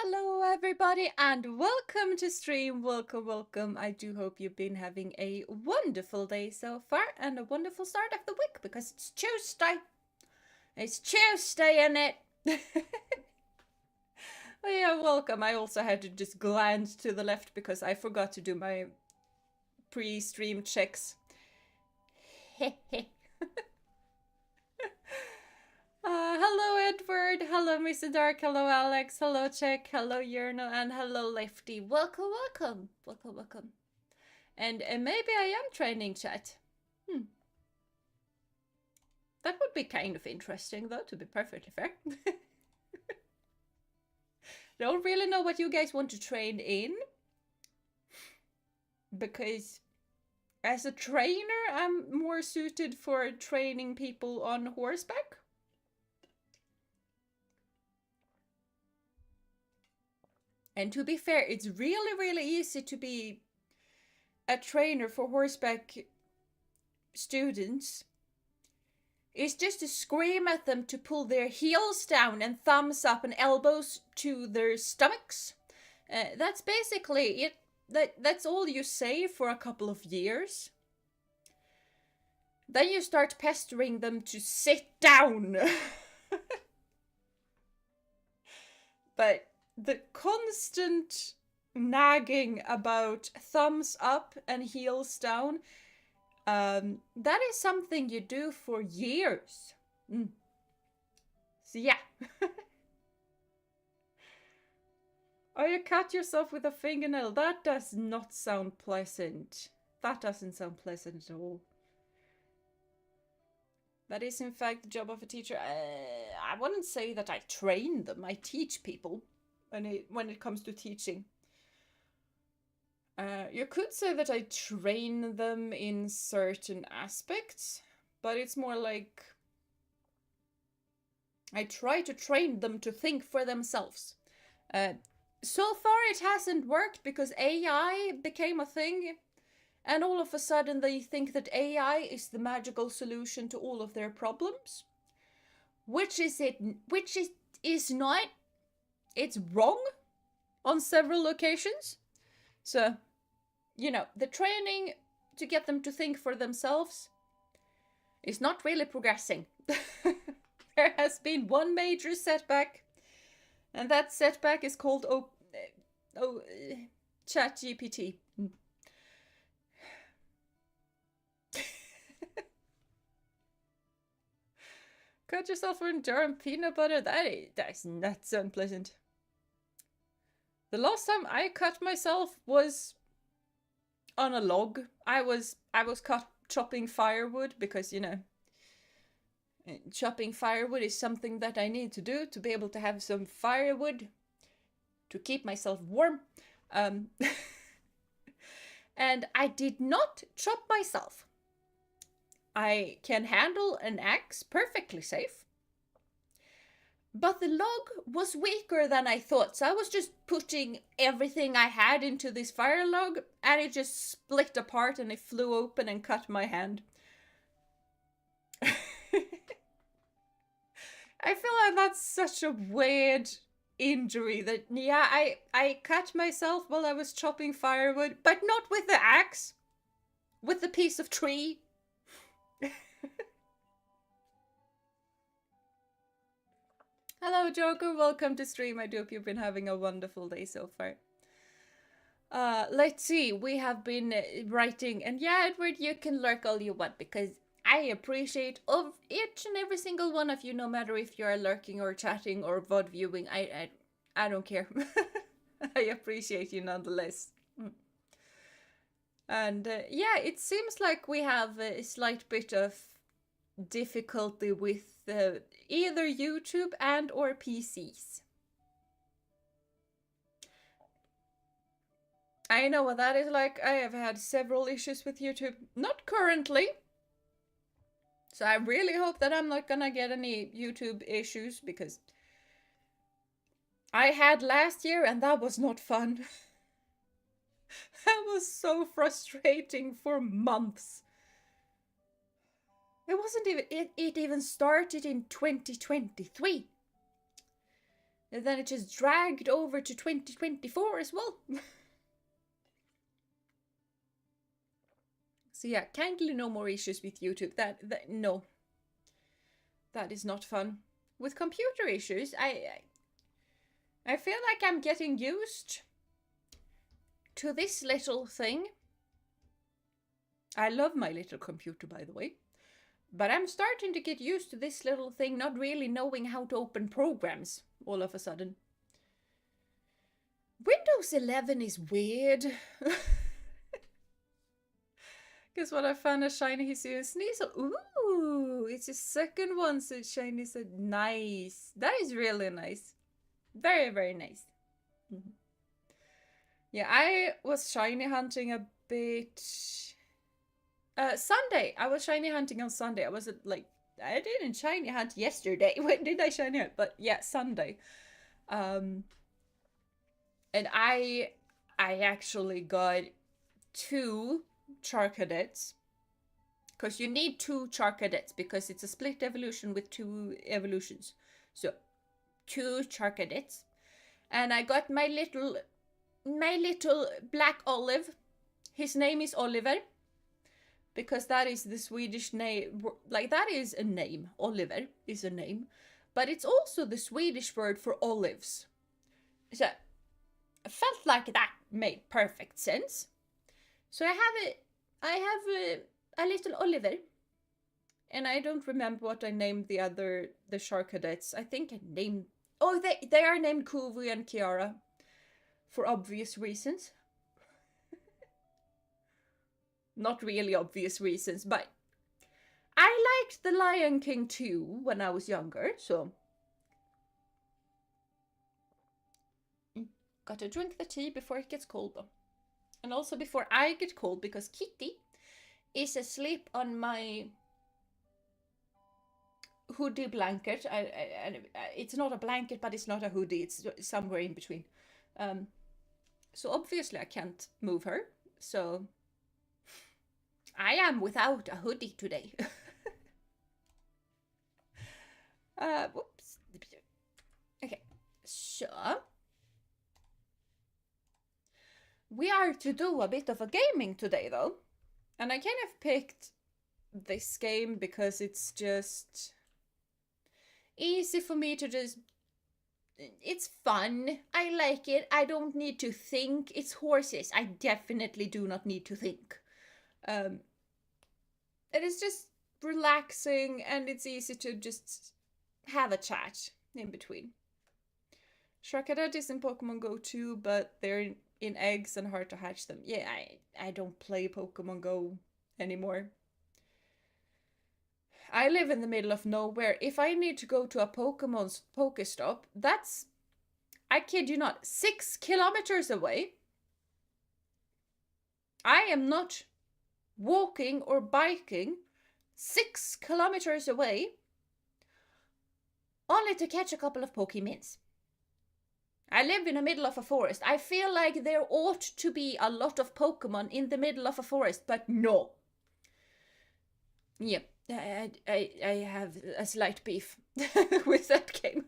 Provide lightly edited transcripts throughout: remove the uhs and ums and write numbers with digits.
Hello everybody and welcome to stream. Welcome. I do hope you've been having a wonderful day so far and a wonderful start of the week because it's Tuesday. It's Tuesday, isn't it? Oh yeah, welcome. I also had to just glance to the left because I forgot to do my pre-stream checks. Hello Edward, hello Mr. Dark, hello Alex, hello Check, hello Yerno, and hello Lefty. Welcome. And maybe I am training chat. That would be kind of interesting though, to be perfectly fair. Don't really know what you guys want to train in. Because as a trainer, I'm more suited for training people on horseback. And to be fair, it's really easy to be a trainer for horseback students. It's just to scream at them to pull their heels down and thumbs up and elbows to their stomachs. That's basically it. That's all you say for a couple of years. Then you start pestering them to sit down. But the constant nagging about thumbs up and heels down, that is something you do for years. So yeah. Oh, you cut yourself with a fingernail. That does not sound pleasant. That doesn't sound pleasant at all. That is in fact the job of a teacher. I wouldn't say that I train them. I teach people when it comes to teaching. You could say that I train them in certain aspects, but it's more like I try to train them to think for themselves. So far it hasn't worked because AI became a thing, and all of a sudden they think that AI is the magical solution to all of their problems. Which is not. It's wrong on several occasions. So, the training to get them to think for themselves is not really progressing. There has been one major setback, and that setback is called ChatGPT. Cut yourself for Durham peanut butter? That is not so unpleasant. The last time I cut myself was on a log. I was chopping firewood because, chopping firewood is something that I need to do to be able to have some firewood to keep myself warm. And I did not chop myself. I can handle an axe perfectly safe. But the log was weaker than I thought, so I was just putting everything I had into this fire log, and it just split apart and it flew open and cut my hand. I feel like that's such a weird injury that, yeah, I cut myself while I was chopping firewood, but not with the axe, with the piece of tree. Hello Joker, welcome to stream. I do hope you've been having a wonderful day so far. Let's see, we have been writing, and yeah, Edward, you can lurk all you want because I appreciate of each and every single one of you, no matter if you are lurking or chatting or VOD viewing. I don't care. I appreciate you nonetheless. And yeah, it seems like we have a slight bit of difficulty with either YouTube and or PCs. I know what that is like. I have had several issues with YouTube. Not currently. So I really hope that I'm not gonna get any YouTube issues because I had last year and that was not fun. That was so frustrating for months. It wasn't even, it even started in 2023. And then it just dragged over to 2024 as well. So yeah, kindly no more issues with YouTube. No. That is not fun. With computer issues, I feel like I'm getting used to this little thing. I love my little computer, by the way. But I'm starting to get used to this little thing not really knowing how to open programs all of a sudden. Windows 11 is weird. Because when I found a shiny, he's doing Sneasel. Ooh, it's his second one, so shiny said nice. That is really nice. Very, very nice. Mm-hmm. Yeah, I was shiny hunting a bit. Sunday. I was shiny hunting on Sunday. I wasn't like, I didn't shiny hunt yesterday. When did I shiny hunt? But yeah, Sunday. And I actually got 2 char cadets, because you need 2 char cadets because it's a split evolution with 2 evolutions. So 2 char cadets, and I got my little black olive. His name is Oliver because that is the Swedish name. Like, that is a name. Oliver is a name, but it's also the Swedish word for olives. So I felt like that made perfect sense. So I have a little Oliver, and I don't remember what I named the shark cadets. I think I named, oh, they are named Kuvu and Kiara, for obvious reasons. Not really obvious reasons, but I liked The Lion King too when I was younger, so gotta drink the tea before it gets cold though. And also before I get cold, because Kitty is asleep on my hoodie blanket. It's not a blanket, but it's not a hoodie. It's somewhere in between. So obviously I can't move her. So I am without a hoodie today. Whoops. Okay, so we are to do a bit of a gaming today though. And I kind of picked this game because it's just easy for me to just... It's fun. I like it. I don't need to think. It's horses. I definitely do not need to think. It is just relaxing, and it's easy to just have a chat in between. Sharkadet is in Pokemon Go too, but they're in eggs and hard to hatch them. Yeah, I don't play Pokemon Go anymore. I live in the middle of nowhere. If I need to go to a Pokemon's Pokestop, that's, I kid you not, 6 kilometers away. I am not walking or biking 6 kilometers away only to catch a couple of Pokemons. I live in the middle of a forest. I feel like there ought to be a lot of Pokemon in the middle of a forest, but no. Yep, I have a slight beef with that game.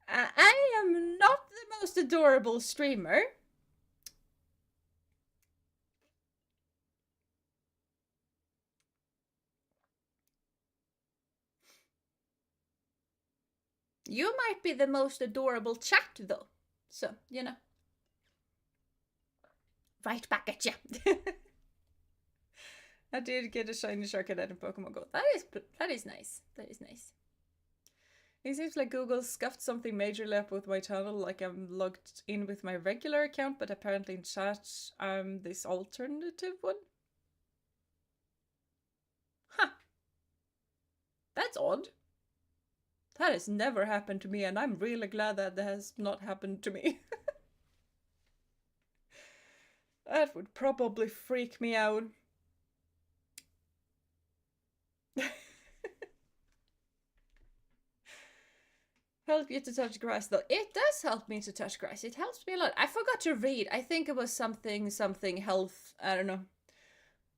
I am not the most adorable streamer. You might be the most adorable chat, though. So, you know. Right back at you. I did get a shiny Sharkadet in Pokemon Go. That is nice. That is nice. It seems like Google scuffed something majorly up with my channel, like I'm logged in with my regular account, but apparently in chat I'm this alternative one. Huh. That's odd. That has never happened to me, and I'm really glad that has not happened to me. That would probably freak me out. Help you to touch grass, though. It does help me to touch grass. It helps me a lot. I forgot to read. I think it was something health. I don't know.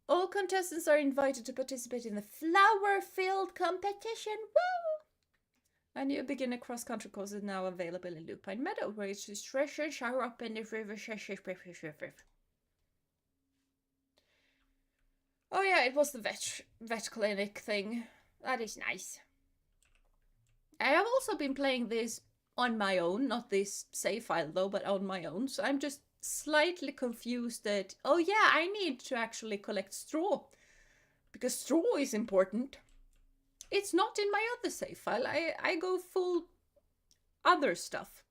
All contestants are invited to participate in the flower field competition. Woo! A new beginner cross-country course is now available in Lupine Meadow, where it's just treasure shower up in the river. Oh yeah, it was the vet clinic thing. That is nice. I have also been playing this on my own, not this save file though, but on my own. So I'm just slightly confused that, oh yeah, I need to actually collect straw. Because straw is important. It's not in my other save file. I go full other stuff.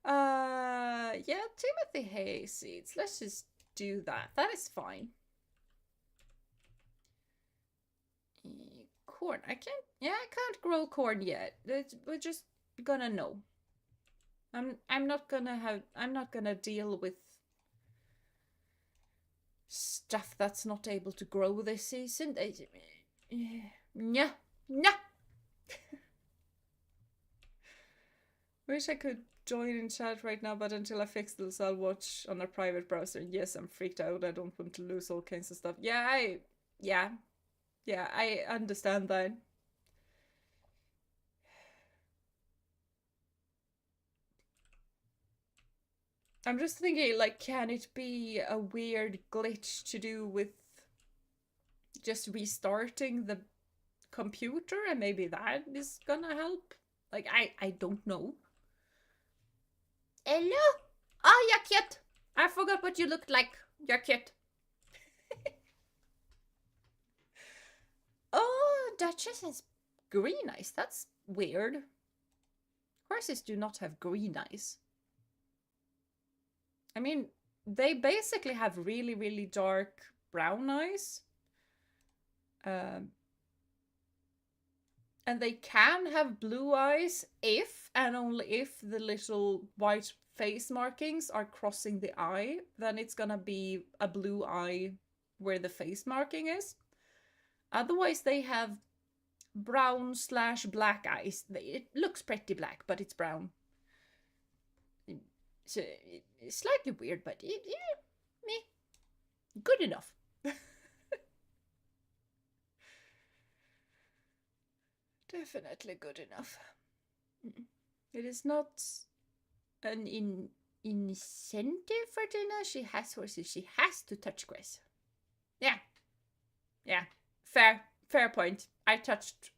Yeah, Timothy hay seeds. Let's just do that. That is fine. Corn. I can't grow corn yet. We're just gonna know. I'm not gonna deal with stuff that's not able to grow this season. Yeah. Wish I could join in chat right now, but until I fix this, I'll watch on a private browser. Yes, I'm freaked out. I don't want to lose all kinds of stuff. Yeah, I understand that. I'm just thinking, like, can it be a weird glitch to do with just restarting the computer, and maybe that is gonna help? Like, I don't know. Hello? Oh, you're cute. I forgot what you looked like. You're cute. Oh, Duchess has green eyes. That's weird. Horses do not have green eyes. I mean, they basically have really, really dark brown eyes. And they can have blue eyes if and only if the little white face markings are crossing the eye. Then it's gonna be a blue eye where the face marking is. Otherwise, they have brown/black eyes. It looks pretty black, but it's brown. So it's slightly weird, but good enough. Definitely good enough. It is not an incentive for Jeena. She has horses. She has to touch grass. Yeah. Fair point. I touched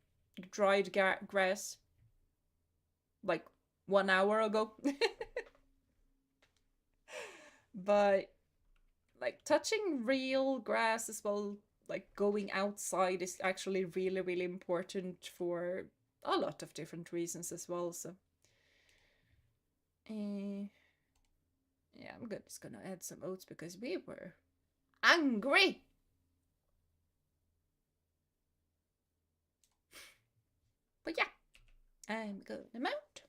dried grass like 1 hour ago. But like touching real grass as well, like going outside, is actually really, really important for a lot of different reasons as well. So yeah, I'm just gonna add some oats because we were hungry. But yeah, I'm gonna mount.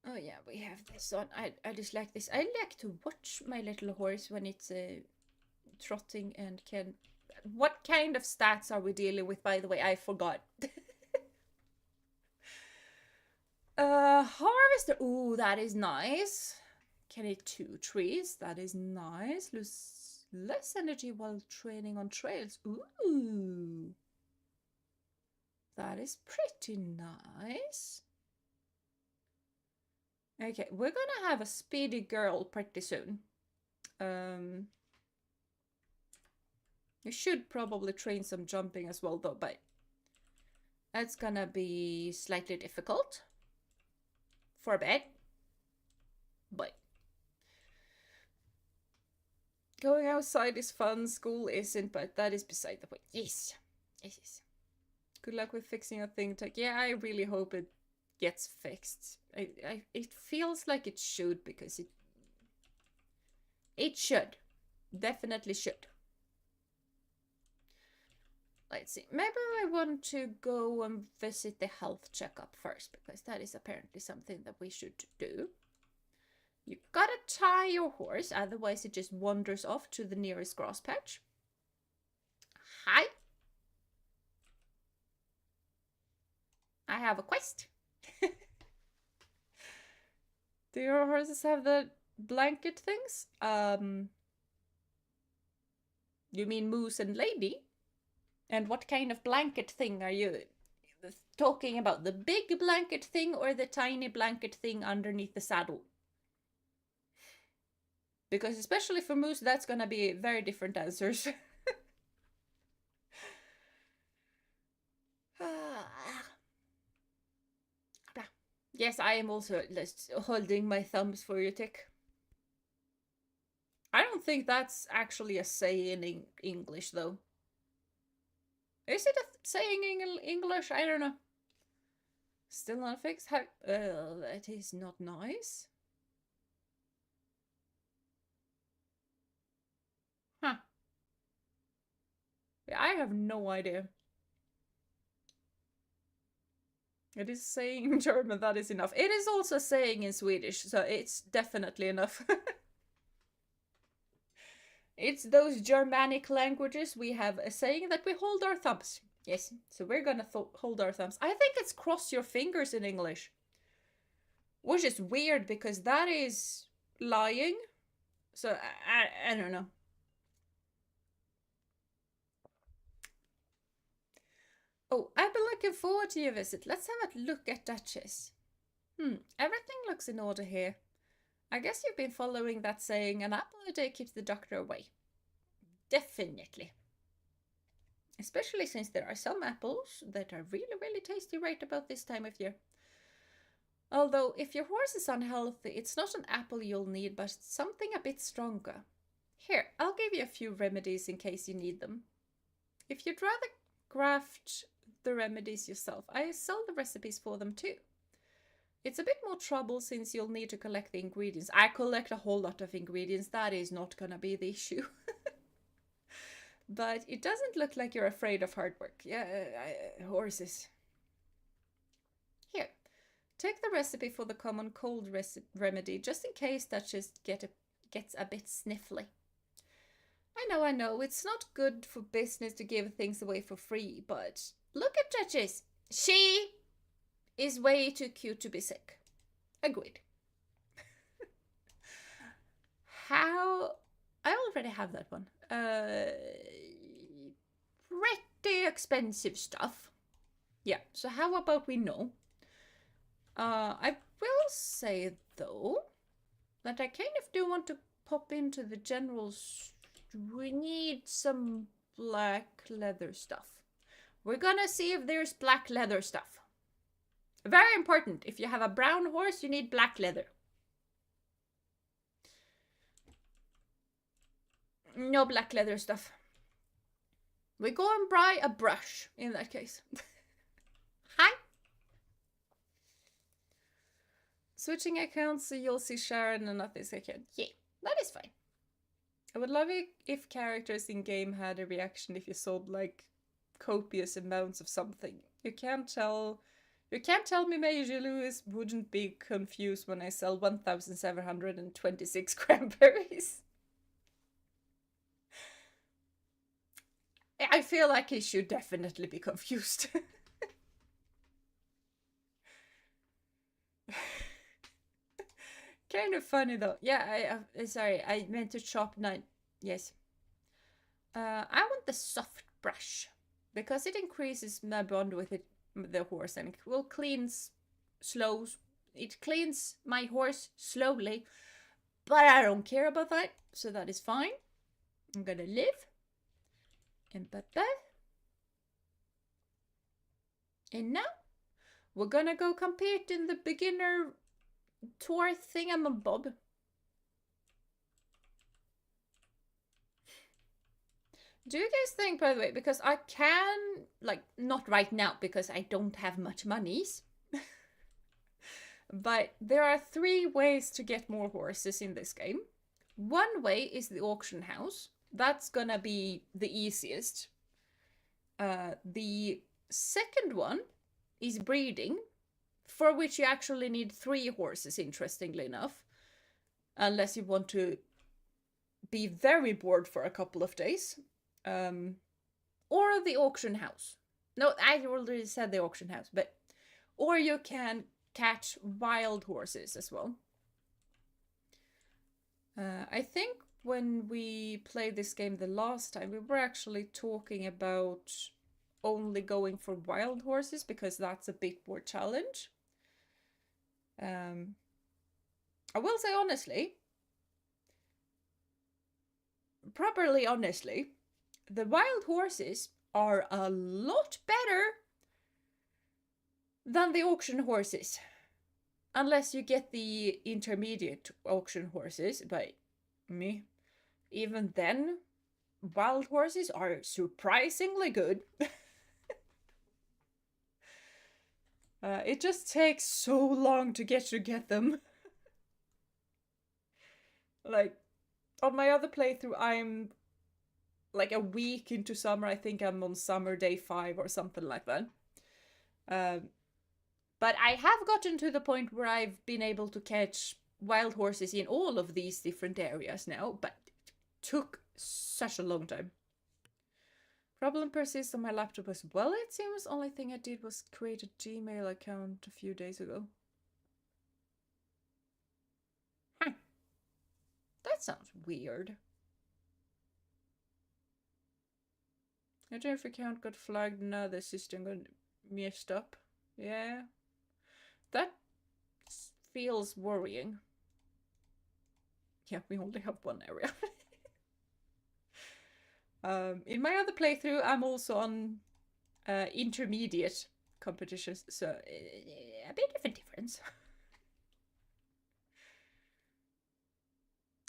Oh yeah, we have this on. I just like this. I like to watch my little horse when it's trotting and can... What kind of stats are we dealing with, by the way? I forgot. Harvester. Ooh, that is nice. Can eat 2 trees. That is nice. Lose less energy while training on trails. Ooh. That is pretty nice. Okay, we're gonna have a speedy girl pretty soon. We should probably train some jumping as well though, but that's gonna be slightly difficult for a bit. But going outside is fun, school isn't, but that is beside the point. Yes. Good luck with fixing your thing tech. Yeah, I really hope it gets fixed. It feels like it should, because it should. Definitely should. Let's see. Maybe I want to go and visit the health checkup first, because that is apparently something that we should do. You gotta tie your horse, otherwise it just wanders off to the nearest grass patch. Hi. I have a quest. Do your horses have the blanket things? You mean Moose and Lady? And what kind of blanket thing are you talking about? The big blanket thing or the tiny blanket thing underneath the saddle? Because especially for moose, that's gonna be very different answers. Yes, I am also holding my thumbs for you, Tick. I don't think that's actually a saying in English, though. Is it a saying in English? I don't know. Still not fixed? How? That is not nice. Huh. Yeah, I have no idea. It is saying in German, that is enough. It is also saying in Swedish, so it's definitely enough. It's those Germanic languages. We have a saying that we hold our thumbs. Yes, so we're gonna hold our thumbs. I think it's cross your fingers in English. Which is weird because that is lying. So I don't know. Oh, I've been looking forward to your visit. Let's have a look at Duchess. Everything looks in order here. I guess you've been following that saying, an apple a day keeps the doctor away. Definitely. Especially since there are some apples that are really, really tasty right about this time of year. Although, if your horse is unhealthy, it's not an apple you'll need, but something a bit stronger. Here, I'll give you a few remedies in case you need them. If you'd rather craft the remedies yourself, I sell the recipes for them too. It's a bit more trouble since you'll need to collect the ingredients. I collect a whole lot of ingredients, that is not gonna be the issue. But it doesn't look like you're afraid of hard work. Yeah, horses. Here, take the recipe for the common cold remedy, just in case Duchess gets a bit sniffly. I know, it's not good for business to give things away for free, but look at Duchess. She is way too cute to be sick. Agreed. How? I already have that one. Pretty expensive stuff. Yeah, so how about we know? I will say, though, that I kind of do want to pop into the general. We need some black leather stuff. We're gonna see if there's black leather stuff. Very important. If you have a brown horse, you need black leather. No black leather stuff. We go and buy a brush in that case. Hi. Switching accounts so you'll see Sharon and not this account. Yeah, that is fine. I would love it if characters in game had a reaction if you sold like copious amounts of something. You can't tell me Major Lewis wouldn't be confused when I sell 1,726 cranberries. I feel like he should definitely be confused. Kind of funny though. Yeah, sorry, I meant to chop 9. Yes. I want the soft brush because it increases my bond with the horse, and it will it cleans my horse slowly, but I don't care about that, so that is fine. I'm gonna live. And now we're gonna go compete in the beginner tour thingamabob. Do you guys think, by the way, because I can, like, not right now because I don't have much monies, but there are 3 ways to get more horses in this game. One way is the auction house. That's gonna be the easiest. The second one is breeding, for which you actually need 3 horses, interestingly enough. Unless you want to be very bored for a couple of days. Or the auction house. No, I already said the auction house, but... Or you can catch wild horses as well. I think when we played this game the last time, we were actually talking about only going for wild horses because that's a bit more challenge. I will say honestly, properly honestly, the wild horses are a lot better than the auction horses. Unless you get the intermediate auction horses, but me, even then, wild horses are surprisingly good. It just takes so long to get them. Like, on my other playthrough, I'm like a week into summer. I think I'm on summer day 5 or something like that. But I have gotten to the point where I've been able to catch wild horses in all of these different areas now, but it took such a long time. Problem persists on my laptop as well, it seems. Only thing I did was create a Gmail account a few days ago. Huh. That sounds weird. I don't know if account got flagged, now the system got messed up. Yeah. That feels worrying. Yeah, we only have one area. In my other playthrough, I'm also on intermediate competitions, so a bit of a difference.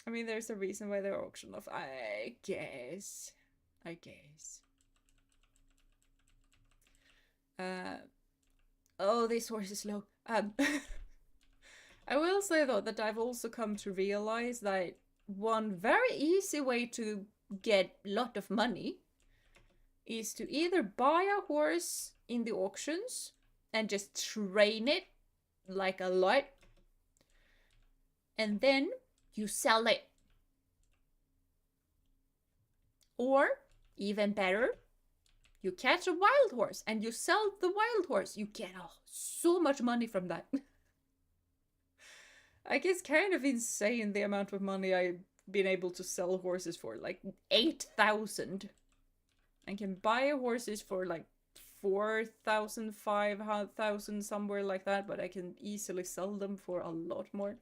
I mean, there's a reason why they're auctioned off, I guess. Oh, this horse is slow. I will say though that I've also come to realize that one very easy way to get a lot of money is to either buy a horse in the auctions and just train it like a lot, and then you sell it. Or, even better, you catch a wild horse and you sell the wild horse. You get so much money from that. Like, it's kind of insane the amount of money I've been able to sell horses for. Like 8,000. I can buy horses for like 4,000, 5,000, somewhere like that, but I can easily sell them for a lot more.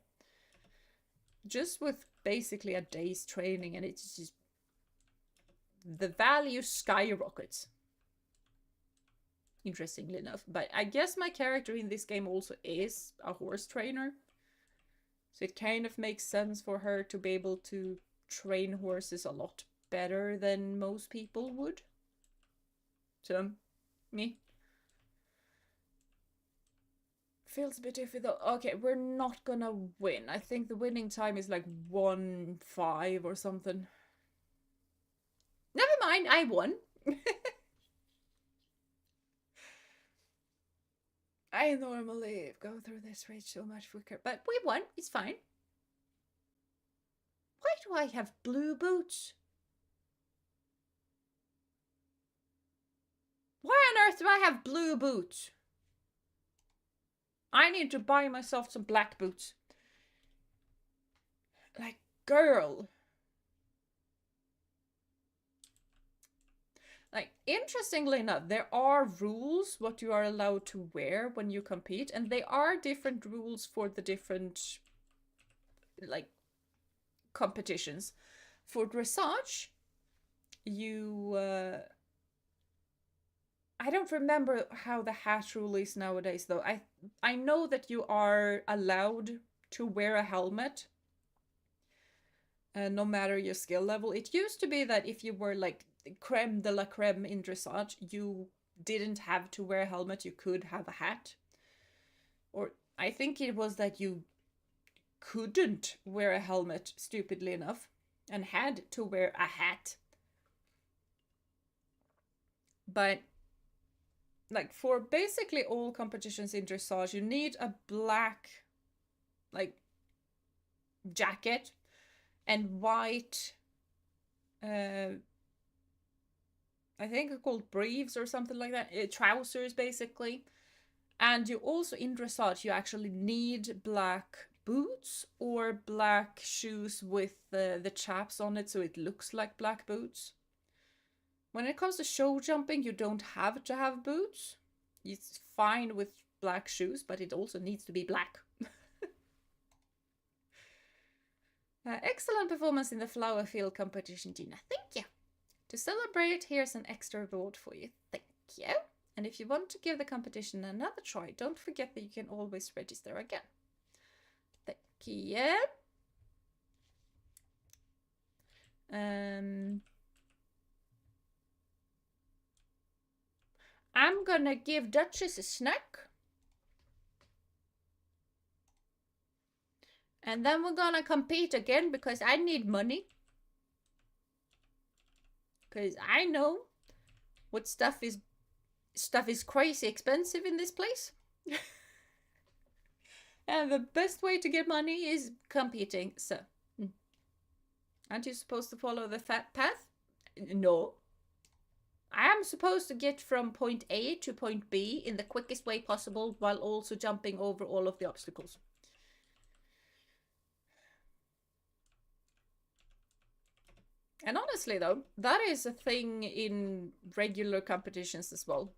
Just with basically a day's training, and it's just, the value skyrockets. Interestingly enough. But I guess my character in this game also is a horse trainer. So it kind of makes sense for her to be able to train horses a lot better than most people would. So, me. Feels a bit iffy though. Okay, we're not gonna win. I think the winning time is like 1-5 or something. Never mind, I won. I normally go through this race so much quicker, but we won. It's fine. Why do I have blue boots? Why on earth do I have blue boots? I need to buy myself some black boots. Like, girl. Like, interestingly enough, there are rules what you are allowed to wear when you compete, and they are different rules for the different, like, competitions. For dressage, you, I don't remember how the hat rule is nowadays, though. I know that you are allowed to wear a helmet, no matter your skill level. It used to be that if you were, like, creme de la creme in dressage, you didn't have to wear a helmet, you could have a hat. Or I think it was that you couldn't wear a helmet, stupidly enough, and had to wear a hat. But, like, for basically all competitions in dressage, you need a black, like, jacket and white, I think they're called briefs or something like that. Trousers, basically. And you also, in dressage, you actually need black boots or black shoes with the chaps on it so it looks like black boots. When it comes to show jumping, you don't have to have boots. It's fine with black shoes, but it also needs to be black. Excellent performance in the flower field competition, Jeena. Thank you. To celebrate, here's an extra reward for you. Thank you. And if you want to give the competition another try, don't forget that you can always register again. Thank you. I'm gonna give Duchess a snack. And then we're gonna compete again because I need money. Because I know what stuff is crazy expensive in this place. And the best way to get money is competing. So, aren't you supposed to follow the path? No. I am supposed to get from point A to point B in the quickest way possible while also jumping over all of the obstacles. And honestly though, that is a thing in regular competitions as well.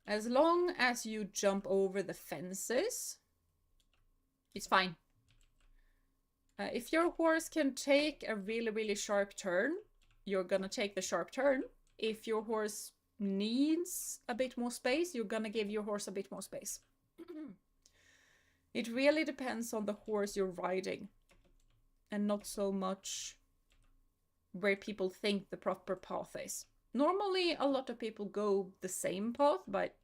As long as you jump over the fences, it's fine. If your horse can take a really, really sharp turn, you're gonna take the sharp turn. If your horse needs a bit more space, you're gonna give your horse a bit more space. It really depends on the horse you're riding, and not so much where people think the proper path is. Normally, a lot of people go the same path, but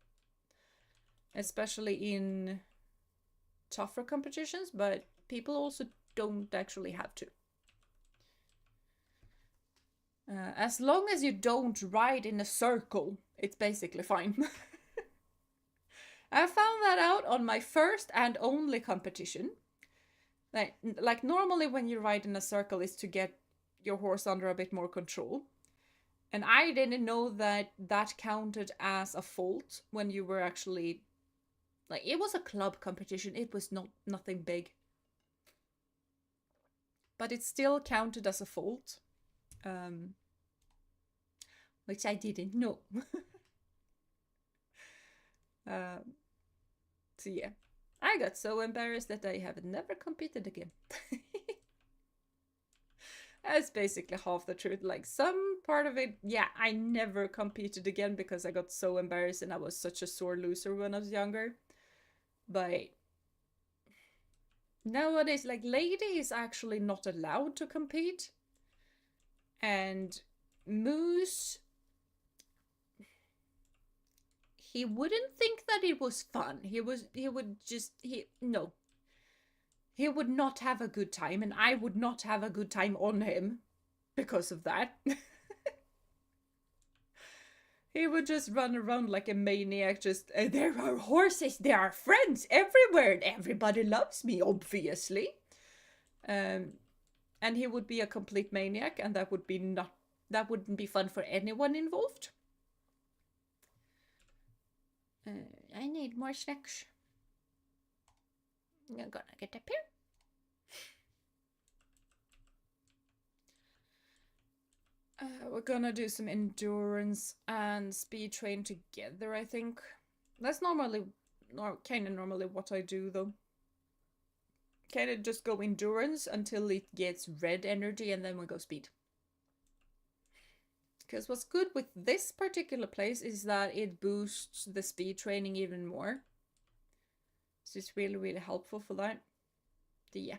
especially in tougher competitions, but people also don't actually have to. As long as you don't ride in a circle, it's basically fine. I found that out on my first and only competition. Like normally when you ride in a circle is to get your horse under a bit more control. And I didn't know that that counted as a fault when you were actually... Like, it was a club competition, it was nothing big. But it still counted as a fault. Which I didn't know. So yeah. I got so embarrassed that I have never competed again. That's basically half the truth. Like, some part of it, yeah, I never competed again because I got so embarrassed and I was such a sore loser when I was younger. But nowadays, like, Lady is actually not allowed to compete. And Moose, he wouldn't think that it was fun. He would not have a good time, and I would not have a good time on him because of that. He would just run around like a maniac, just, there are horses, there are friends everywhere, and everybody loves me, obviously. And he would be a complete maniac, and that wouldn't be fun for anyone involved. I need more snacks. I'm gonna get up here. We're gonna do some endurance and speed train together, I think. That's normally what I do, though. Kind of just go endurance until it gets red energy, and then we go speed. Because what's good with this particular place is that it boosts the speed training even more. So it's really, really helpful for that. Yeah.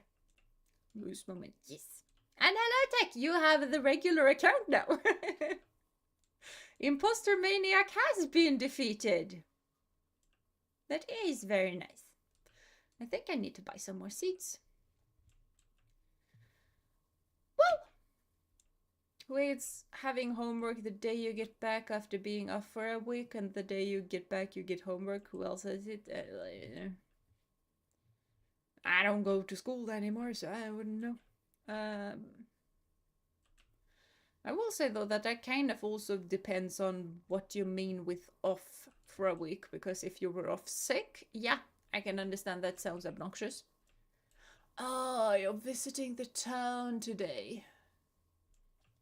Boost moment, yes. And hello, Tech, you have the regular account now. Imposter Maniac has been defeated. That is very nice. I think I need to buy some more seats. Woo! It's having homework the day you get back after being off for a week, and the day you get back you get homework. Who else has it? I don't go to school anymore, so I wouldn't know. I will say though that kind of also depends on what you mean with off for a week, because if you were off sick, yeah, I can understand that sounds obnoxious. Oh, you're visiting the town today.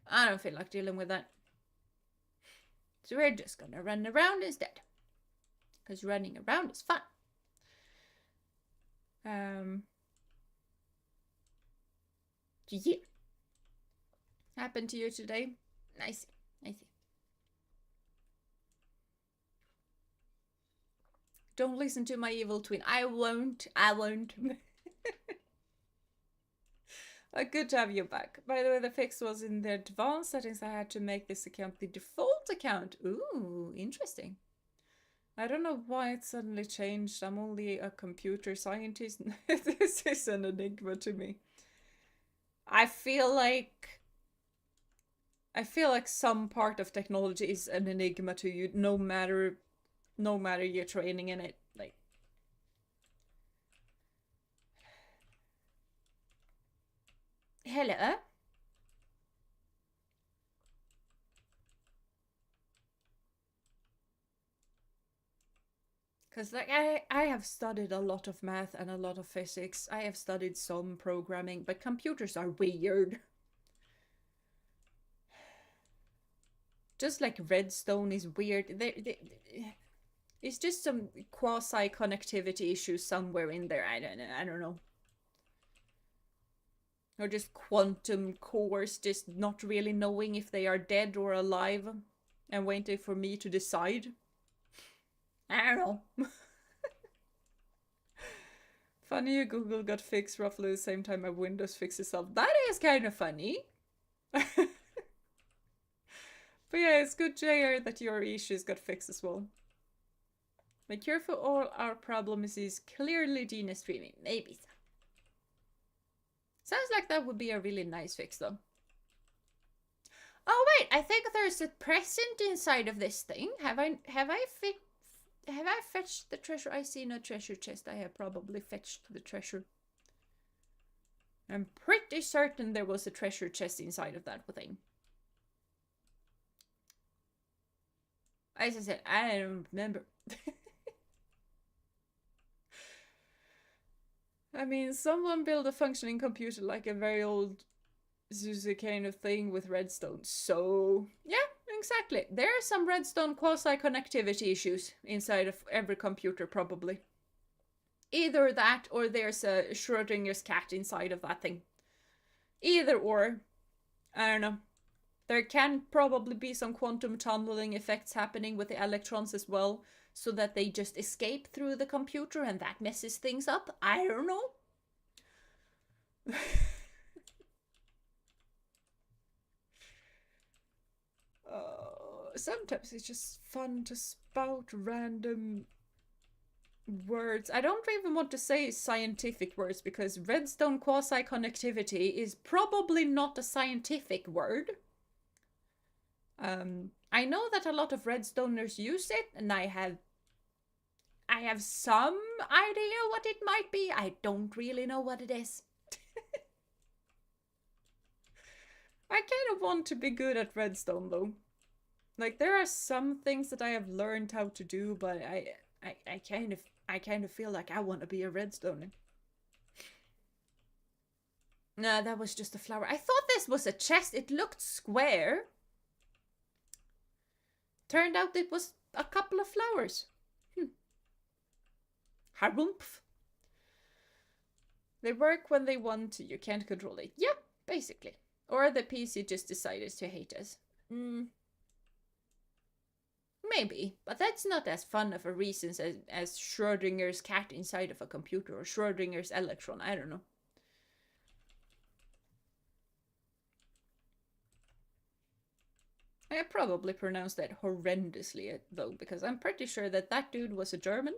I don't feel like dealing with that. So we're just gonna run around instead. Because running around is fun. Yeah. Happened to you today? I see. I see. Don't listen to my evil twin. I won't. I won't. Good to have you back. By the way, the fix was in the advanced settings. I had to make this account the default account. Ooh, interesting. I don't know why it suddenly changed. I'm only a computer scientist. This is an enigma to me. I feel like some part of technology is an enigma to you, no matter your training in it. Like, hello. Because like I have studied a lot of math and a lot of physics. I have studied some programming, but computers are weird. Just like redstone is weird. It's just some quasi connectivity issues somewhere in there. I don't know. Or just quantum cores, just not really knowing if they are dead or alive, and waiting for me to decide. I don't know. Funny, Google got fixed roughly the same time my Windows fixed itself. That is kind of funny. But yeah, it's good to hear that your issues got fixed as well. The cure for all our problems is clearly Jeena streaming. Maybe so. Sounds like that would be a really nice fix though. Oh wait, I think there's a present inside of this thing. Have I fetched the treasure? I see no treasure chest. I have probably fetched the treasure. I'm pretty certain there was a treasure chest inside of that thing. As I said, I don't remember. I mean, someone built a functioning computer like a very old Zuzu kind of thing with redstone. So, yeah, exactly. There are some redstone quasi-connectivity issues inside of every computer, probably. Either that or there's a Schrodinger's cat inside of that thing. Either or. I don't know. There can probably be some quantum tunneling effects happening with the electrons as well, so that they just escape through the computer and that messes things up. I don't know. Sometimes it's just fun to spout random words. I don't even want to say scientific words because redstone quasi-connectivity is probably not a scientific word. I know that a lot of redstoners use it, and I have some idea what it might be. I don't really know what it is. I kind of want to be good at redstone though. Like, there are some things that I have learned how to do, but I kind of feel like I want to be a redstoner. Nah, that was just a flower. I thought this was a chest. It looked square. Turned out it was a couple of flowers. Harumph. They work when they want to. You can't control it. Yeah, basically. Or the PC just decided to hate us. Maybe, but that's not as fun of a reason as Schrodinger's cat inside of a computer or Schrodinger's electron. I don't know. I probably pronounced that horrendously though, because I'm pretty sure that that dude was a German.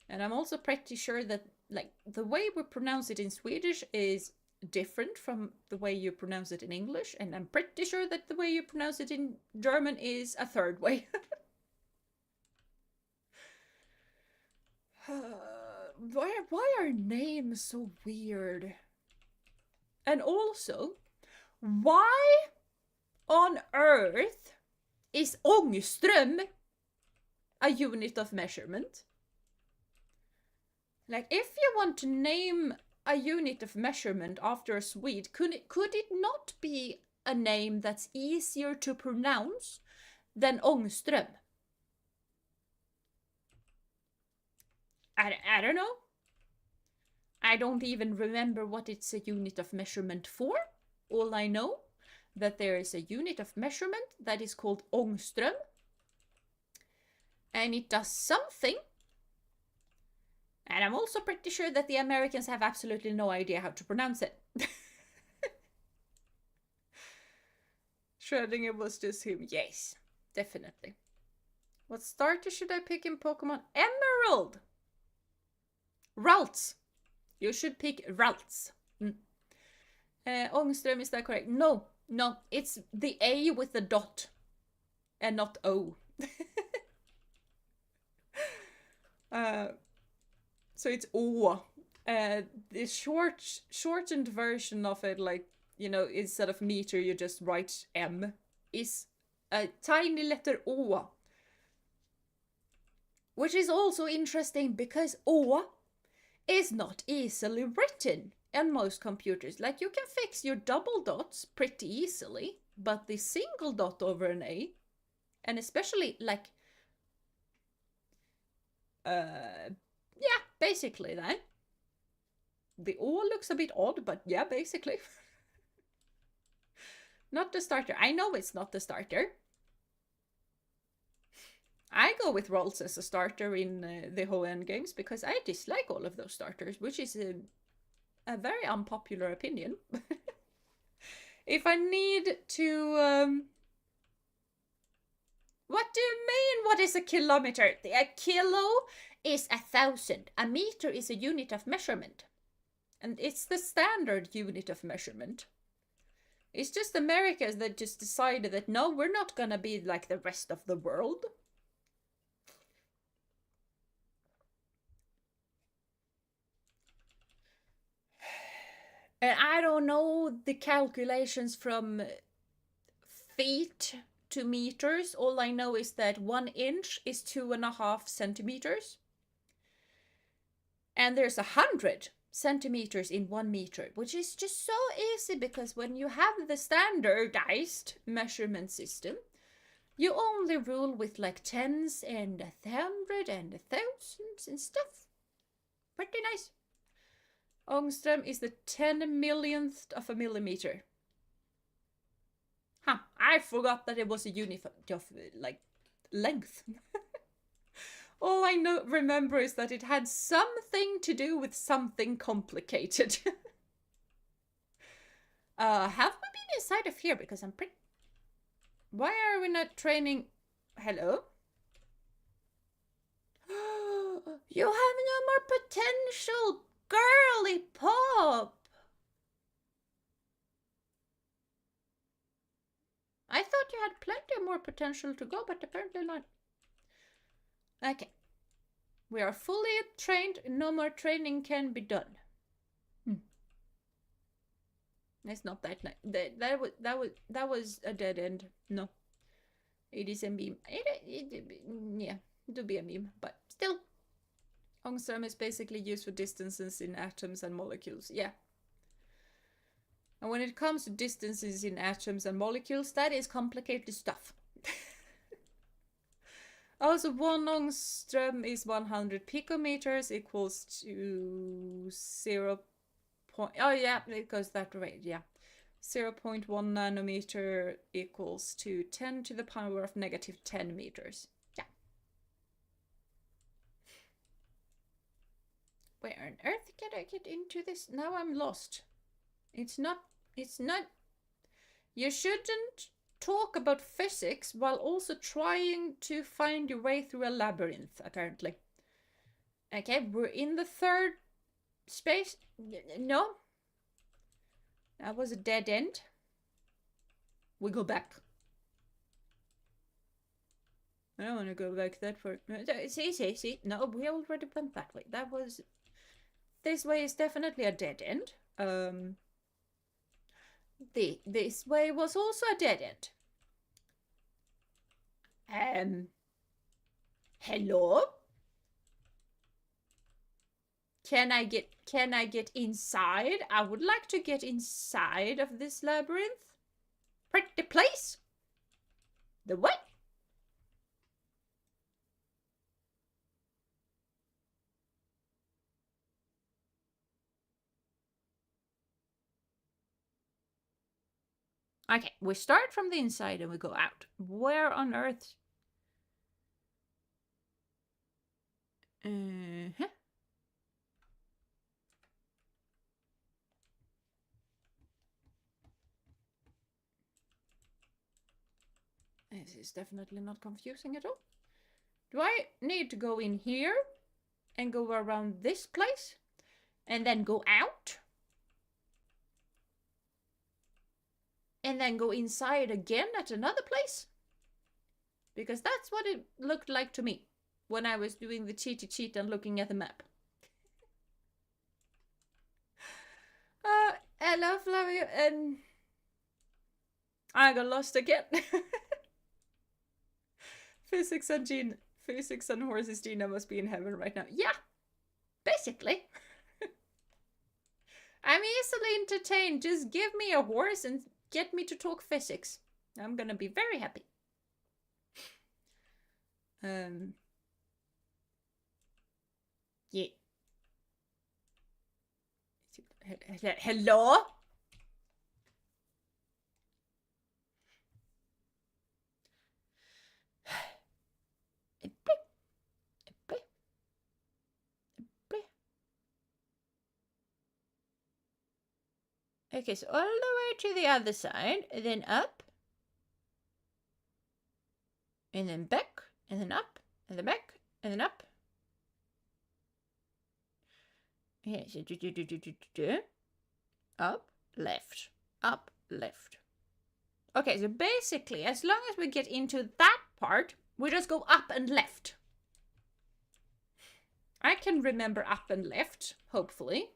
And I'm also pretty sure that, like, the way we pronounce it in Swedish is different from the way you pronounce it in English. And I'm pretty sure that the way you pronounce it in German is a third way. Why are names so weird? And also, why on earth is Ångström a unit of measurement? Like, if you want to name a unit of measurement after a Swede, could it not be a name that's easier to pronounce than Ångström? I don't know. I don't even remember what it's a unit of measurement for. All I know that there is a unit of measurement that is called Ångström. And it does something. And I'm also pretty sure that the Americans have absolutely no idea how to pronounce it. Schrödinger was just him. Yes, definitely. What starter should I pick in Pokemon? Emerald! Ralts. You should pick Ralts. Ångström, is that correct? No, it's the A with the dot and not O. So it's Å. The shortened version of it, like, you know, instead of meter, you just write M, is a tiny letter Å. Which is also interesting because Å is not easily written on most computers. Like, you can fix your double dots pretty easily, but the single dot over an A, and especially like, yeah, basically that. The O looks a bit odd, but yeah, basically. Not the starter. I know it's not the starter. I go with Rolls as a starter in the whole end games because I dislike all of those starters, which is a very unpopular opinion. If I need to... What do you mean? What is a kilometer? A kilo is 1,000. A meter is a unit of measurement. And it's the standard unit of measurement. It's just Americans that just decided that no, we're not gonna be like the rest of the world. And I don't know the calculations from feet to meters. All I know is that 1 inch is 2.5 centimeters. And there's 100 centimeters in 1 meter, which is just so easy because when you have the standardized measurement system, you only rule with like tens and 100 and 1000s and stuff. Pretty nice. Ångström is the 10 millionth of a millimeter. Huh, I forgot that it was a unit of like length. All I remember is that it had something to do with something complicated. Have we been inside of here? Because I'm pretty... Why are we not training... Hello? You have no more potential, girly pop! I thought you had plenty more potential to go, but apparently not. Okay. We are fully trained. No more training can be done. It's not that nice. That was a dead end. No. It is a meme. Yeah, it would be a meme, but still. Ångström is basically used for distances in atoms and molecules. Yeah. And when it comes to distances in atoms and molecules, that is complicated stuff. Also, 1 ångström is 100 picometers equals to 0. Oh yeah, it goes that way, yeah. 0.1 nanometer equals to 10 to the power of negative 10 meters. Yeah. Where on earth can I get into this? Now I'm lost. It's not... You shouldn't talk about physics while also trying to find your way through a labyrinth, apparently. Okay, we're in the third space. No. That was a dead end. We go back. I don't want to go back that far. See. No, we already went that way. That was... This way is definitely a dead end. This way was also a dead end. Hello? Can I get inside? I would like to get inside of this labyrinth. pretty place. The what? Okay, we start from the inside and we go out. Where on earth? Uh-huh. This is definitely not confusing at all. Do I need to go in here and go around this place and then go out? And then go inside again at another place? Because that's what it looked like to me when I was doing the cheaty cheat and looking at the map. Hello, Flavio, and I got lost again. Physics and horses Jeena must be in heaven right now. Yeah, basically. I'm easily entertained. Just give me a horse and get me to talk physics. I'm gonna be very happy. Yeah. Hello? Okay, so all the way to the other side, and then up, and then back, and then up, and then back, and then up. Okay, so up, left, up, left. Okay, so basically, as long as we get into that part, we just go up and left. I can remember up and left, hopefully.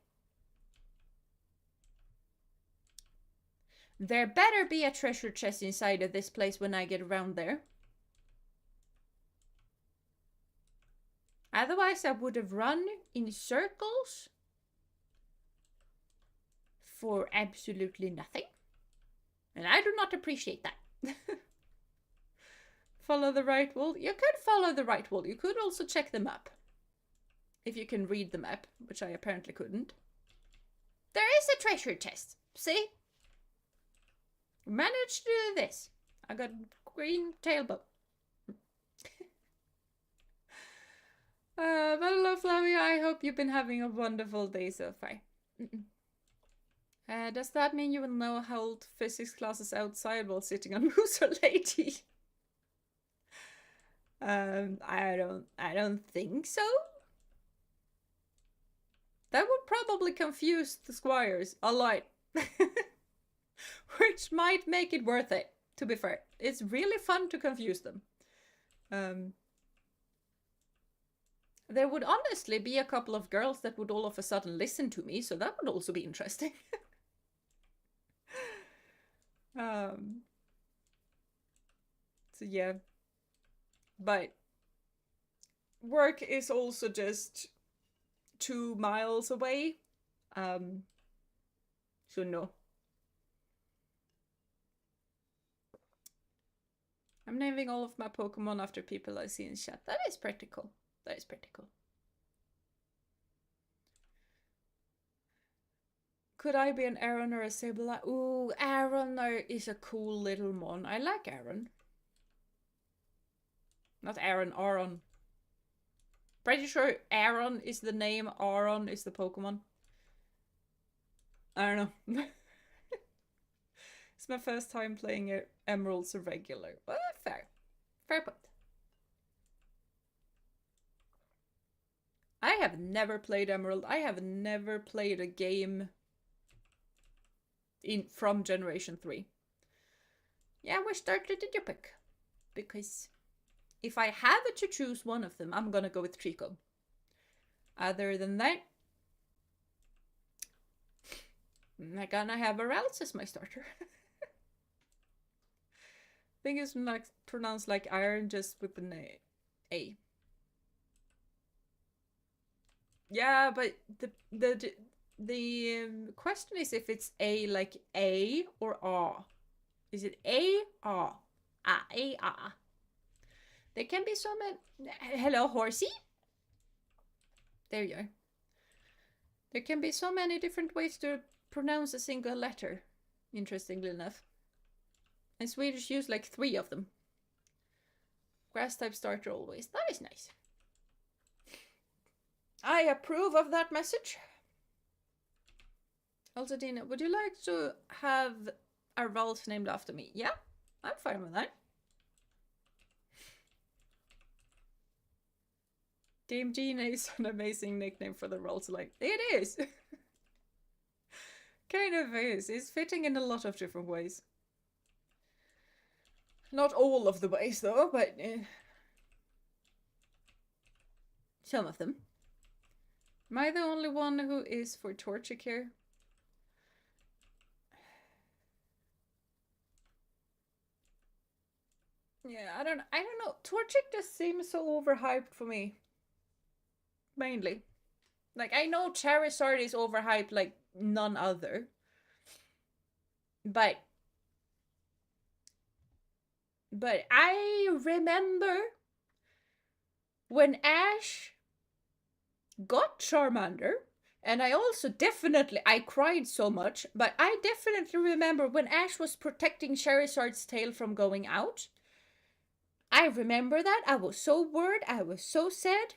There better be a treasure chest inside of this place when I get around there. Otherwise, I would have run in circles for absolutely nothing. And I do not appreciate that. Follow the right wall. You could follow the right wall. You could also check the map. If you can read the map, which I apparently couldn't. There is a treasure chest. See? Managed to do this. I got green tailbone. But hello, Flavia. I hope you've been having a wonderful day so far. Does that mean you will now hold physics classes outside while sitting on Rooster Lady? I don't think so. That would probably confuse the squires a lot. Which might make it worth it, to be fair. It's really fun to confuse them. There would honestly be a couple of girls that would all of a sudden listen to me, so that would also be interesting. So yeah. But work is also just 2 miles away. So no. I'm naming all of my Pokemon after people I see in chat. That is pretty cool. That is pretty cool. Could I be an Aaron or a Sableye? Ooh, Aaron is a cool little mon. I like Aaron. Not Aaron, Aron. Pretty sure Aaron is the name, Aron is the Pokemon. I don't know. It's my first time playing Emeralds regular. Well, fair. Fair point. I have never played Emerald. I have never played a game from Generation 3. Yeah, which starter did you pick? Because if I have to choose one of them, I'm gonna go with Trico. Other than that, I'm gonna have Arals as my starter. I think it's like pronounced like iron, just with an A. Yeah, but the question is if it's A like A or A. Is it A-R? Ah, A-R. There can be so many... Hello, horsey? There you are. There can be so many different ways to pronounce a single letter, interestingly enough. And Swedish use like 3 of them. Grass type starter always. That is nice. I approve of that message. Also, Dina, would you like to have a Ralph named after me? Yeah, I'm fine with that. Dame Jeena is an amazing nickname for the Ralph. Like, it is. Kind of is. It's fitting in a lot of different ways. Not all of the ways, though, but some of them. Am I the only one who is for Torchic here? Yeah, I don't know. Torchic just seems so overhyped for me. Mainly. Like, I know Charizard is overhyped like none other. But I remember when Ash got Charmander, and I also I cried so much, but I definitely remember when Ash was protecting Charizard's tail from going out. I remember that. I was so worried. I was so sad.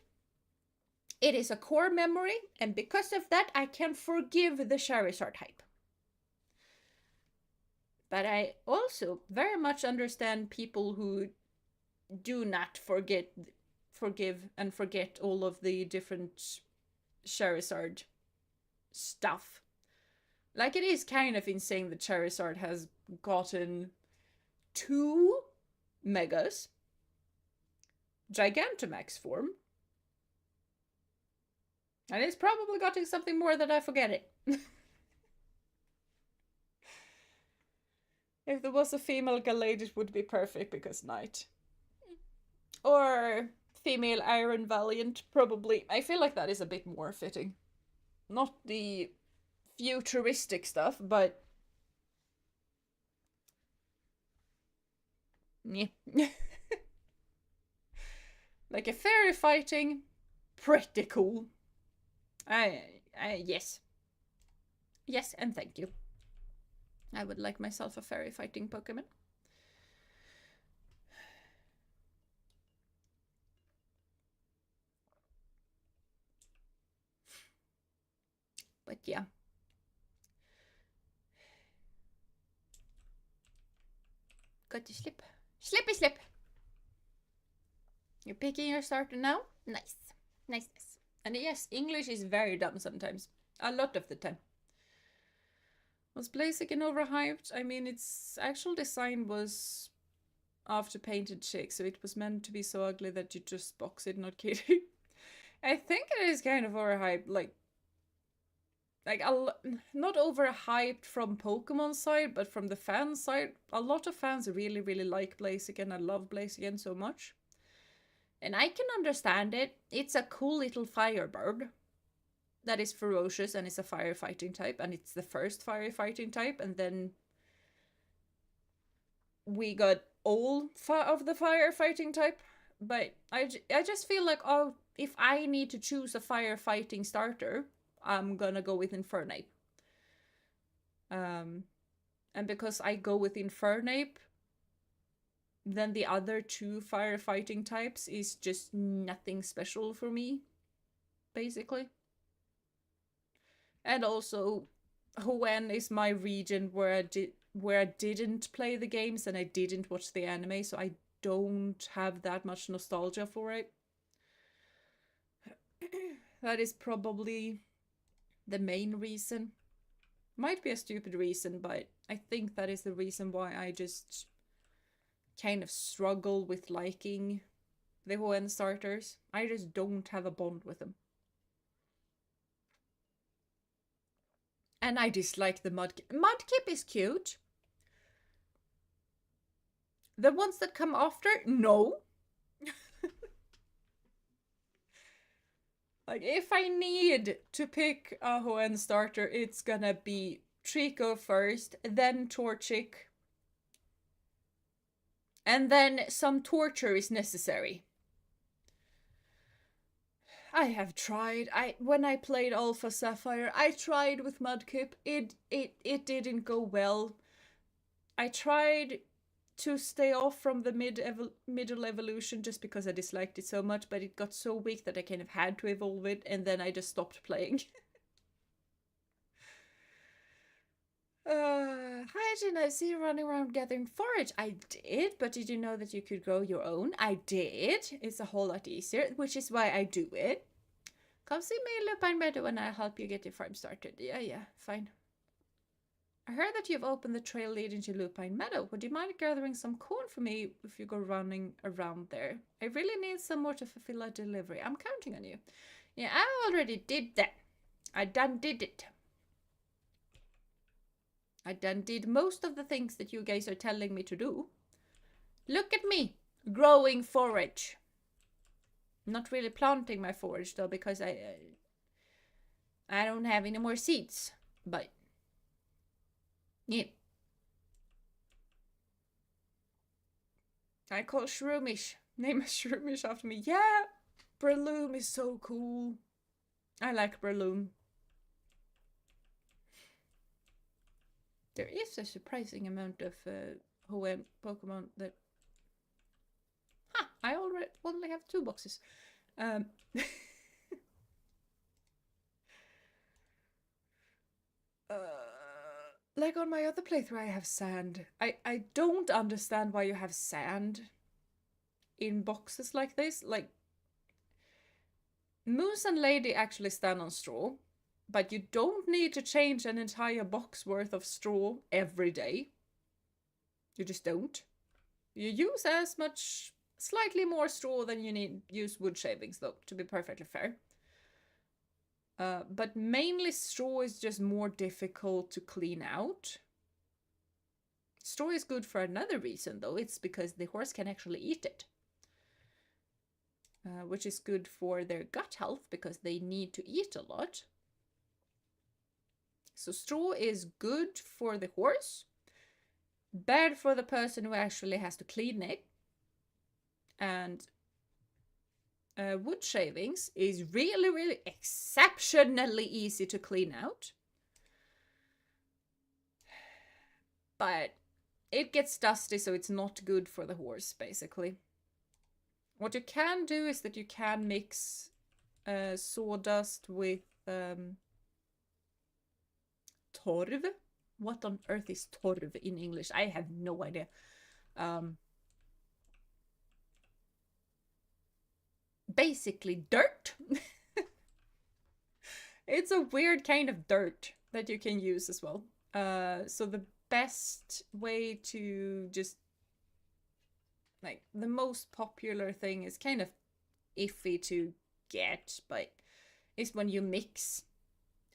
It is a core memory, and because of that, I can forgive the Charizard hype. But I also very much understand people who do not forgive and forget all of the different Charizard stuff. Like, it is kind of insane that Charizard has gotten 2 Megas, Gigantamax form, and it's probably gotten something more that I forget it. If there was a female Gallade, it would be perfect because Knight. Or female Iron Valiant, probably. I feel like that is a bit more fitting. Not the futuristic stuff, but... yeah. Like a fairy fighting, pretty cool. Yes. Yes, and thank you. I would like myself a fairy fighting Pokemon. But yeah. Got to slip. Slippy slip! You're picking your starter now? Nice. Nice, nice. And yes, English is very dumb sometimes. A lot of the time. Was Blaziken overhyped? I mean, its actual design was after painted chick, so it was meant to be so ugly that you just box it, not kidding. I think it is kind of overhyped, like not overhyped from Pokemon side, but from the fan side. A lot of fans really, really like Blaziken. I love Blaziken so much. And I can understand it. It's a cool little firebird that is ferocious and is a firefighting type, and it's the first firefighting type, and then we got all of the firefighting type. But I just feel like, oh, if I need to choose a firefighting starter, I'm gonna go with Infernape. And because I go with Infernape, then the other 2 firefighting types is just nothing special for me, basically. And also, Hoenn is my region where I didn't play the games and I didn't watch the anime, so I don't have that much nostalgia for it. That is probably the main reason. Might be a stupid reason, but I think that is the reason why I just kind of struggle with liking the Hoenn starters. I just don't have a bond with them. And I dislike the Mudkip. Mudkip is cute. The ones that come after, no. Like, if I need to pick a Hoenn starter, it's gonna be Trico first, then Torchic, And then some torture is necessary. I have tried. When I played Alpha Sapphire, I tried with Mudkip. It didn't go well. I tried to stay off from the middle evolution just because I disliked it so much, but it got so weak that I kind of had to evolve it, and then I just stopped playing. Hi Jeena, I see you running around gathering forage. I did, but did you know that you could grow your own? I did. It's a whole lot easier, which is why I do it. Come see me in Lupine Meadow and I'll help you get your farm started. Yeah, fine. I heard that you've opened the trail leading to Lupine Meadow. Would you mind gathering some corn for me if you go running around there? I really need some more to fulfill a delivery. I'm counting on you. Yeah, I already did that. I done did it. I done did most of the things that you guys are telling me to do. Look at me, growing forage. Not really planting my forage though, because I don't have any more seeds. But yeah, I call Shroomish. Name a Shroomish after me. Yeah, Breloom is so cool. I like Breloom. There is a surprising amount of Pokemon that... I only have 2 boxes. Like on my other playthrough, I have sand. I don't understand why you have sand in boxes like this. Like, Moose and Lady actually stand on straw, but you don't need to change an entire box worth of straw every day. You just don't. You use as much, slightly more straw than you use wood shavings though, to be perfectly fair. But mainly straw is just more difficult to clean out. Straw is good for another reason though, it's because the horse can actually eat it. Which is good for their gut health because they need to eat a lot. So straw is good for the horse, bad for the person who actually has to clean it. And wood shavings is really, really exceptionally easy to clean out. But it gets dusty, so it's not good for the horse, basically. What you can do is that you can mix sawdust with torv. What on earth is torv in English? I have no idea. Basically dirt. It's a weird kind of dirt that you can use as well. So the best way to just, like, the most popular thing is kind of iffy to get, but is when you mix.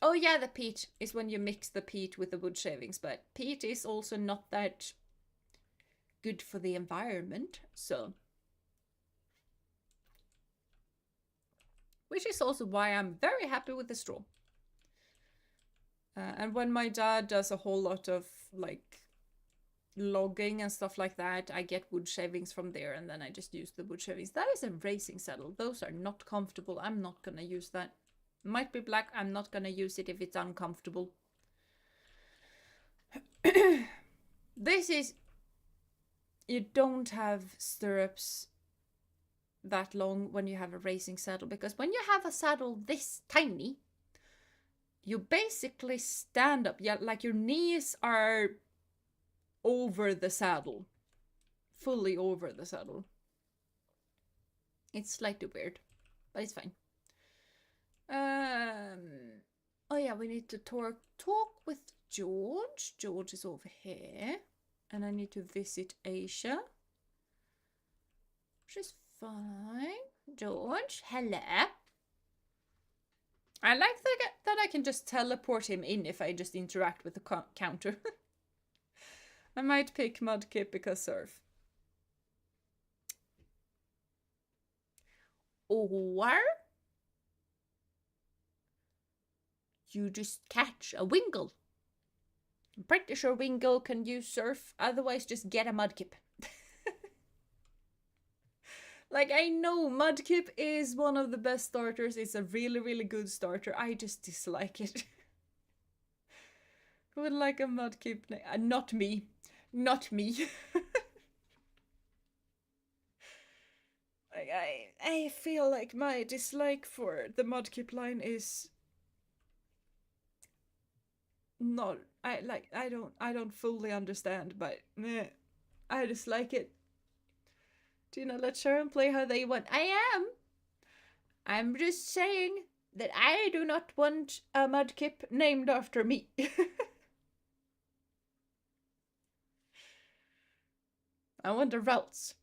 Oh yeah, the peat is when you mix the peat with the wood shavings, but peat is also not that good for the environment, so. Which is also why I'm very happy with the straw. And when my dad does a whole lot of like logging and stuff like that, I get wood shavings from there and then I just use the wood shavings. That is a racing saddle. Those are not comfortable. I'm not gonna use that. Might be black. I'm not gonna use it if it's uncomfortable. This is... You don't have stirrups that long when you have a racing saddle, because when you have a saddle this tiny, you basically stand up. Yeah, like your knees are over the saddle. Fully over the saddle. It's slightly weird, but it's fine. Oh yeah, we need to talk with George. George is over here. And I need to visit Asia. She's fine. George, hello. I like that I can just teleport him in if I just interact with the counter. I might pick Mudkip because surf. Or you just catch a Wingull. I'm pretty sure Wingull can use surf, otherwise just get a Mudkip. Like, I know Mudkip is one of the best starters. It's a really, really good starter. I just dislike it. Who would like a Mudkip name? Not me. Not me. I feel like my dislike for the Mudkip line is not I don't fully understand, but meh, I dislike it. Jeena, let Sharon play how they want. I am. I'm just saying that I do not want a Mudkip named after me. I want a Ralts.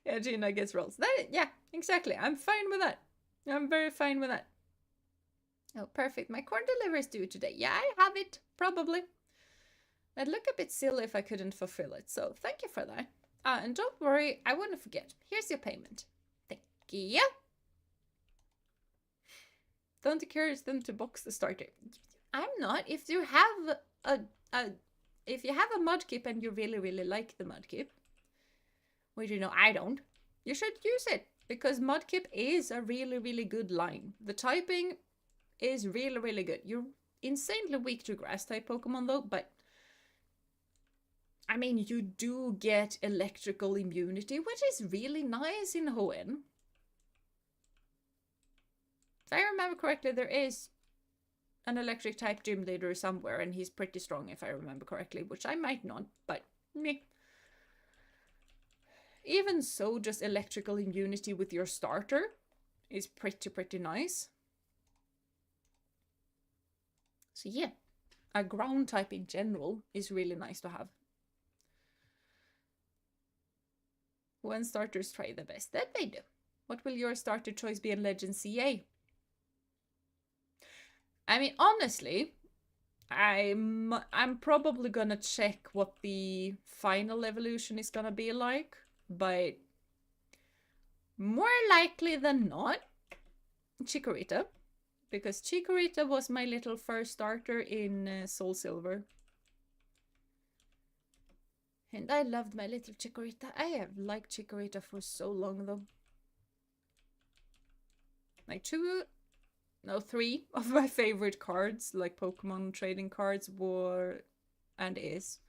Yeah, Jeena gets Ralts. Yeah, exactly. I'm fine with that. I'm very fine with that. Oh, perfect. My corn delivery is due today. Yeah, I have it. Probably. I'd look a bit silly if I couldn't fulfill it, so thank you for that. And don't worry, I wouldn't forget. Here's your payment. Thank you. Don't encourage them to box the starter. I'm not. If you have a Mudkip and you really, really like the Mudkip, which you know I don't, you should use it because Mudkip is a really, really good line. The typing is really, really good. You're insanely weak to grass type Pokemon though, but I mean, you do get electrical immunity, which is really nice in Hoenn. If I remember correctly, there is an electric type gym leader somewhere, and he's pretty strong if I remember correctly, which I might not, but meh. Even so, just electrical immunity with your starter is pretty nice. So yeah, a ground type in general is really nice to have. When starters try the best, that they do. What will your starter choice be in Legend CA? I mean, honestly, I'm probably gonna check what the final evolution is gonna be like, but more likely than not, Chikorita, because Chikorita was my little first starter in Soul Silver. And I loved my little Chikorita. I have liked Chikorita for so long though. Like 3 of my favorite cards, like Pokemon trading cards, were and is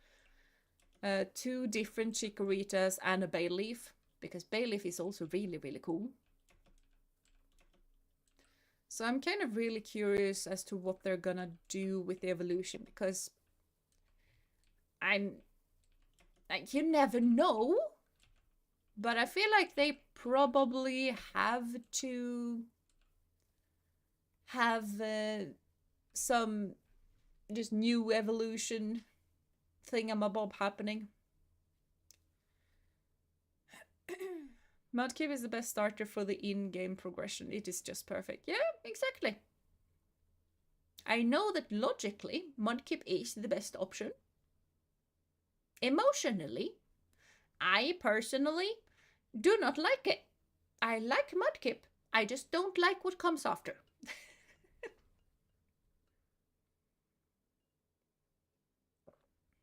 2 different Chikoritas and a Bayleaf, because Bayleaf is also really, really cool. So I'm kind of really curious as to what they're gonna do with the evolution, because I'm like, you never know, but I feel like they probably have to have some just new evolution thingamabob happening. Mudkip is the best starter for the in-game progression. It is just perfect. Yeah, exactly. I know that logically, Mudkip is the best option. Emotionally, I personally do not like it. I like Mudkip. I just don't like what comes after.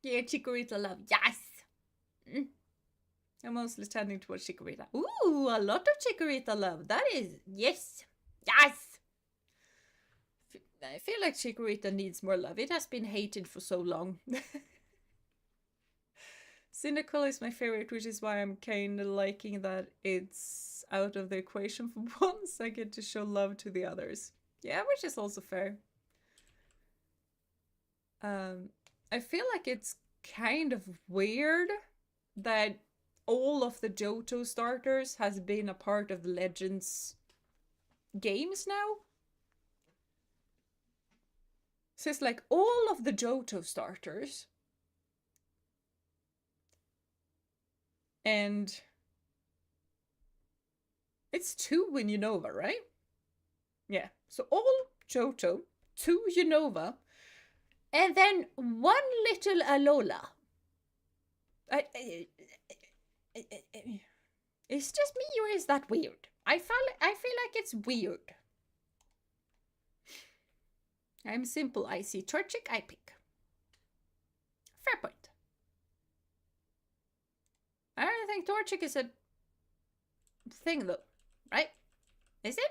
Yeah, Chikorita love. Yes! I'm mostly tending towards Chikorita. Ooh, a lot of Chikorita love. That is, yes! Yes! I feel like Chikorita needs more love. It has been hated for so long. Cynical is my favorite, which is why I'm kind of liking that it's out of the equation for once. I get to show love to the others. Yeah, which is also fair. I feel like it's kind of weird that all of the Johto starters has been a part of the Legends games now. So it's like all of the Johto starters. And it's 2 in Unova, right? Yeah. So all Johto, 2 Unova, and then 1 little Alola. It's just me, or is that weird? I feel like it's weird. I'm simple. I see Torchic, I pick. Fair point. I don't think Torchic is a thing though, right? Is it?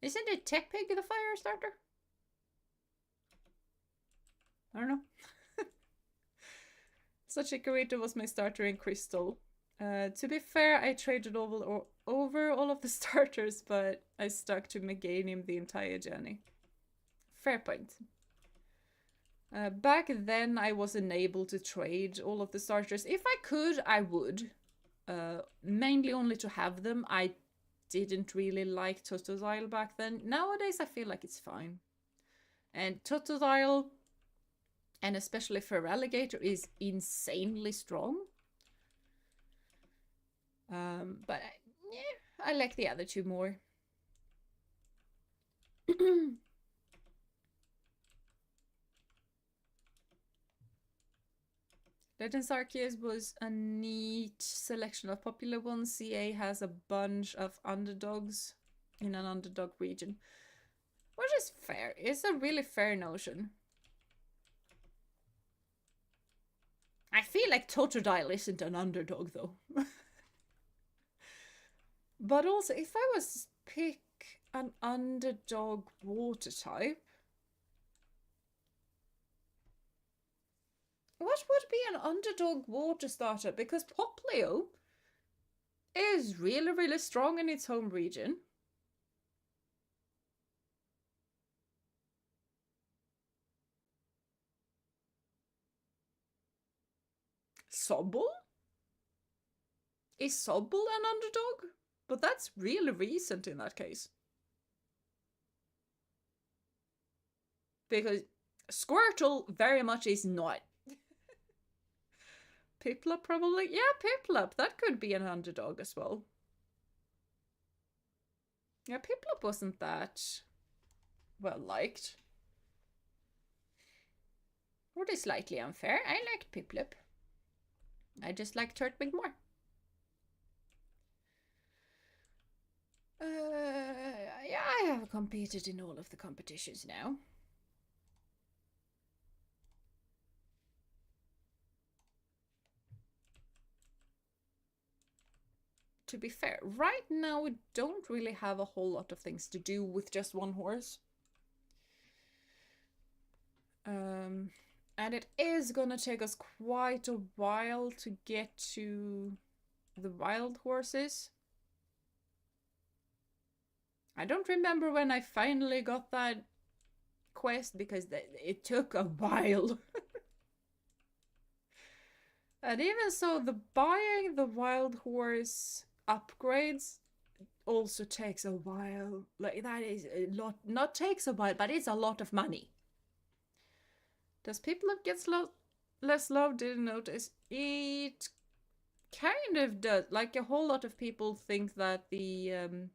Isn't it Tech Pig the fire starter? I don't know. Such a Chikorita was my starter in Crystal. To be fair, I traded over all of the starters, but I stuck to Meganium the entire journey. Fair point. Back then, I wasn't able to trade all of the starters. If I could, I would. Mainly only to have them. I didn't really like Totodile back then. Nowadays, I feel like it's fine. And Totodile, and especially Feraligatr, is insanely strong. But yeah, I like the other two more. Legends Arceus was a neat selection of popular ones. CA has a bunch of underdogs in an underdog region, which is fair. It's a really fair notion. I feel like Totodile isn't an underdog though. But also, if I was to pick an underdog water type, what would be an underdog water starter? Because Poplio is really, really strong in its home region. Sobble? Is Sobble an underdog? But that's really recent in that case. Because Squirtle very much is not. Piplup probably? Yeah, Piplup. That could be an underdog as well. Yeah, Piplup wasn't that well liked. Or slightly unfair. I liked Piplup. I just like Turtwig more. Yeah, I have competed in all of the competitions now. To be fair, right now we don't really have a whole lot of things to do with just one horse. And it is gonna take us quite a while to get to the wild horses. I don't remember when I finally got that quest because it took a while. And even so, the buying the wild horse upgrades also takes a while. Like, that is a lot. Not takes a while, but it's a lot of money. Does people get less love? Didn't notice. It kind of does. Like, a whole lot of people think that the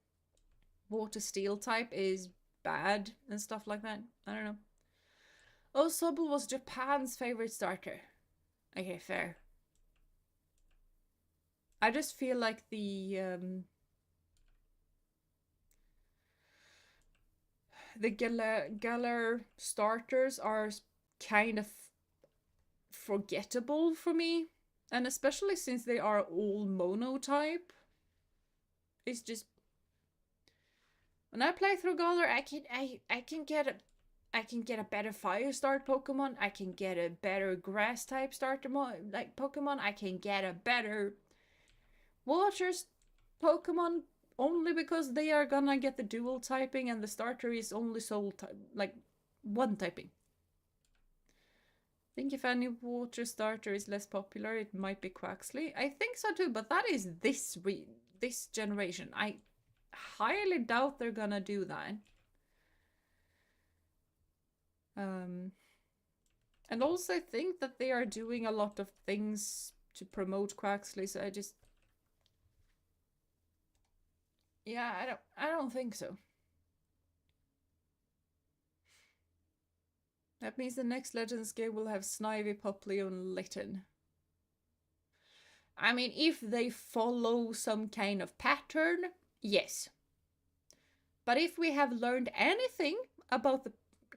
water steel type is bad and stuff like that. I don't know. Oh, Sobble was Japan's favorite starter. Okay, fair. I just feel like the Galar starters are kind of forgettable for me. And especially since they are all mono type. It's just when I play through Galar, I can get a better fire start Pokemon. I can get a better grass type starter like Pokemon. I can get a better water Pokemon only because they are gonna get the dual typing and the starter is only soul type, like one typing. I think if any water starter is less popular, it might be Quaxley. I think so too, but that is this generation. I highly doubt they're gonna do that. And also I think that they are doing a lot of things to promote Quaxley, so I just... Yeah, I don't think so. That means the next Legends game will have Snivy, Poplio, and Litten. I mean, if they follow some kind of pattern, yes. But if we have learned anything about the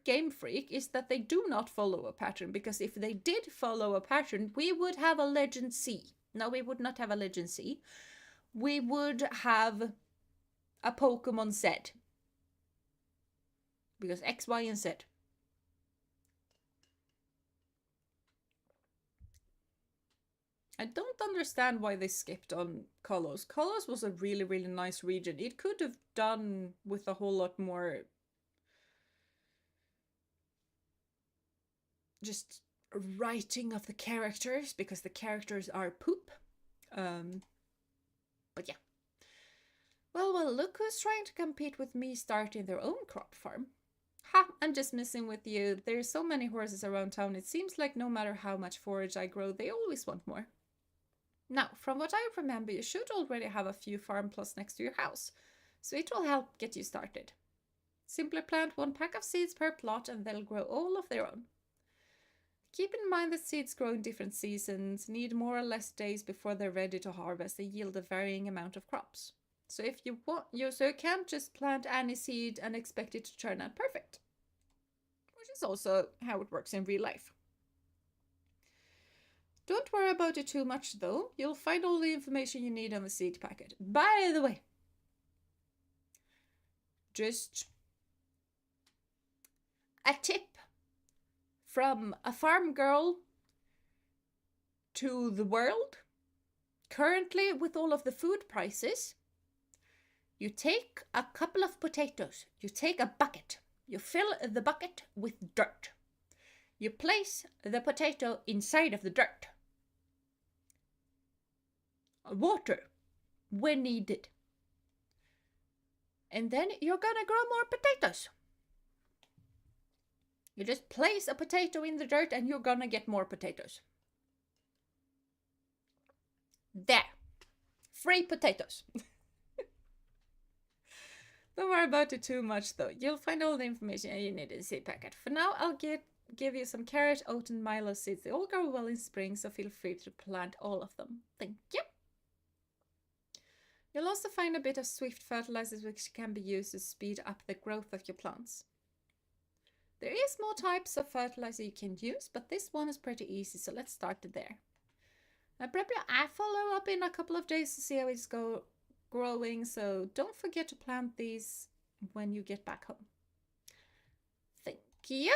Game Freak is that they do not follow a pattern, because if they did follow a pattern, we would have a Legend C. No, we would not have a Legend C. We would have a Pokemon Z. Because X, Y, and Z. I don't understand why they skipped on Kalos. Kalos was a really, really nice region. It could have done with a whole lot more just writing of the characters, because the characters are poop. But yeah. Well, look who's trying to compete with me starting their own crop farm. Ha, I'm just messing with you. There's so many horses around town, it seems like no matter how much forage I grow, they always want more. Now, from what I remember, you should already have a few farm plots next to your house, so it will help get you started. Simply plant 1 pack of seeds per plot and they'll grow all of their own. Keep in mind that seeds grow in different seasons, need more or less days before they're ready to harvest, and yield a varying amount of crops. So if you want, you can't just plant any seed and expect it to turn out perfect. Which is also how it works in real life. Don't worry about it too much though, you'll find all the information you need on the seed packet. By the way, just a tip from a farm girl to the world. Currently, with all of the food prices, you take a couple of potatoes, you take a bucket, you fill the bucket with dirt. You place the potato inside of the dirt. Water when needed. And then you're gonna grow more potatoes. You just place a potato in the dirt and you're gonna get more potatoes. There. Free potatoes. Don't worry about it too much though. You'll find all the information you need in the seed packet. For now, I'll give you some carrot, oat, and milo seeds. They all grow well in spring, so feel free to plant all of them. Thank you. You'll also find a bit of swift fertilizers which can be used to speed up the growth of your plants. There is more types of fertilizer you can use, but this one is pretty easy, so let's start there. Probably I'll follow up in a couple of days to see how it's growing, so don't forget to plant these when you get back home. Thank you.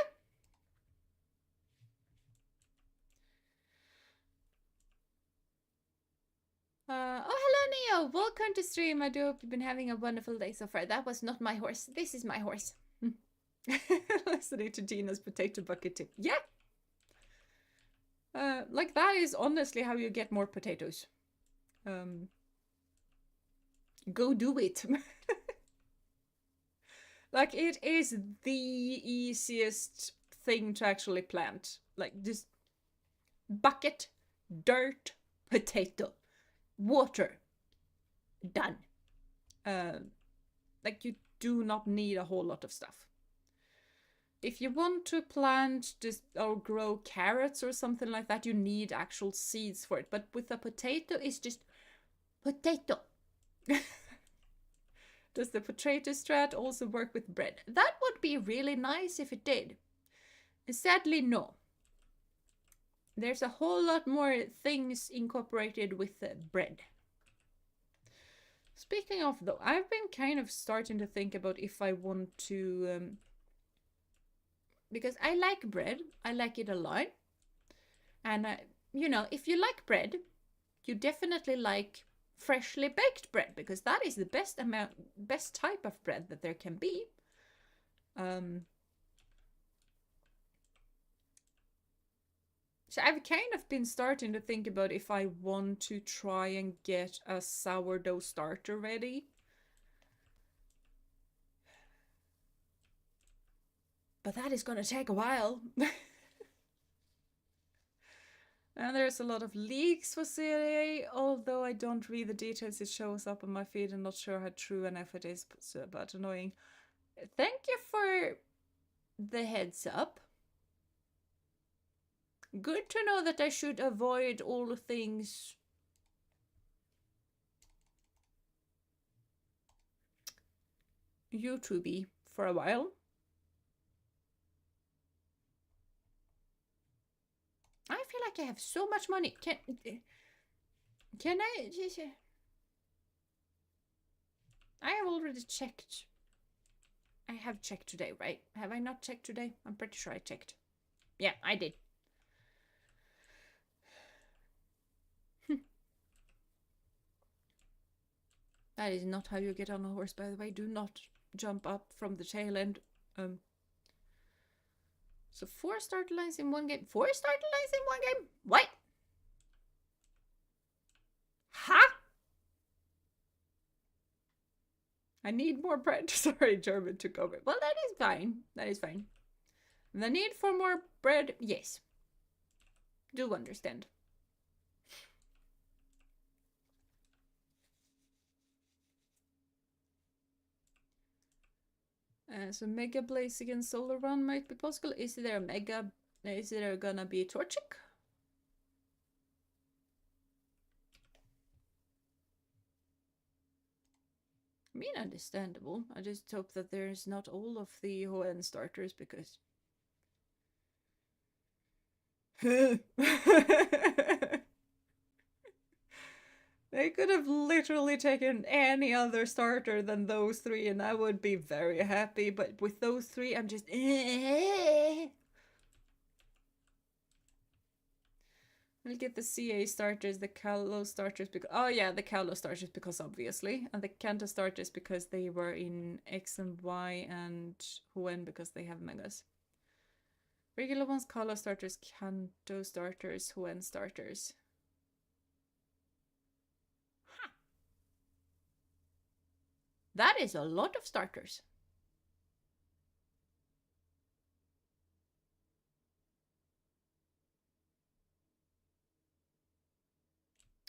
Oh, hello, Neo. Welcome to stream. I do hope you've been having a wonderful day so far. That was not my horse. This is my horse. Listening to Jeena's potato bucket tip. Yeah. Like that is honestly how you get more potatoes. Go do it. Like, it is the easiest thing to actually plant. Like, just bucket, dirt, potato, water. Done. Like, you do not need a whole lot of stuff. If you want to plant just or grow carrots or something like that, you need actual seeds for it. But with a potato, it's just potato. Does the potato strat also work with bread? That would be really nice if it did. Sadly, no. There's a whole lot more things incorporated with bread. Speaking of though, I've been kind of starting to think about if I want to... because I like bread. I like it a lot. And, you know, if you like bread, you definitely like freshly baked bread, because that is the best type of bread that there can be. So I've kind of been starting to think about if I want to try and get a sourdough starter ready. But that is gonna take a while. And there's a lot of leaks for CA, although I don't read the details, it shows up on my feed. I'm not sure how true enough it is, but annoying. Thank you for the heads up. Good to know that I should avoid all the things YouTube-y for a while. I have so much money. Can I? I have already checked. I have checked today, right? Have I not checked today? I'm pretty sure I checked. Yeah, I did. That is not how you get on a horse, by the way. Do not jump up from the tail end. So 4 starter lines in one game. 4 starter lines in one game? What? Ha? I need more bread. Sorry, German took over. Well, that is fine. That is fine. The need for more bread, yes. Do understand. So Mega Blaze against Solar Run might be possible. Is there a Mega? Is there gonna be Torchic? I mean, understandable. I just hope that there's not all of the Hoenn starters because... They could have literally taken any other starter than those 3 and I would be very happy, but with those 3 I'm just... We'll get the CA starters, the Kalos starters because... Oh yeah, the Kalos starters because obviously. And the Kanto starters because they were in X and Y, and Hoenn because they have Megas. Regular ones, Kalos starters, Kanto starters, Hoenn starters. That is a lot of starters.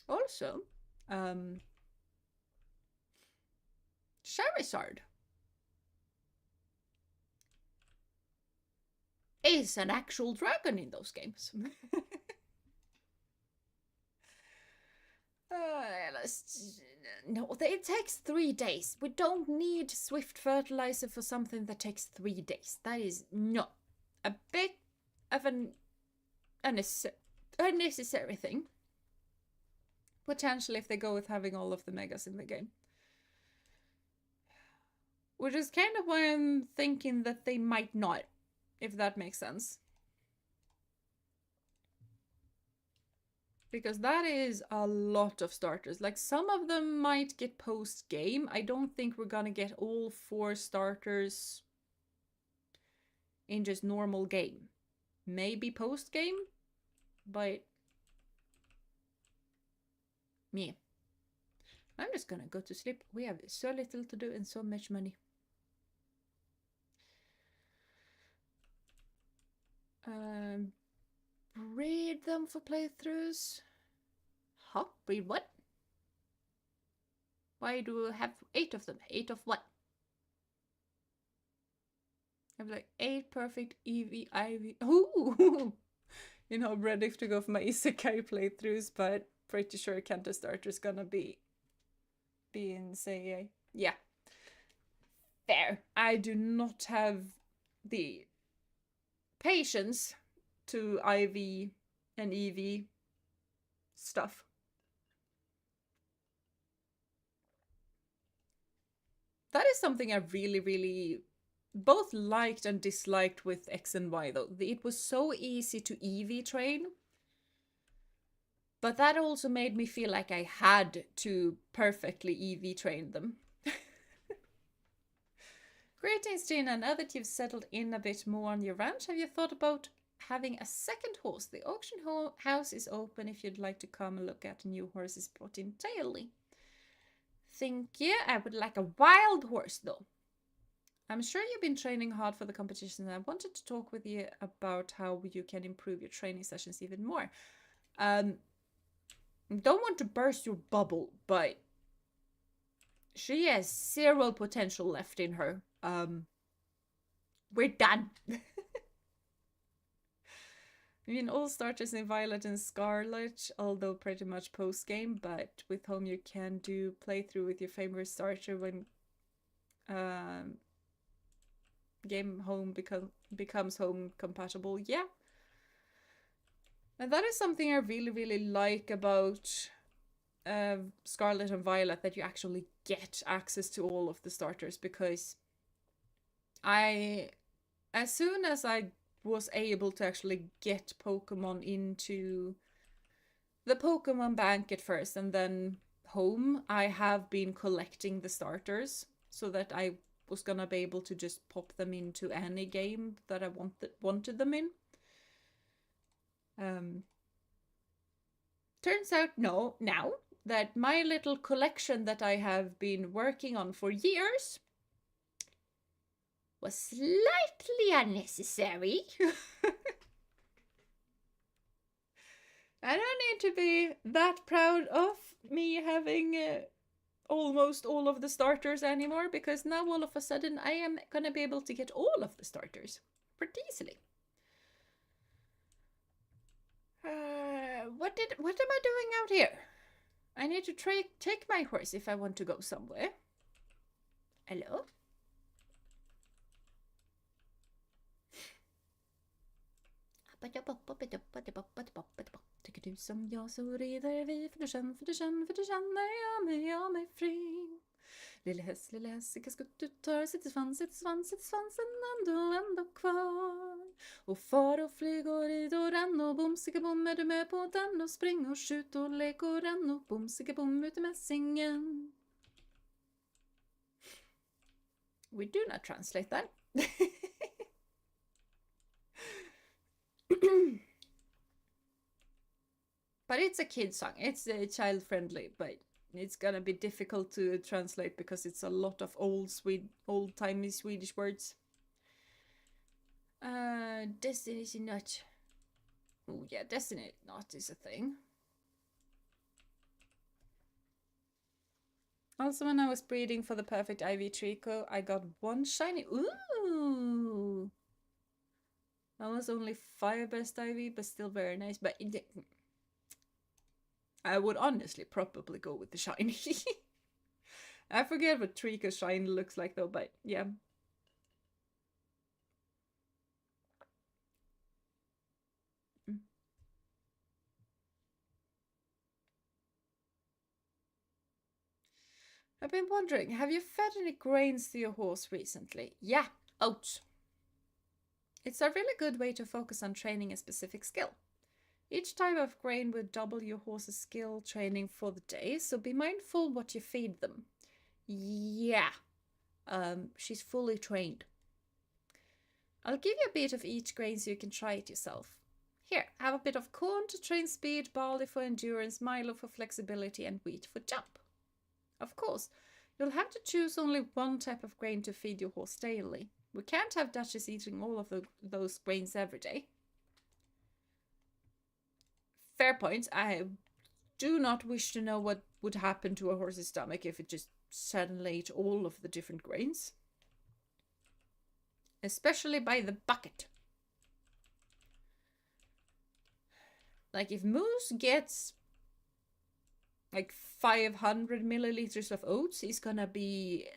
Also, Charizard is an actual dragon in those games. No, it takes 3 days. We don't need swift fertilizer for something that takes 3 days. That is not a bit of an unnecessary thing. Potentially if they go with having all of the megas in the game. Which is kind of why I'm thinking that they might not, if that makes sense. Because that is a lot of starters. Like, some of them might get post-game. I don't think we're gonna get all 4 starters in just normal game. Maybe post-game, but... me. I'm just gonna go to sleep. We have so little to do and so much money. Breed them for playthroughs. Huh? Breed what? Why do we have 8 of them? 8 of what? I have like 8 perfect EV IV. Ooh! You know, I'm ready to go for my Isekai playthroughs, but pretty sure Kanto starter's gonna be in say yeah. Fair. I do not have the patience to IV and EV stuff. That is something I really both liked and disliked with X and Y though. It was so easy to EV train, but that also made me feel like I had to perfectly EV train them. Greetings, Jeena. Now that you've settled in a bit more on your ranch, have you thought about having a second horse? The auction house is open if you'd like to come and look at new horses brought in daily. Thank you. I would like a wild horse though. I'm sure you've been training hard for the competition, and I wanted to talk with you about how you can improve your training sessions even more. Don't want to burst your bubble, but she has 0 potential left in her. We're done. I mean, all starters in Violet and Scarlet, although pretty much post-game, but with home you can do playthrough with your favorite starter when game home becomes home compatible. Yeah. And that is something I really, really like about Scarlet and Violet, that you actually get access to all of the starters, because I, as soon as I was able to actually get Pokemon into the Pokemon Bank at first and then home, I have been collecting the starters so that I was gonna be able to just pop them into any game that I wanted them in. Um, Turns out no, now that my little collection that I have been working on for years was slightly unnecessary. I don't need to be that proud of me having almost all of the starters anymore, because now all of a sudden I am gonna be able to get all of the starters pretty easily. What am I doing out here? I need to take my horse if I want to go somewhere. Hello? Tycker du som jag så rider vi, för du känner jag mig fri. Lille häst, vilka skutt du tar, sitter svansen ändå kvar. Och far och flyg och rid och rann och bomsika bom, är du med på den? Och spring och skjut och lek och rann och bomsika bom ut i mässingen. We do not translate that. But it's a kid song. It's child friendly, but it's gonna be difficult to translate because it's a lot of old-timey Swedish words. Destiny Nut. Oh yeah, Destiny Nut is a thing. Also, when I was breeding for the perfect Ivy Trico, I got one shiny. Ooh! That was only 5 best Ivy, but still very nice. But I would honestly probably go with the shiny. I forget what Trico's shiny looks like though, but yeah. I've been wondering, have you fed any grains to your horse recently? Yeah, oats. It's a really good way to focus on training a specific skill. Each type of grain will double your horse's skill training for the day, so be mindful what you feed them. Yeah, she's fully trained. I'll give you a bit of each grain so you can try it yourself. Here, have a bit of corn to train speed, barley for endurance, milo for flexibility, and wheat for jump. Of course, you'll have to choose only one type of grain to feed your horse daily. We can't have Duchess eating all of those grains every day. Fair point. I do not wish to know what would happen to a horse's stomach if it just suddenly ate all of the different grains. Especially by the bucket. Like if Moose gets like 500 milliliters of oats, he's gonna be...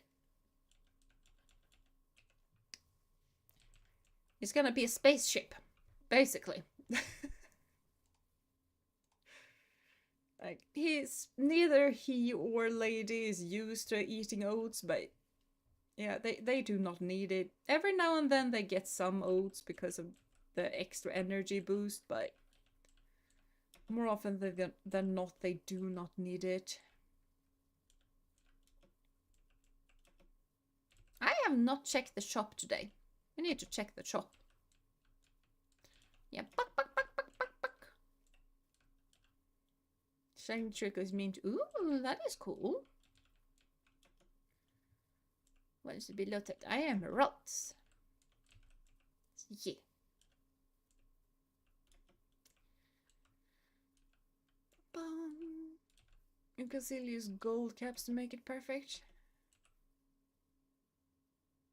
He's gonna be a spaceship, basically. Like, neither he or lady is used to eating oats, but yeah, they do not need it. Every now and then they get some oats because of the extra energy boost, but more often than not, they do not need it. I have not checked the shop today. I need to check the shop. Yeah, buck. Shiny Trico's mint. Ooh, that is cool. What is below that? I am rots. Yeah. You can still use gold caps to make it perfect.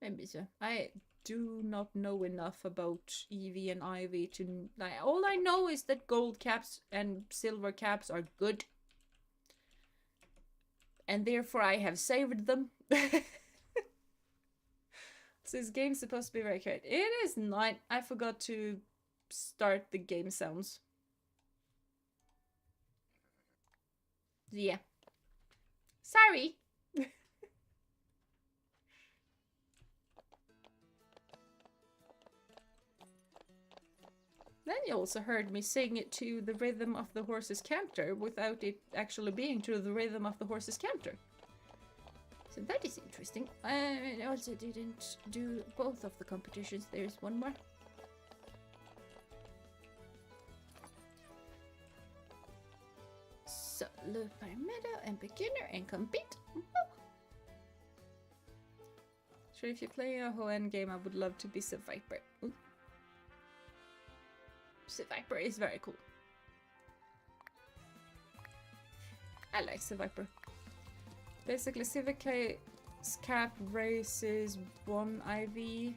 Maybe so. I do not know enough about Eevee and Ivy to... Like, all I know is that gold caps and silver caps are good. And therefore I have saved them. So this game's supposed to be very good. It is not. I forgot to start the game sounds. Yeah. Sorry. Then you also heard me sing it to the rhythm of the horse's canter without it actually being to the rhythm of the horse's canter. So that is interesting. I also didn't do both of the competitions. There's one more. So, look by meadow and beginner and compete. So if you play a Hoenn game, I would love to be the Viper. Ooh. The Viper is very cool. I like the Viper. Basically, Civic Cap races 1 IV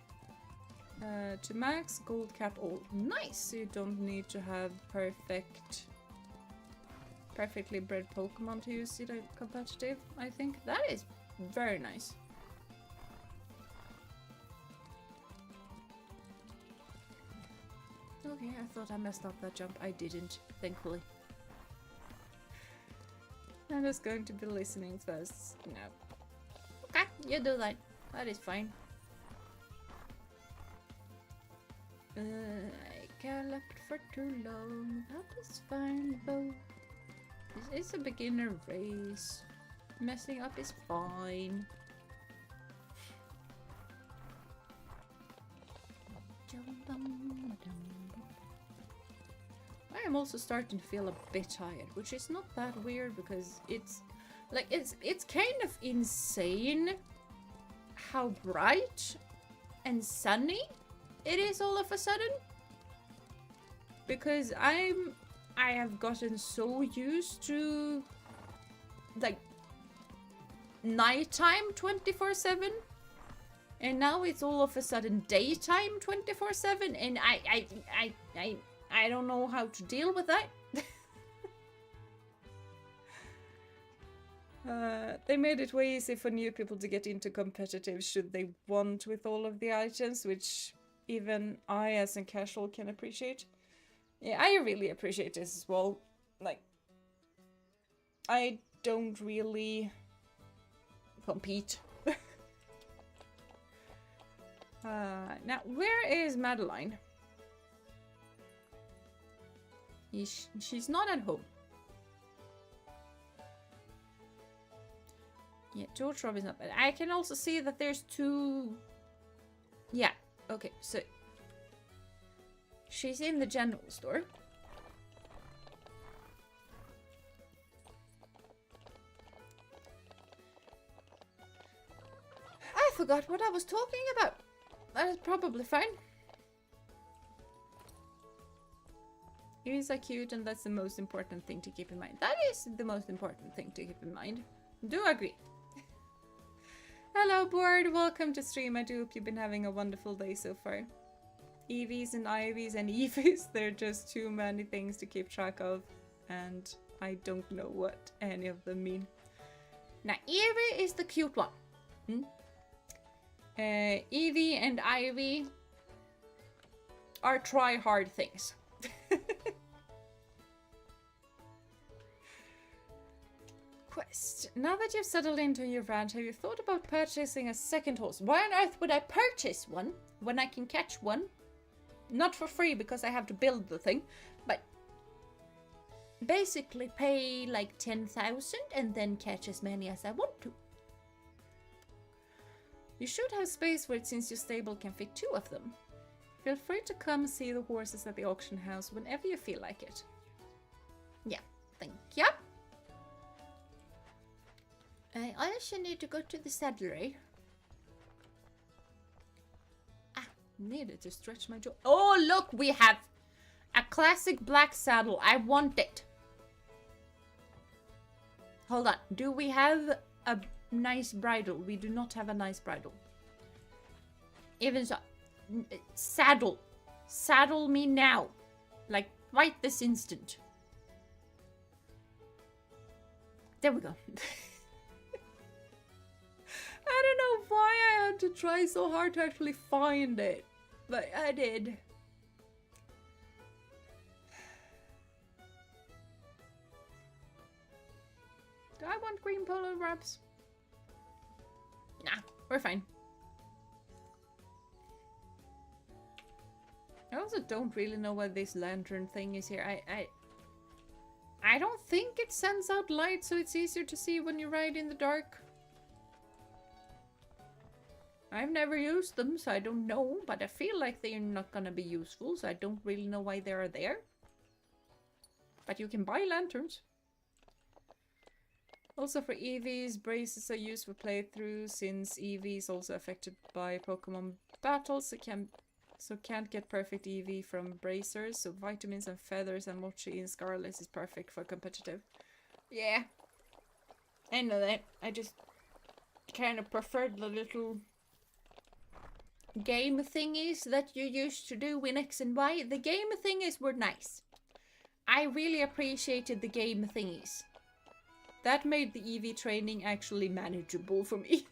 to max, gold cap all. Nice! So you don't need to have perfectly bred Pokemon to use it competitive, I think. That is very nice. Okay, I thought I messed up that jump. I didn't, thankfully. I'm just going to be listening first. No. Okay, you do that. That is fine. I galloped for too long. That is fine, though. This is a beginner race. Messing up is fine. I am also starting to feel a bit tired, which is not that weird because it's like it's kind of insane how bright and sunny it is all of a sudden. Because I have gotten so used to like nighttime 24/7, and now it's all of a sudden daytime 24/7, and I don't know how to deal with that. They made it way easy for new people to get into competitive should they want with all of the items, which even I as a casual can appreciate. Yeah, I really appreciate this as well. Like, I don't really compete. Now, where is Madeline? She's not at home. Yeah, George Rob is not bad. I can also see that there's two... Yeah, okay, so... She's in the general store. I forgot what I was talking about. That is probably fine. Ears are cute, and that's the most important thing to keep in mind. That is the most important thing to keep in mind. Do agree. Hello, board. Welcome to stream. I do hope you've been having a wonderful day so far. EVs and IVs and EVs, they're just too many things to keep track of, and I don't know what any of them mean. Now, Eevee is the cute one. Eevee and Ivy are try-hard things. Quest. Now that you've settled into your ranch, have you thought about purchasing a second horse? Why on earth would I purchase one when I can catch one? Not for free because I have to build the thing, but basically pay like 10,000 and then catch as many as I want to. You should have space for it since your stable can fit 2 of them. Feel free to come see the horses at the auction house whenever you feel like it. Yeah, thank you. I also need to go to the saddlery. Needed to stretch my jaw. Oh, look, we have a classic black saddle. I want it. Hold on. Do we have a nice bridle? We do not have a nice bridle. Even so, saddle. Saddle me now. Like, right this instant. There we go. I don't know why I had to try so hard to actually find it, but I did. I want green polo wraps. Nah, we're fine. I also don't really know what this lantern thing is here. I don't think it sends out light, so it's easier to see when you ride in the dark. I've never used them, so I don't know, but I feel like they're not gonna be useful, so I don't really know why they're there. But you can buy lanterns. Also for EVs, braces are used for playthroughs, since EV is also affected by Pokemon battles, so can't get perfect EV from bracers, so vitamins and feathers and mochi in Scarlet is perfect for competitive. Yeah, I know that. I just kind of preferred the little game thingies that you used to do in X and Y. The game thingies were nice. I really appreciated the game thingies. That made the EV training actually manageable for me.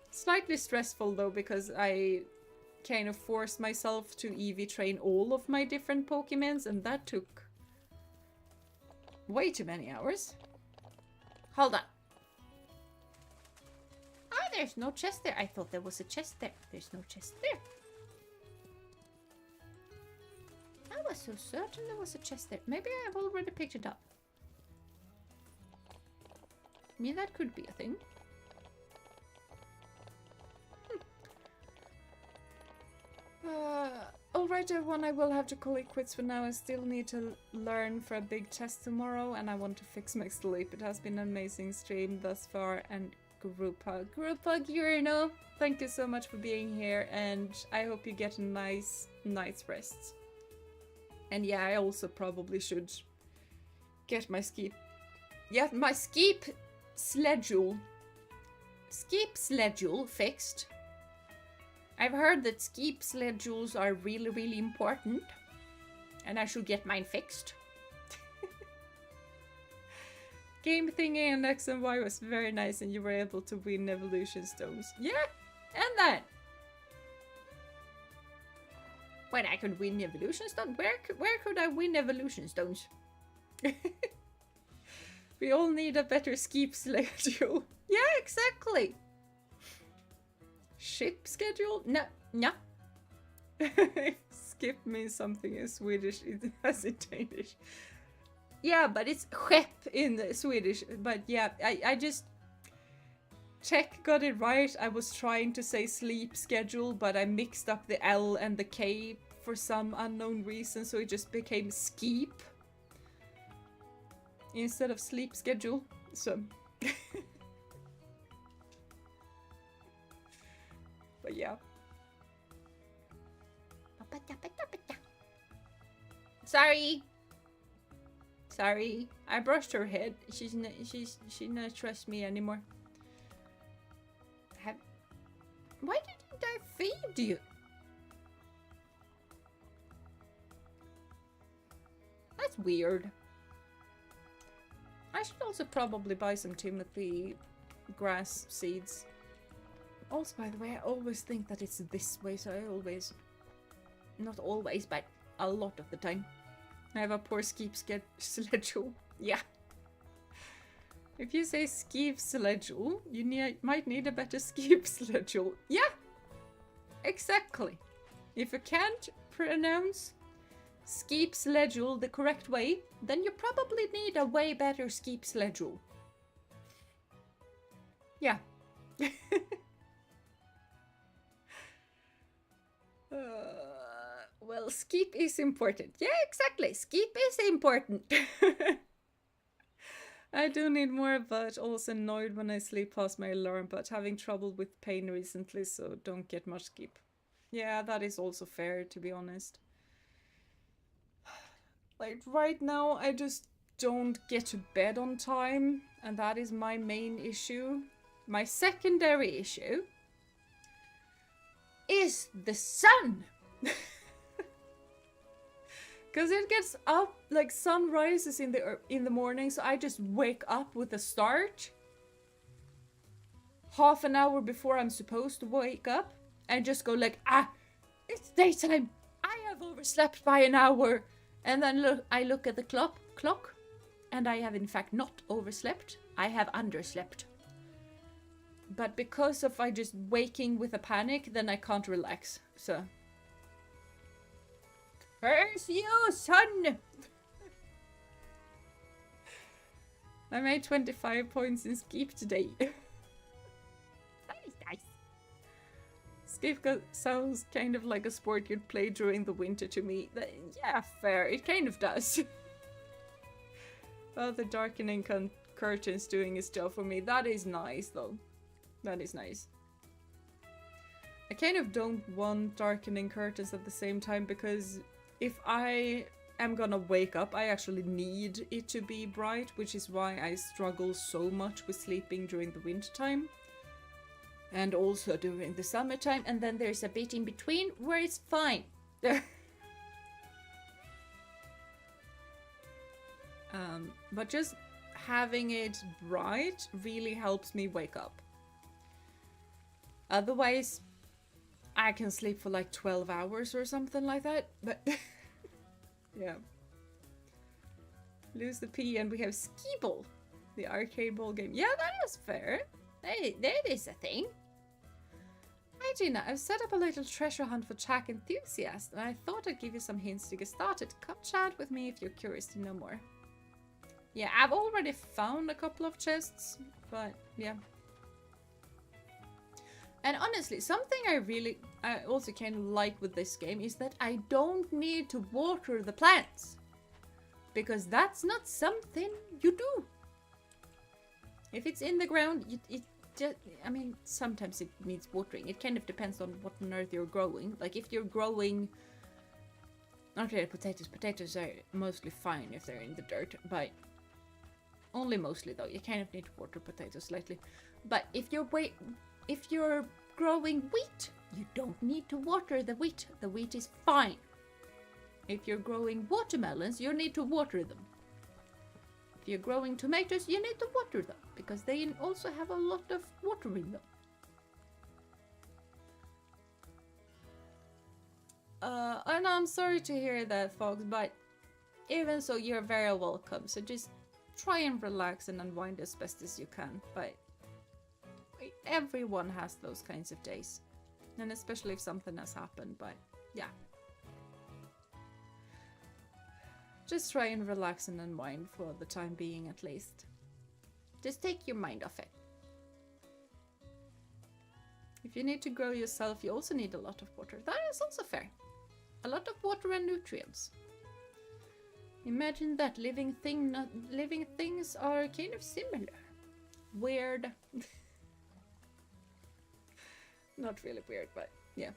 Slightly stressful though, because I kind of forced myself to EV train all of my different Pokemons, and that took way too many hours. Hold on. Oh, there's no chest there. I thought there was a chest there. There's no chest there. I was so certain there was a chest there. Maybe I've already picked it up. Yeah, that could be a thing. Alright everyone, I will have to call it quits for now. I still need to learn for a big test tomorrow, and I want to fix my sleep. It has been an amazing stream thus far, and group hug. Group hug, Urino! Thank you so much for being here, and I hope you get a nice night's rest. And yeah, I also probably should get my skip. Yeah, my skip schedule fixed. I've heard that skip schedules are really, really important, and I should get mine fixed. Game thingy and X and Y was very nice, and you were able to win evolution stones. Yeah, and that. Wait, I could win evolution stones? Where could I win evolution stones? We all need a better skip schedule. Yeah, exactly. Ship schedule? No, no. Skip means something in Swedish, it has in Danish. Yeah, but it's skepp in Swedish. But yeah, I just... Check got it right. I was trying to say sleep schedule, but I mixed up the L and the K for some unknown reason, so it just became skeep instead of sleep schedule. So... But yeah. Sorry. Sorry. I brushed her head. She not trust me anymore. Why didn't I feed you? That's weird. I should also probably buy some Timothy grass seeds. Also, by the way, I always think that it's this way, so I always... Not always, but a lot of the time. I have a poor skip schedule. Yeah. If you say skip schedule, you might need a better skip schedule. Yeah! Exactly. If you can't pronounce skip schedule the correct way, then you probably need a way better skip schedule. Yeah. Well, skip is important. Yeah, exactly. Skip is important. I do need more, but also annoyed when I sleep past my alarm, but having trouble with pain recently, so don't get much skip. Yeah, that is also fair, to be honest. Like, right now, I just don't get to bed on time, and that is my main issue. My secondary issue is the sun! Because it gets up, like sun rises in the morning, so I just wake up with a start. Half an hour before I'm supposed to wake up. And just go like, ah, it's daytime. I have overslept by an hour. And then I look at the clock, and I have in fact not overslept. I have underslept. But because of I just waking with a panic, then I can't relax. So. Curse you, son! I made 25 points in Skip today. That is nice. Skip sounds kind of like a sport you'd play during the winter to me. Yeah, fair. It kind of does. Well, the darkening curtains doing its job for me. That is nice, though. That is nice. I kind of don't want darkening curtains at the same time, because if I am gonna wake up, I actually need it to be bright, which is why I struggle so much with sleeping during the winter time. And also during the summertime, and then there's a bit in between where it's fine. But just having it bright really helps me wake up. Otherwise, I can sleep for like 12 hours or something like that, but yeah. Lose the P and we have Skee-Ball, the arcade ball game. Yeah, that is fair. That is a thing. Hi Jeena, I've set up a little treasure hunt for track enthusiasts, and I thought I'd give you some hints to get started. Come chat with me if you're curious to know more. Yeah, I've already found a couple of chests, but yeah. And honestly, something I also kind of like with this game is that I don't need to water the plants. Because that's not something you do. If it's in the ground, it just, I mean, sometimes it needs watering. It kind of depends on what on earth you're growing. Like if you're growing, okay, potatoes are mostly fine if they're in the dirt, but only mostly though. You kind of need to water potatoes slightly. But if you're growing wheat, you don't need to water the wheat. The wheat is fine. If you're growing watermelons, you need to water them. If you're growing tomatoes, you need to water them, because they also have a lot of water in them. And I'm sorry to hear that, folks, but even so, you're very welcome. So just try and relax and unwind as best as you can. But everyone has those kinds of days, and especially if something has happened. But yeah. Just try and relax and unwind for the time being, at least. Just take your mind off it. If you need to grow yourself, you also need a lot of water. That is also fair. A lot of water and nutrients. Imagine that living things are kind of similar. Weird. Not really weird, but yeah.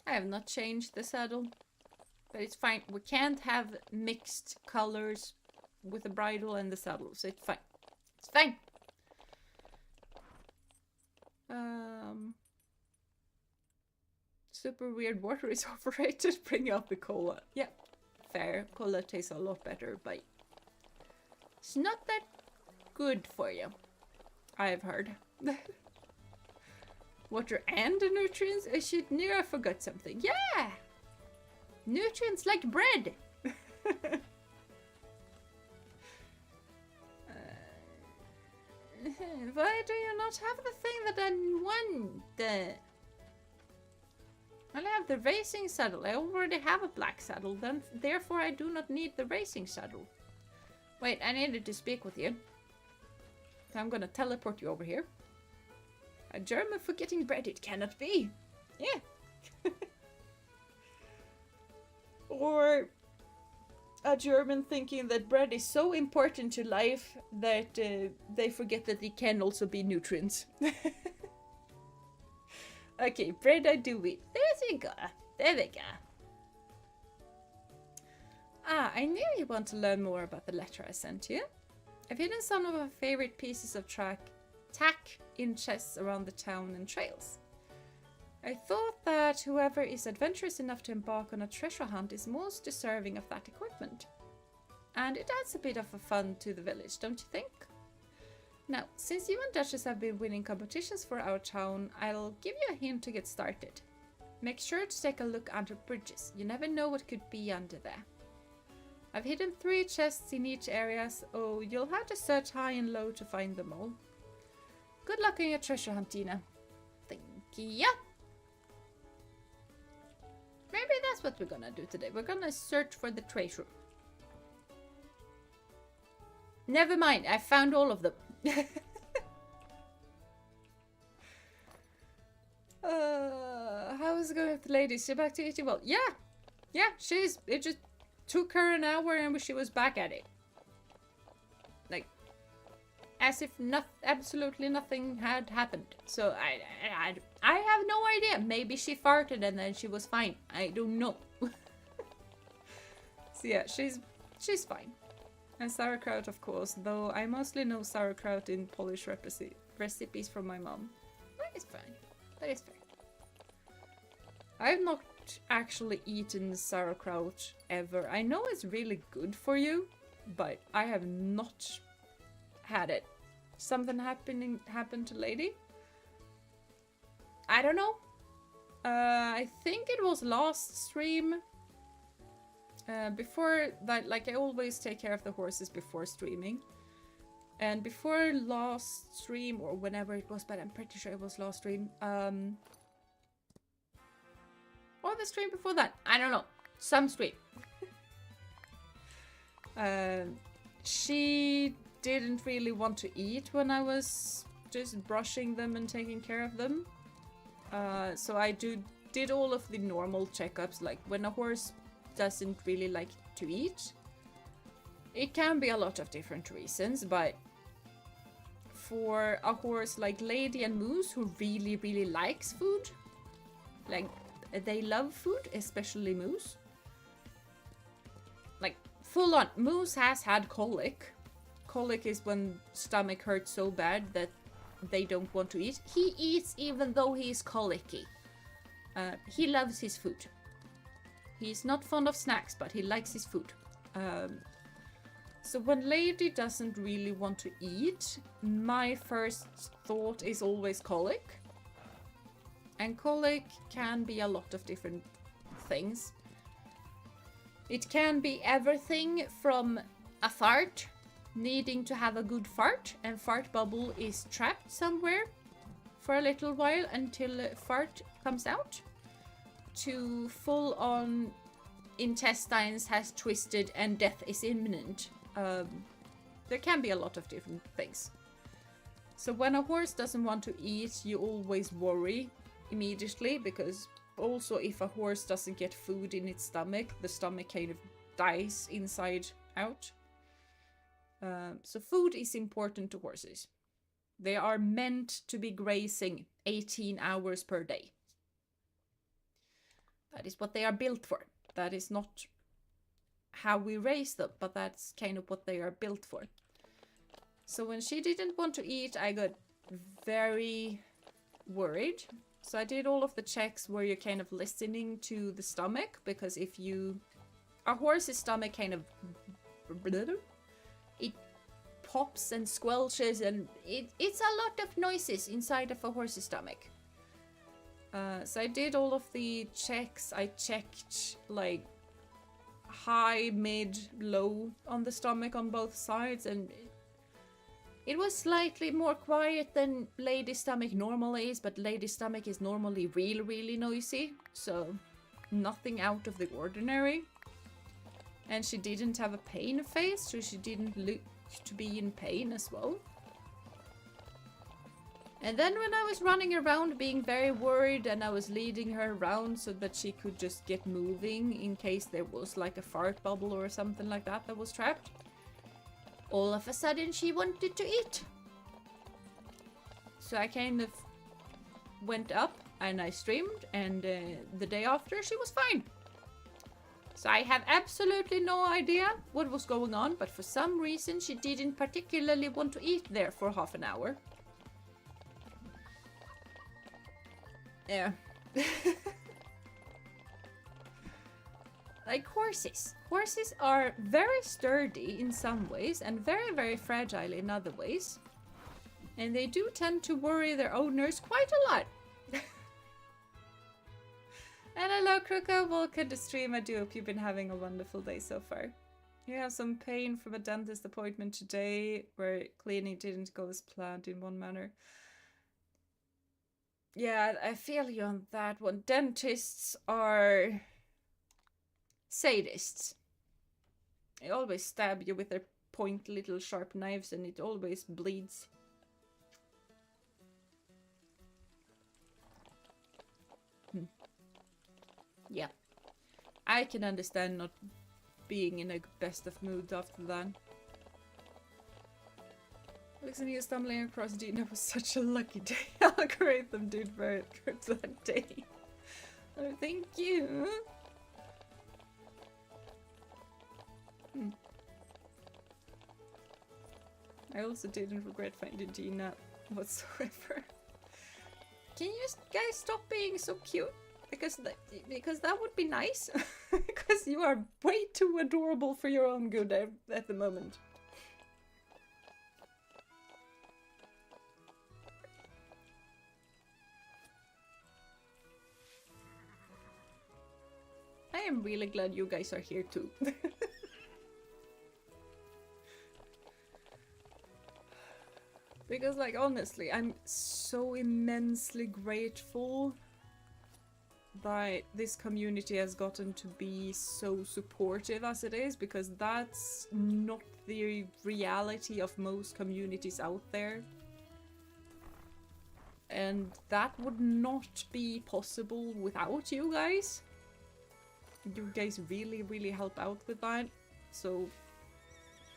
I have not changed the saddle, but it's fine. We can't have mixed colors with the bridle and the saddle, so it's fine. It's fine. Super weird water is overrated. Bring out the cola. Yeah, fair. Cola tastes a lot better, but it's not that good for you, I've heard. Water and the nutrients? I knew I forgot something. Yeah! Nutrients like bread! Why do you not have the thing that I want? I have the racing saddle. I already have a black saddle, then therefore I do not need the racing saddle. Wait, I needed to speak with you. So I'm gonna teleport you over here. A German forgetting bread, it cannot be. Yeah. Or a German thinking that bread is so important to life that they forget that it can also be nutrients. Okay, bread I do eat. There we go. There we go. Ah, I knew you want to learn more about the letter I sent you. I've hidden some of my favorite pieces of tack in chests around the town and trails. I thought that whoever is adventurous enough to embark on a treasure hunt is most deserving of that equipment. And it adds a bit of a fun to the village, don't you think? Now, since you and Duchess have been winning competitions for our town, I'll give you a hint to get started. Make sure to take a look under bridges. You never know what could be under there. I've hidden 3 chests in each area, so you'll have to search high and low to find them all. Good luck on your treasure hunt, Jeena. Thank you. Maybe that's what we're gonna do today. We're gonna search for the treasure. Never mind, I found all of them. How is it going with the ladies? She back to eating well? Yeah, it just took her an hour and she was back at it. Like, as if absolutely nothing had happened. So I have no idea. Maybe she farted and then she was fine. I don't know. So yeah, she's fine. And sauerkraut, of course, though I mostly know sauerkraut in Polish recipes from my mom. That is fine. That is fair. I've not actually eaten sauerkraut ever. I know it's really good for you, but I have not had it. Something happened to Lady? I don't know. I think it was last stream. Before that, like, I always take care of the horses before streaming. And before last stream, or whenever it was, but I'm pretty sure it was last stream. Or the stream before that. I don't know. Some stream. She didn't really want to eat when I was just brushing them and taking care of them. So I did all of the normal checkups, like when a horse doesn't really like to eat. It can be a lot of different reasons, but for a horse like Lady and Moose, who really likes food, like they love food, especially Moose. Like full on, Moose has had colic. Colic is when stomach hurts so bad that they don't want to eat. He eats even though he's colicky. He loves his food. He's not fond of snacks, but he likes his food. So when Lady doesn't really want to eat, my first thought is always colic. And colic can be a lot of different things. It can be everything from a fart, needing to have a good fart, and fart bubble is trapped somewhere for a little while until fart comes out, to full on intestines has twisted and death is imminent. There can be a lot of different things. So when a horse doesn't want to eat, you always worry immediately, because also if a horse doesn't get food in its stomach, the stomach kind of dies inside out. So food is important to horses. They are meant to be grazing 18 hours per day. That is what they are built for. That is not how we raise them, but that's kind of what they are built for. So when she didn't want to eat, I got very worried. So I did all of the checks where you're kind of listening to the stomach, because if a horse's stomach kind of, it pops and squelches, and it's a lot of noises inside of a horse's stomach. So I did all of the checks. I checked like high, mid, low on the stomach on both sides, and it was slightly more quiet than Lady's stomach normally is, but Lady's stomach is normally really noisy, so nothing out of the ordinary. And she didn't have a pain face, so she didn't look to be in pain as well. And then when I was running around being very worried, and I was leading her around so that she could just get moving in case there was like a fart bubble or something like that that was trapped, all of a sudden she wanted to eat. So I kind of went up and I streamed, and the day after she was fine. So I have absolutely no idea what was going on, but for some reason she didn't particularly want to eat there for half an hour. Yeah. Like horses. Horses are very sturdy in some ways and very fragile in other ways. And they do tend to worry their owners quite a lot. And hello, Kruka. Welcome to stream. I do hope you've been having a wonderful day so far. You have some pain from a dentist appointment today where cleaning didn't go as planned in one manner. Yeah, I feel you on that one. Dentists are sadists. They always stab you with their point little sharp knives and it always bleeds. Yeah. I can understand not being in a best of mood after that. Looks like you stumbling across Jeena was such a lucky day. Algorithm did very good that day. Oh, thank you. I also didn't regret finding Jeena whatsoever. Can you guys stop being so cute? Because that would be nice. Because you are way too adorable for your own good at the moment. I am really glad you guys are here too. Because, like, honestly, I'm so immensely grateful that this community has gotten to be so supportive as it is, because that's not the reality of most communities out there. And that would not be possible without you guys. You guys really, really help out with that. So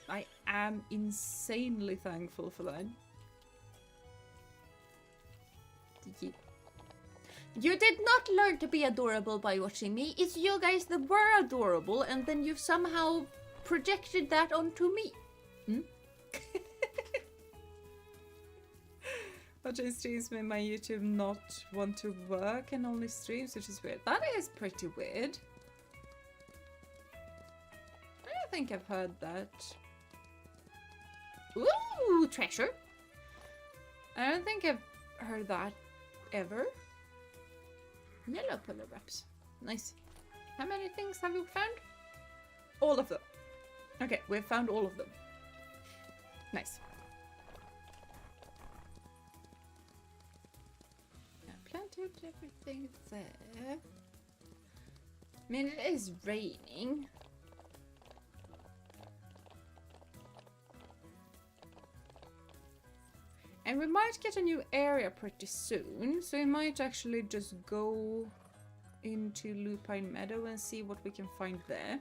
I am insanely thankful for that. You did not learn to be adorable by watching me. It's you guys that were adorable and then you somehow projected that onto me. Hmm? Watching streams made my YouTube not want to work and only streams, which is weird. That is pretty weird. I don't think I've heard that. Ooh, treasure! I don't think I've heard that ever. Yellow polar wraps. Nice. How many things have you found? All of them. Okay, we've found all of them. Nice. Plenty of everything there. I mean, it is raining. And we might get a new area pretty soon, so we might actually just go into Lupine Meadow and see what we can find there.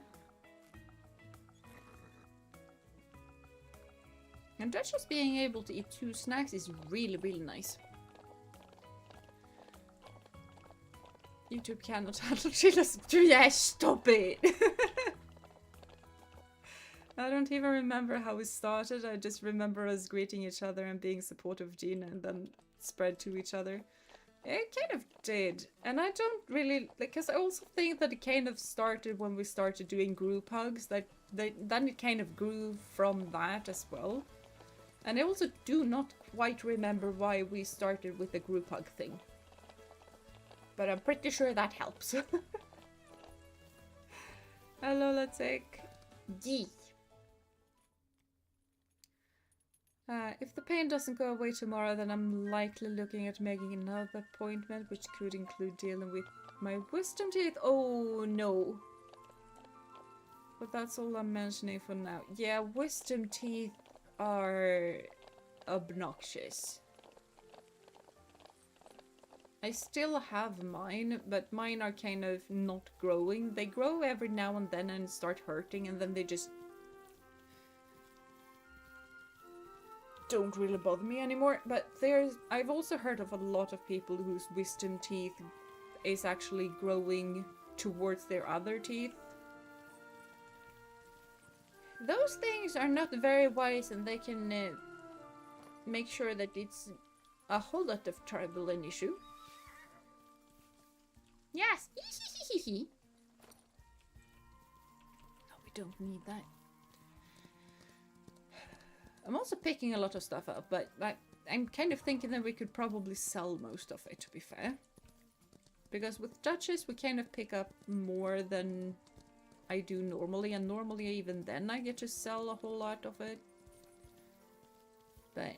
And just being able to eat 2 snacks is really, really nice. YouTube cannot handle Chilla's. Yeah, stop it! I don't even remember how we started. I just remember us greeting each other and being supportive of Jeena and then spread to each other. It kind of did. And I don't really... because I also think that it kind of started when we started doing group hugs. Then it kind of grew from that as well. And I also do not quite remember why we started with the group hug thing. But I'm pretty sure that helps. Hello, let's take... Yee. If the pain doesn't go away tomorrow, then I'm likely looking at making another appointment, which could include dealing with my wisdom teeth. Oh, no. But that's all I'm mentioning for now. Yeah, wisdom teeth are obnoxious. I still have mine, but mine are kind of not growing. They grow every now and then and start hurting, and then they just don't really bother me anymore. But I've also heard of a lot of people whose wisdom teeth is actually growing towards their other teeth. Those things are not very wise, and they can make sure that it's a whole lot of trouble and issue. Yes! No, we don't need that. I'm also picking a lot of stuff up, but I'm kind of thinking that we could probably sell most of it, to be fair. Because with duchess, we kind of pick up more than I do normally. And normally, even then, I get to sell a whole lot of it. But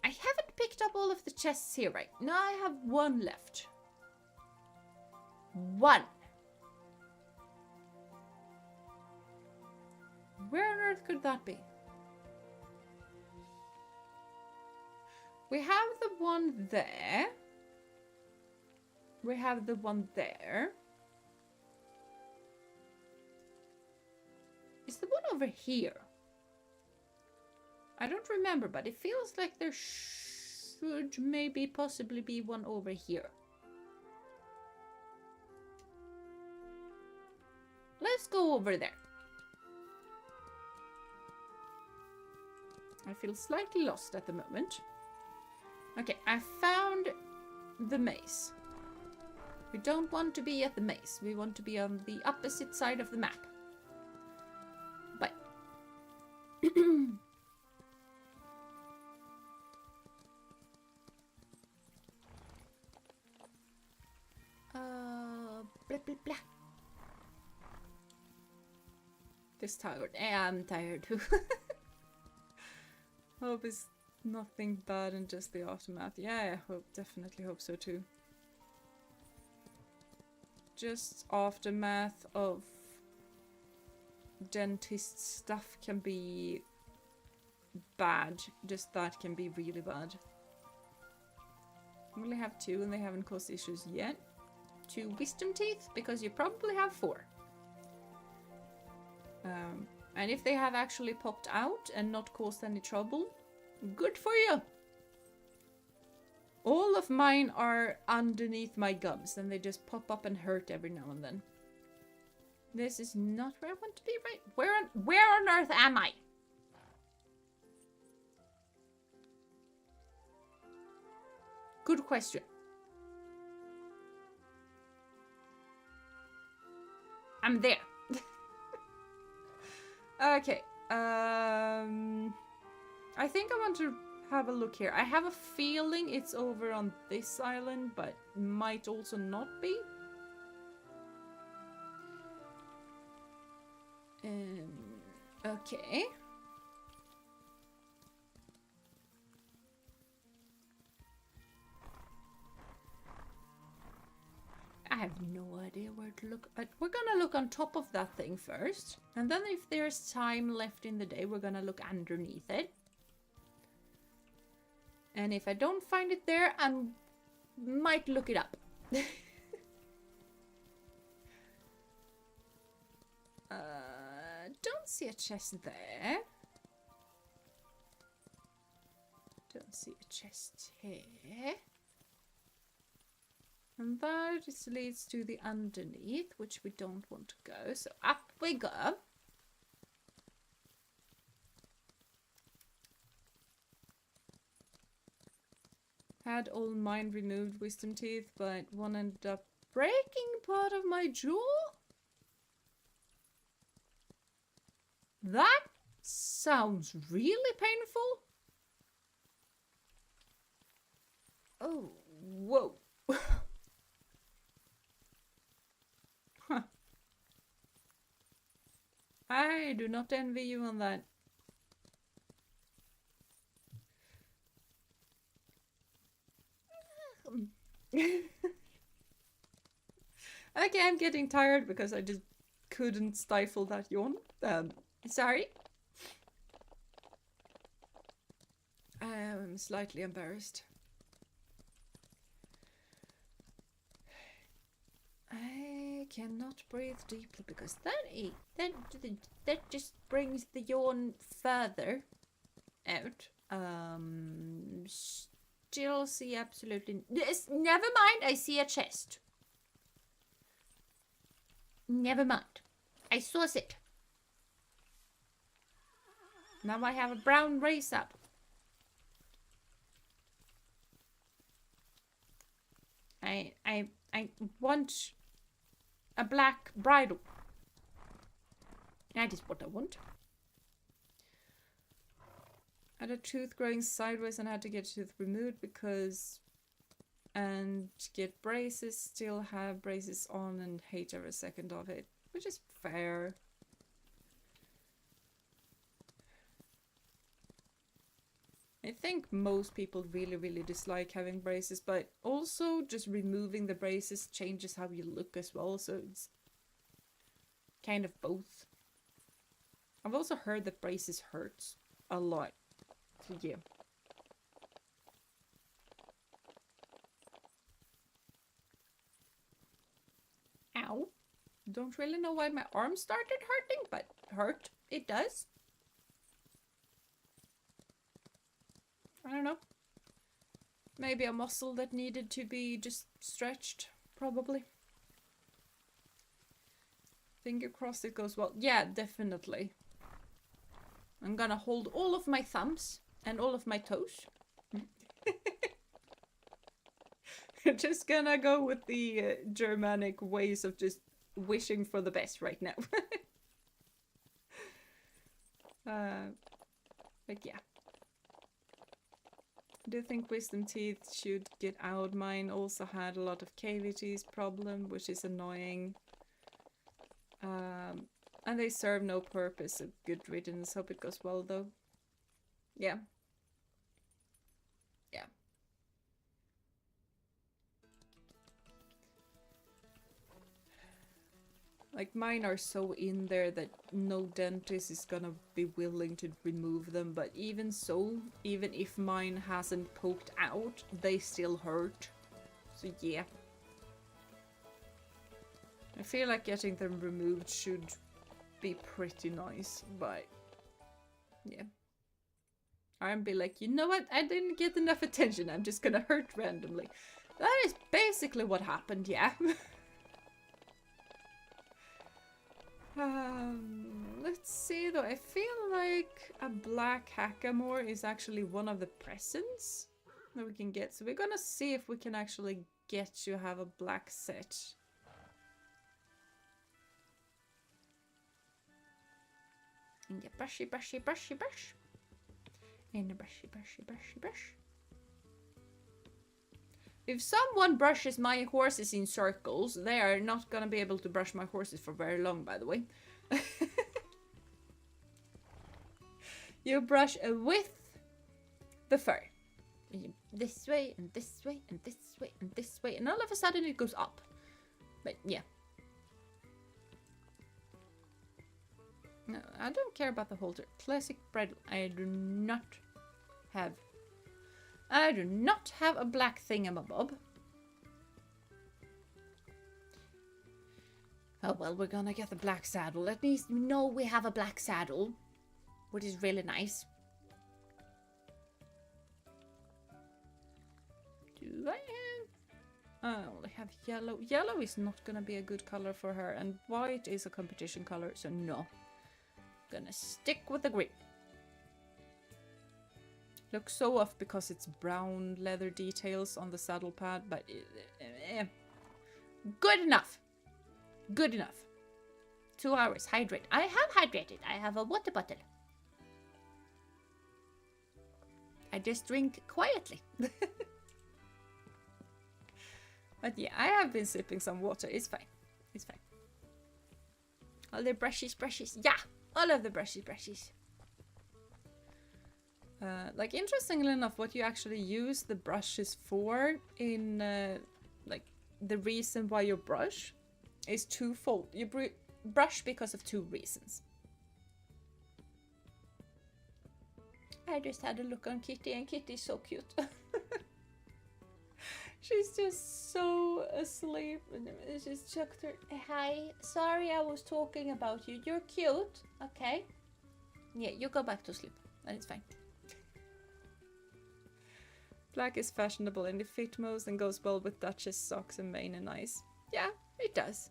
I haven't picked up all of the chests here right now. I have one left. One. Where on earth could that be? We have the one there. We have the one there. Is the one over here? I don't remember, but it feels like there should maybe possibly be one over here. Let's go over there. I feel slightly lost at the moment. Okay, I found the maze. We don't want to be at the maze. We want to be on the opposite side of the map. But... blah, blah, blah. This tired. I'm tired too. Hope it's nothing bad and just the aftermath. Yeah, I definitely hope so too. Just aftermath of dentist stuff can be bad. Just that can be really bad. I only have 2 and they haven't caused issues yet. 2 wisdom teeth because you probably have 4. And if they have actually popped out and not caused any trouble, good for you! All of mine are underneath my gums and they just pop up and hurt every now and then. This is not where I want to be, right? Where on earth am I? Good question. I'm there. Okay. I think I want to have a look here. I have a feeling it's over on this island, but might also not be. Okay. I have no idea where to look. We're gonna look on top of that thing first. And then if there's time left in the day, we're gonna look underneath it. And if I don't find it there, I might look it up. Don't see a chest there. Don't see a chest here. And that just leads to the underneath, which we don't want to go. So up we go. Had all mine removed wisdom teeth, but one ended up breaking part of my jaw. That sounds really painful. Oh, whoa. Huh. I do not envy you on that. Okay, I'm getting tired because I just couldn't stifle that yawn. Sorry. I'm slightly embarrassed. I cannot breathe deeply because that just brings the yawn further out. Still see absolutely... Never mind, I see a chest. Never mind. I saw it. Now I have a brown race up. I want a black bridle. That is what I want. Had a tooth growing sideways and had to get a tooth removed because... And get braces, still have braces on and hate every second of it. Which is fair. I think most people really, really dislike having braces, but also just removing the braces changes how you look as well, so it's kind of both. I've also heard that braces hurt a lot. So yeah. Ow. Don't really know why my arm started hurting, but hurt. It does. I don't know. Maybe a muscle that needed to be just stretched, probably. Finger crossed it goes well. Yeah, definitely. I'm gonna hold all of my thumbs and all of my toes. Just gonna go with the Germanic ways of just wishing for the best right now. But yeah. I do think wisdom teeth should get out. Mine also had a lot of cavities problem, which is annoying. And they serve no purpose. A good riddance. Hope it goes well though. Yeah. Yeah. Like mine are so in there that no dentist is gonna be willing to remove them, but even so, even if mine hasn't poked out, they still hurt. So yeah. I feel like getting them removed should be pretty nice, but yeah. I'll be like, you know what, I didn't get enough attention, I'm just gonna hurt randomly. That is basically what happened, yeah. Let's see though, I feel like a black hackamore is actually one of the presents that we can get. So we're gonna see if we can actually get to have a black set. And get brushy, brushy, brushy, brush. And a brushy, brushy, brushy, brush. If someone brushes my horses in circles, they are not gonna be able to brush my horses for very long, by the way. You brush with the fur. This way, and this way, and this way, and this way, and all of a sudden it goes up. But yeah. No, I don't care about the holder. Classic bread. I do not have a black thingamabob. Oh well, we're gonna get the black saddle. At least we know we have a black saddle, which is really nice. Do I have... I only have yellow. Yellow is not gonna be a good color for her, and white is a competition color, so no. Gonna stick with the green. Looks so off because it's brown leather details on the saddle pad, but good enough. Good enough. 2 hours. Hydrate. I have hydrated. I have a water bottle. I just drink quietly. But yeah, I have been sipping some water. It's fine. It's fine. All the brushes, brushes. Yeah! All of the brushes, brushes. Like, interestingly enough, what you actually use the brushes for in, like, the reason why you brush is twofold. You brush because of two reasons. I just had a look on Kitty, and Kitty's so cute. She's just so asleep. And I just chucked her. Hi, sorry I was talking about you. You're cute, okay? Yeah, you go back to sleep, and it's fine. Black is fashionable and it fit most and goes well with Duchess socks and mane and eyes. Yeah, it does.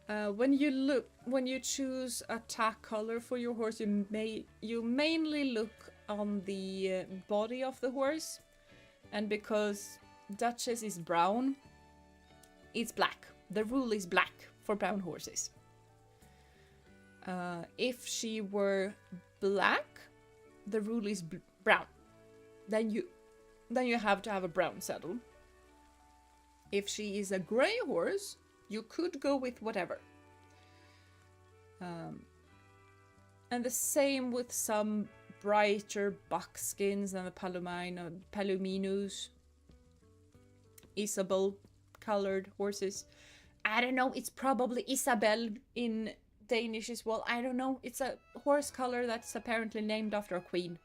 When you choose a tack color for your horse, you mainly look on the body of the horse, and because Duchess is brown, it's black. The rule is black for brown horses. If she were black, the rule is brown, then you have to have a brown saddle. If she is a grey horse, you could go with whatever. And the same with some brighter buckskins than the Palominos. Isabel colored horses. I don't know, it's probably Isabel in Danish as well. I don't know, it's a horse color that's apparently named after a queen.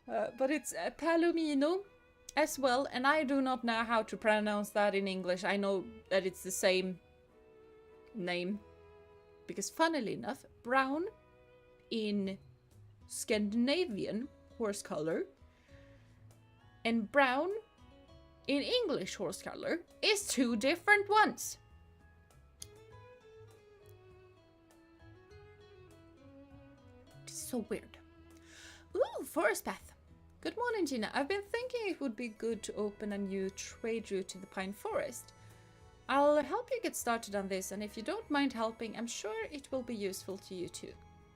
But it's a Palomino as well, and I do not know how to pronounce that in English. I know that it's the same name. Because funnily enough, brown in Scandinavian horse color and brown in English horse color is two different ones. It's so weird. Ooh, forest path. Good morning, Jeena. I've been thinking it would be good to open a new trade route to the pine forest. I'll help you get started on this, and if you don't mind helping, I'm sure it will be useful to you too,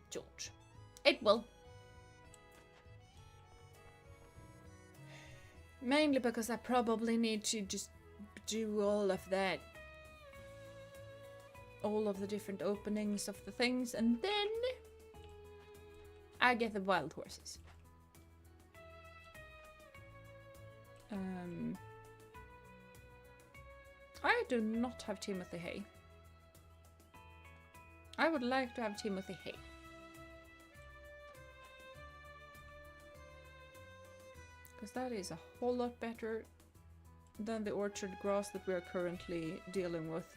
George. It will. Mainly because I probably need to just do all of that. All of the different openings of the things, and then I get the wild horses. I do not have Timothy Hay. I would like to have Timothy Hay. Because that is a whole lot better than the orchard grass that we are currently dealing with.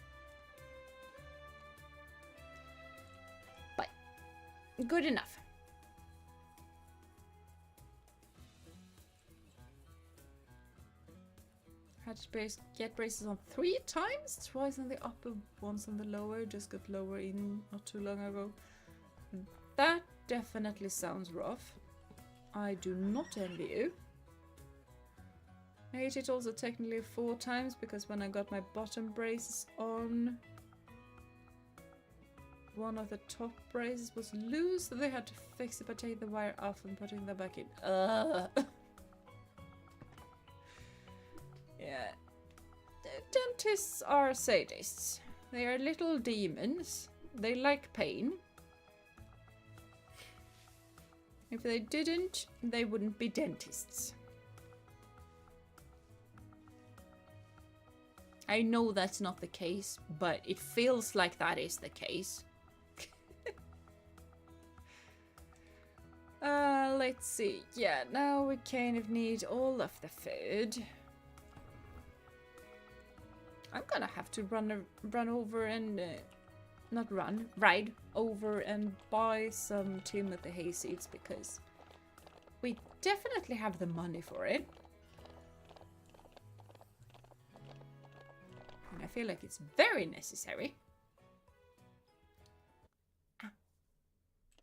But good enough. Had to get braces on 3 times, twice on the upper, once on the lower, just got lower in not too long ago. That definitely sounds rough. I do not envy you. I hate it also technically 4 times, because when I got my bottom braces on, one of the top braces was loose, so they had to fix it by taking the wire off and putting them back in. Yeah. Dentists are sadists. They are little demons. They like pain. If they didn't, they wouldn't be dentists. I know that's not the case, but it feels like that is the case. Let's see. Yeah, now we kind of need all of the food. I'm gonna have to run over and ride over and buy some Timothy Hay seeds, because we definitely have the money for it. And I feel like it's very necessary.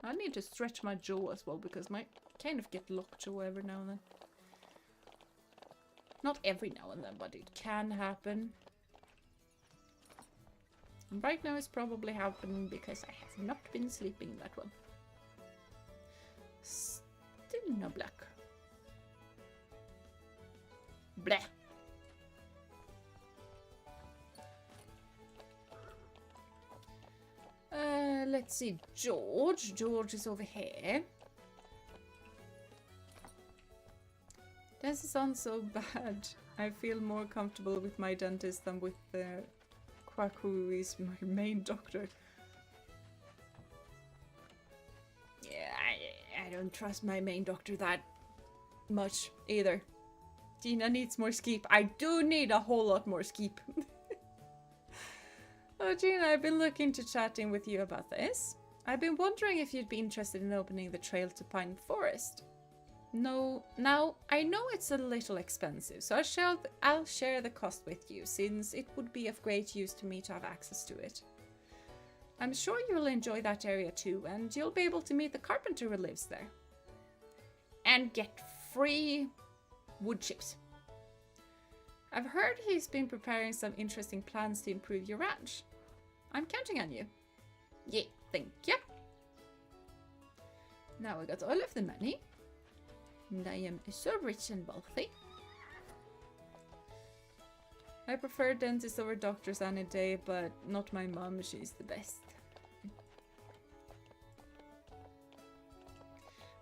I need to stretch my jaw as well, because my kind of get locked jaw every now and then. Not every now and then, but it can happen. And right now it's probably happening because I have not been sleeping that well. Still no black. Bleh. Let's see, George. George is over here. Doesn't sound so bad. I feel more comfortable with my dentist than with the quack who is my main doctor. Yeah, I don't trust my main doctor that much either. Jeena needs more skeep. I do need a whole lot more skeep. Oh, Jeena, I've been looking to chatting with you about this. I've been wondering if you'd be interested in opening the trail to Pine Forest. No, now, I know it's a little expensive, so I'll share the cost with you, since it would be of great use to me to have access to it. I'm sure you'll enjoy that area too, and you'll be able to meet the carpenter who lives there. And get free wood chips. I've heard he's been preparing some interesting plans to improve your ranch. I'm counting on you. Yeah, thank you. Now I got all of the money. And I am so rich and wealthy. I prefer dentists over doctors any day, but not my mom, she's the best.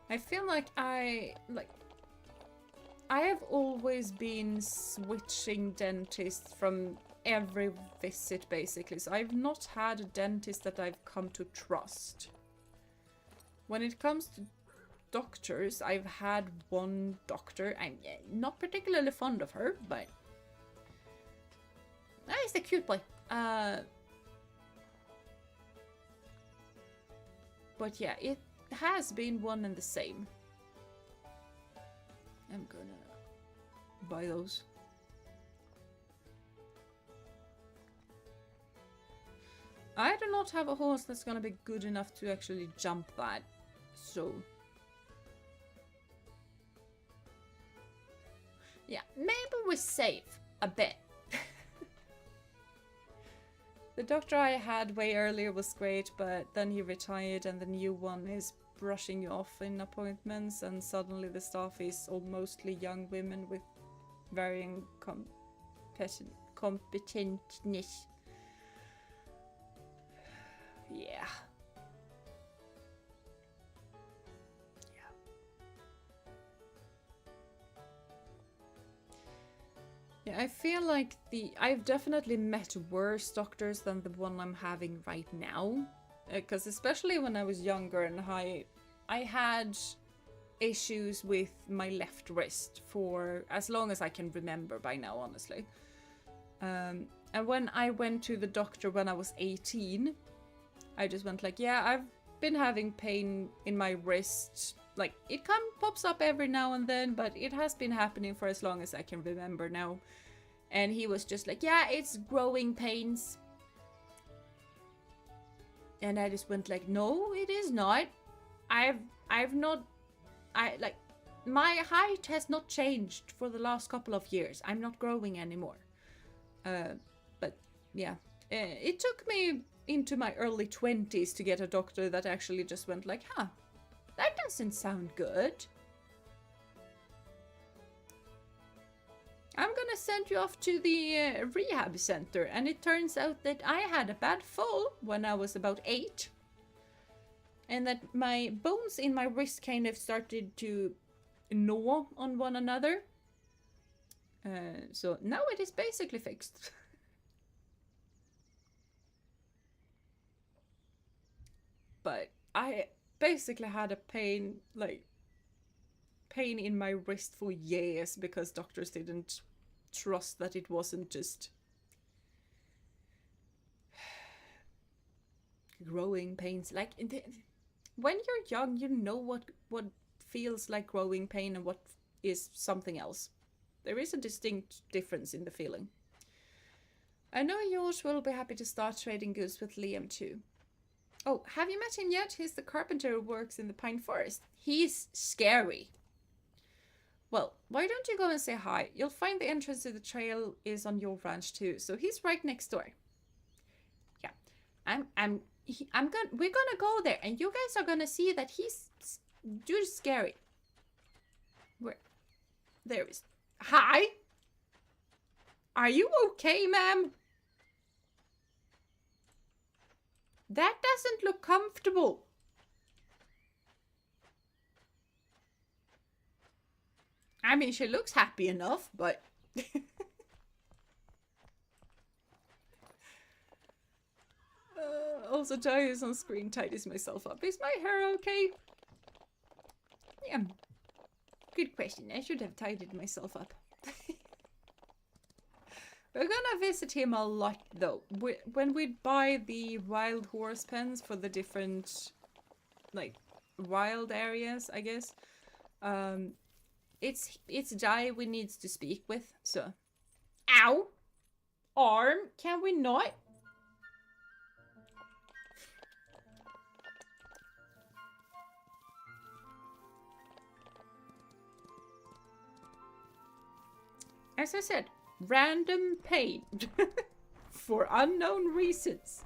I feel like I have always been switching dentists from every visit, basically. So I've not had a dentist that I've come to trust. When it comes to doctors, I've had one doctor. I'm not particularly fond of her, but he's a cute boy. But yeah, it has been one and the same. I'm gonna buy those. I do not have a horse that's gonna be good enough to actually jump that, so yeah, maybe we save a bit. The doctor I had way earlier was great, but then he retired and the new one is brushing you off in appointments, and suddenly the staff is all mostly young women with varying competentness. Yeah. Yeah, I feel like I've definitely met worse doctors than the one I'm having right now. Because especially when I was younger and I had issues with my left wrist for as long as I can remember by now, honestly. And when I went to the doctor when I was 18, I just went like, yeah, I've been having pain in my wrist. Like, it pops up every now and then, but it has been happening for as long as I can remember now. And he was just like, yeah, it's growing pains. And I just went like, no, it is not. My height has not changed for the last couple of years. I'm not growing anymore. But yeah, it took me into my early 20s to get a doctor that actually just went like, huh, that doesn't sound good. I'm gonna send you off to the rehab center. And it turns out that I had a bad fall when I was about 8. And that my bones in my wrist kind of started to gnaw on one another. So now it is basically fixed. But I basically had a pain in my wrist for years because doctors didn't trust that it wasn't just growing pains. Like, when you're young, you know what feels like growing pain and what is something else. There is a distinct difference in the feeling. I know George will be happy to start trading goods with Liam too. Oh, have you met him yet? He's the carpenter who works in the pine forest. He's scary. Well, why don't you go and say hi? You'll find the entrance to the trail is on your ranch too, so he's right next door. Yeah, we're gonna go there, and you guys are gonna see that he's just scary. Where? There is. Hi. Are you okay, ma'am? That doesn't look comfortable. I mean, she looks happy enough, but... also, Jai on screen tidies myself up. Is my hair okay? Yeah. Good question. I should have tidied myself up. We're gonna visit him a lot, though. When we buy the wild horse pens for the different, like, wild areas, I guess, it's Jai we need to speak with, so... Ow! Arm? Can we not? As I said, random pain. For unknown reasons.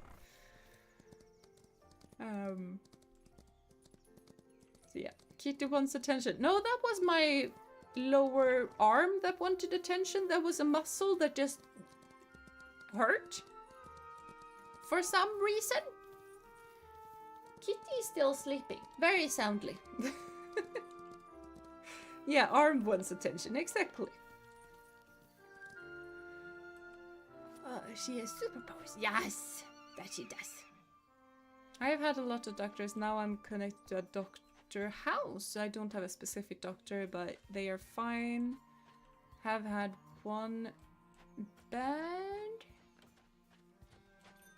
So yeah, Kitty wants attention. No, that was my lower arm that wanted attention. That was a muscle that just hurt for some reason. Kitty is still sleeping, very soundly. Yeah, arm wants attention, exactly. She has superpowers. Yes, that she does. I've had a lot of doctors. Now I'm connected to a doctor house. I don't have a specific doctor, but they are fine. Have had one bad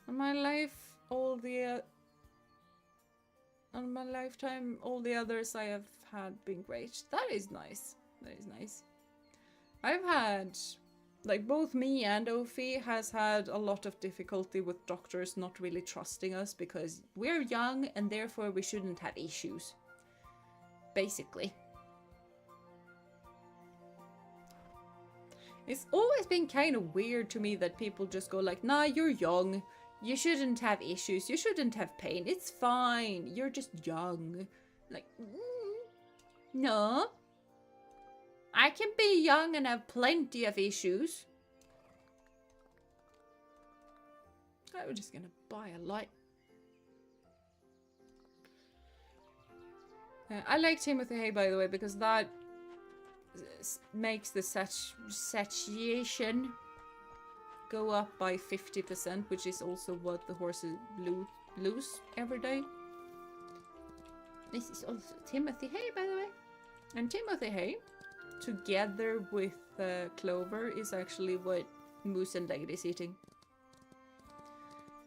on my life. On my lifetime, all the others I have had been great. That is nice. That is nice. I've had, like, both me and Ophi has had a lot of difficulty with doctors not really trusting us because we're young and therefore we shouldn't have issues. Basically. It's always been kind of weird to me that people just go like, nah, you're young. You shouldn't have issues. You shouldn't have pain. It's fine. You're just young. Like, no. I can be young and have plenty of issues. I'm just gonna buy a light. I like Timothy Hay, by the way, because that makes the satiation go up by 50%, which is also what the horses lose every day. This is also Timothy Hay, by the way. And Timothy Hay, together with clover, is actually what Moose and Legate is eating.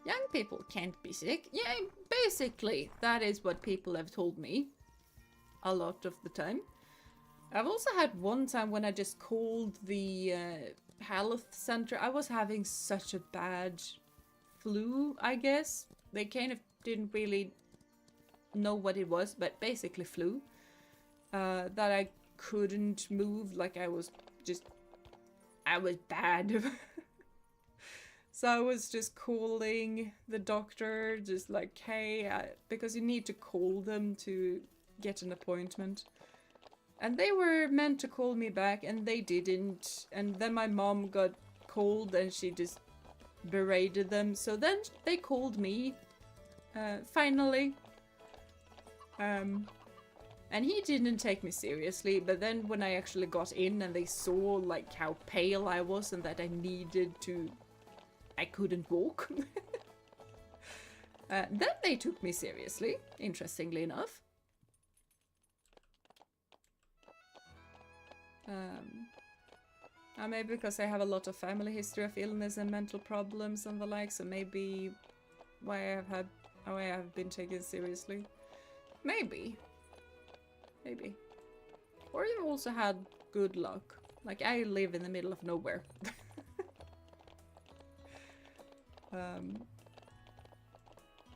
Young people can't be sick. Yeah, basically, that is what people have told me a lot of the time. I've also had one time when I just called the health center. I was having such a bad flu, I guess. They kind of didn't really know what it was, but basically flu. That I couldn't move, like I was bad. So I was just calling the doctor, just like, hey, because you need to call them to get an appointment. And they were meant to call me back, and they didn't. And then my mom got called, and she just berated them. So then they called me, finally. And he didn't take me seriously. But then when I actually got in, and they saw like how pale I was, and that I couldn't walk. Then they took me seriously, interestingly enough. Maybe because I have a lot of family history of illness and mental problems and the like, so maybe why I have been taken seriously. Maybe. Maybe. Or you've also had good luck. Like, I live in the middle of nowhere.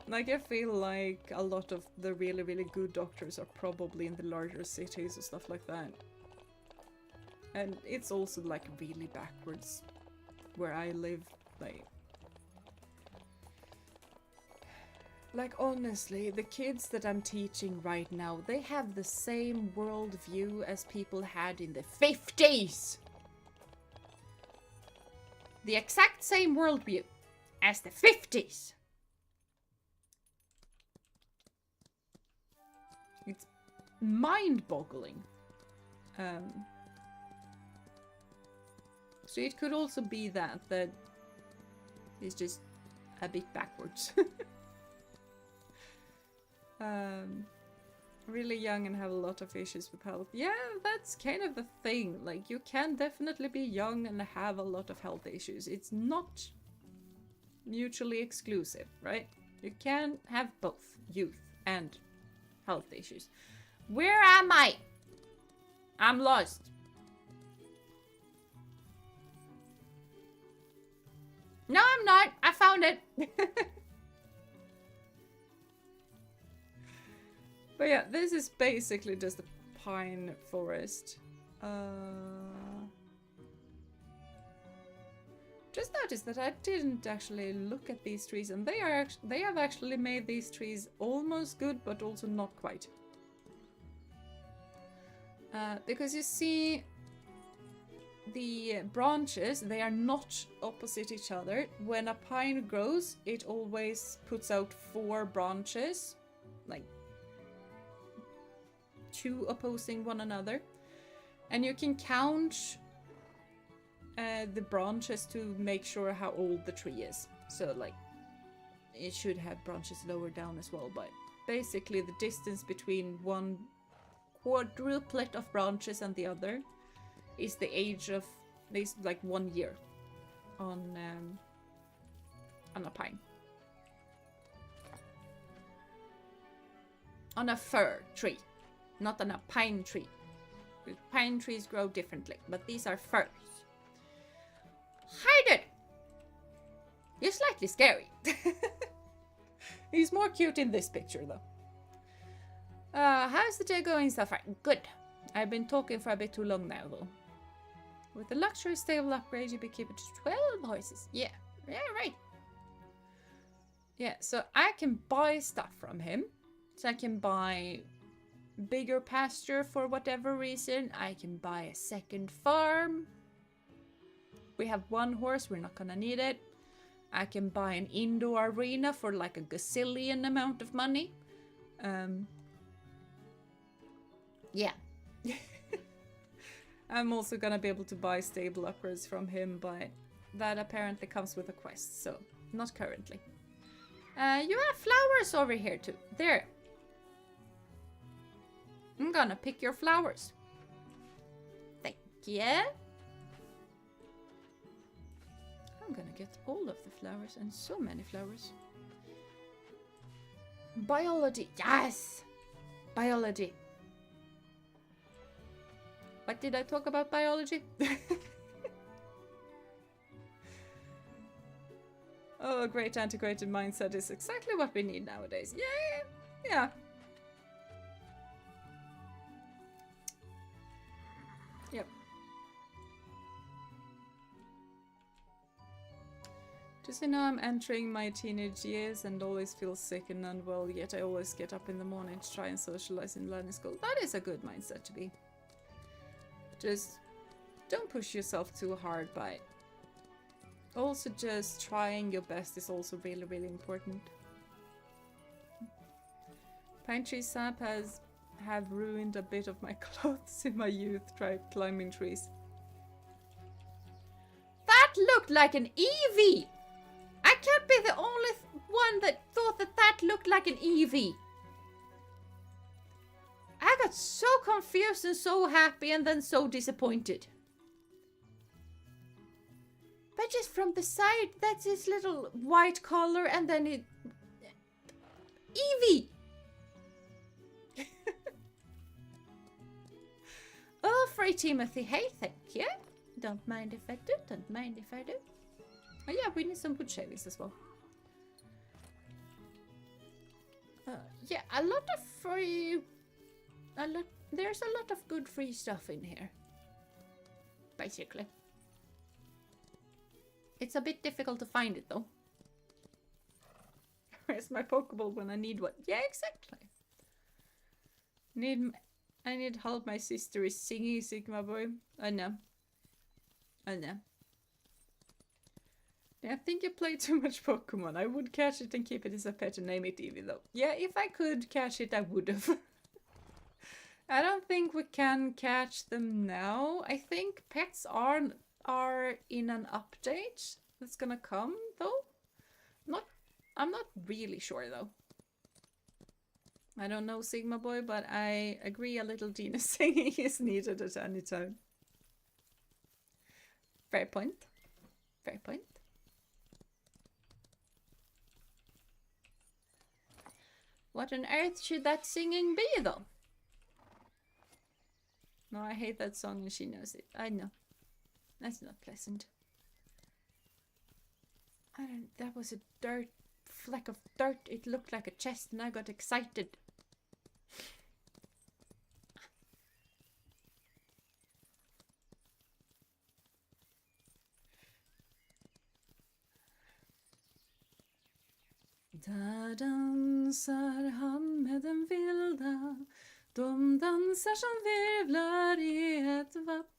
Like, I feel like a lot of the really, really good doctors are probably in the larger cities or stuff like that. And it's also, like, really backwards where I live, like, honestly, the kids that I'm teaching right now, they have the same worldview as people had in the 50s! The exact same worldview as the 50s! It's mind-boggling. So it could also be that it's just a bit backwards. Really young and have a lot of issues with health. Yeah, that's kind of the thing. Like, you can definitely be young and have a lot of health issues. It's not mutually exclusive, right? You can have both youth and health issues. Where am I? I'm lost. No, I'm not. I found it. But yeah, this is basically just a pine forest. Just noticed that I didn't actually look at these trees, and they have actually made these trees almost good, but also not quite. Because you see, the branches, they are not opposite each other. When a pine grows, it always puts out 4 branches, like 2 opposing one another. And you can count the branches to make sure how old the tree is. So like, it should have branches lower down as well, but basically the distance between one quadruplet of branches and the other is the age of, like 1 year on a pine. On a fir tree, not on a pine tree. Pine trees grow differently, but these are firs. Hide it! You're slightly scary. He's more cute in this picture, though. How's the day going so far? Good. I've been talking for a bit too long now, though. With the luxury stable upgrade, you can keep it to 12 horses. Yeah, right. Yeah, so I can buy stuff from him. So I can buy bigger pasture for whatever reason. I can buy a second farm. We have 1 horse, we're not gonna need it. I can buy an indoor arena for like a gazillion amount of money. Yeah. I'm also gonna be able to buy stable upgrades from him, but that apparently comes with a quest, so not currently. You have flowers over here too. There. I'm gonna pick your flowers. Thank you. I'm gonna get all of the flowers, and so many flowers. Biology. Yes! Biology. What did I talk about biology? Oh, a great antiquated mindset is exactly what we need nowadays. Yeah. Yep. Just you know, I'm entering my teenage years and always feel sick and unwell, yet I always get up in the morning to try and socialize in learning school. That is a good mindset to be. Just don't push yourself too hard, but also just trying your best is also really, really important. Pine tree sap have ruined a bit of my clothes in my youth climbing trees. That looked like an Eevee! I can't be the only one that thought that looked like an Eevee. I got so confused and so happy and then so disappointed. But just from the side, that's his little white collar and then it... Eevee! Oh, Free Timothy, hey, thank you. Don't mind if I do, don't mind if I do. Oh yeah, we need some wood shavings as well. Yeah, a lot of free... There's a lot of good free stuff in here. Basically. It's a bit difficult to find it though. Where's my Pokeball when I need one? Yeah, exactly. I need help. My sister is singing Sigma Boy. I know. Yeah, I think you play too much Pokemon. I would catch it and keep it as a pet and name it Eevee though. Yeah, if I could catch it, I would have. I don't think we can catch them now. I think pets are in an update that's gonna come though. I'm not really sure though. I don't know Sigma Boy, but I agree a little Jeena singing is needed at any time. Fair point. Fair point. What on earth should that singing be though? No, I hate that song and she knows it. I know. That's not pleasant. That was a fleck of dirt. It looked like a chest and I got excited. Där dansar han med den vilda De dansar som virvlar i ett vattenfall,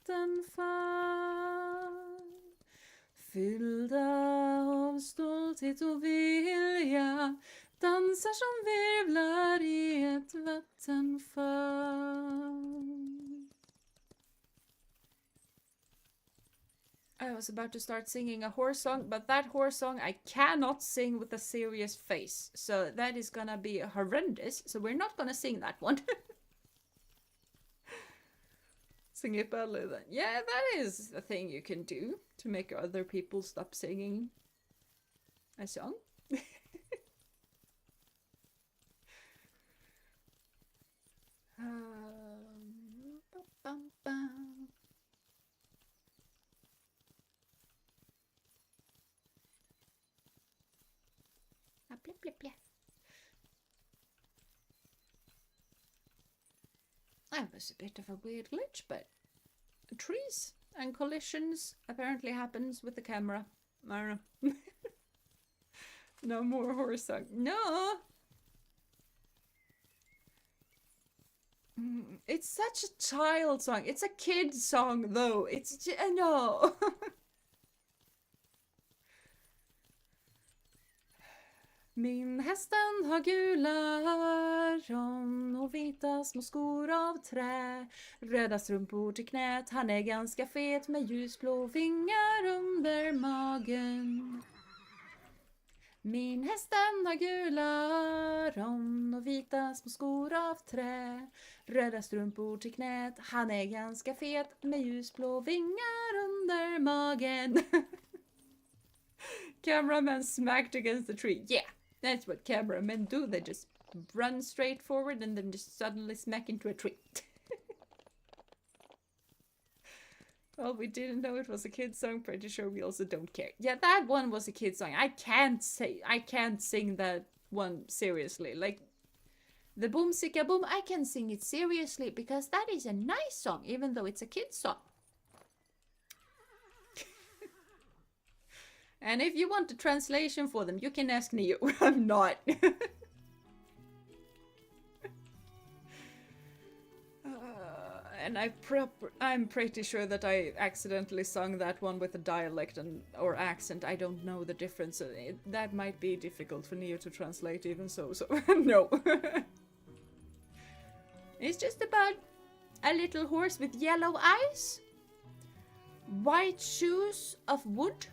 fyllda av stolthet och vilja, dansar som virvlar i ett vattenfall. I was about to start singing a horse song, but that horse song I cannot sing with a serious face, so that is gonna be horrendous, so we're not gonna sing that one. Sing it badly then. Yeah, that is a thing you can do to make other people stop singing a song. That was a bit of a weird glitch, but trees and collisions apparently happens with the camera. I don't know. No more horse song. No! It's such a child song. It's a kid song though. It's no. Min hästen har gula öron och vita små skor av trä, röda strumpor till knät, han är ganska fet med ljusblå vingar under magen. Min hästen har gula öron och vita små skor av trä, röda strumpor till knät, han är ganska fet med ljusblå vingar under magen. Cameraman smacked against the tree. Yeah, that's what cameramen do. They just run straight forward and then just suddenly smack into a tree. Well, we didn't know it was a kid's song. Pretty sure we also don't care. Yeah, that one was a kid's song. I can't sing that one seriously. Like, the Boom Sicka Boom, I can sing it seriously because that is a nice song, even though it's a kid's song. And if you want a translation for them, you can ask Neo. I'm not. And I'm pretty sure that I accidentally sung that one with a dialect or accent. I don't know the difference. That might be difficult for Neo to translate even so no. It's just about a little horse with yellow eyes, white shoes of wood.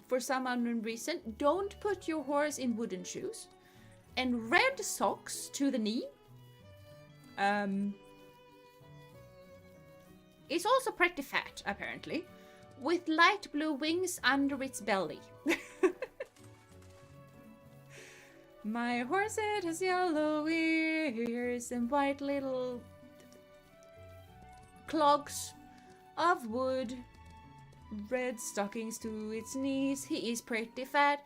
For some unknown reason, don't put your horse in wooden shoes, and red socks to the knee. It's also pretty fat, apparently, with light blue wings under its belly. My horse, it has yellow ears and white little clogs of wood, red stockings to its knees. He is pretty fat,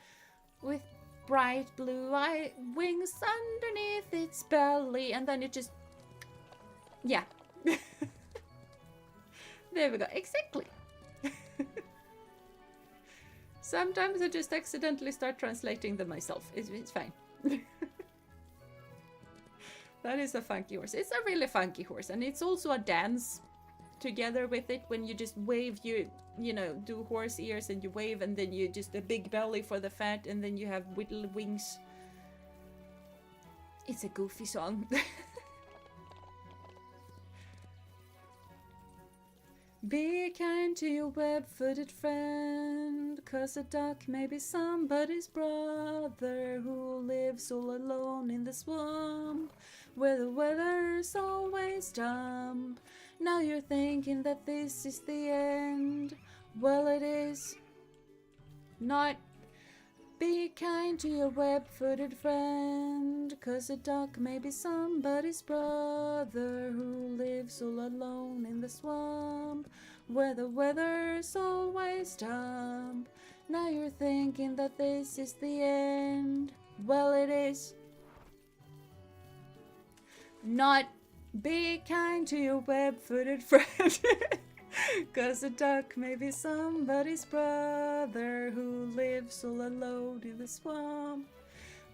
with bright blue wings underneath its belly, and then it just... yeah. There we go, exactly. Sometimes I just accidentally start translating them myself. It's fine. That is a funky horse. It's a really funky horse, and it's also a dance together with it when you just wave you know, do horse ears and you wave, and then you just a big belly for the fat, and then you have little wings. It's a goofy song. Be kind to your web-footed friend, 'cause a duck may be somebody's brother who lives all alone in the swamp, where the weather's always damp. Now you're thinking that this is the end. Well, it is not. Be kind to your web-footed friend, 'cause a duck may be somebody's brother who lives all alone in the swamp, where the weather's always damp. Now you're thinking that this is the end. Well, it is not. Be kind to your web-footed friend. 'Cause a duck may be somebody's brother who lives all alone in the swamp,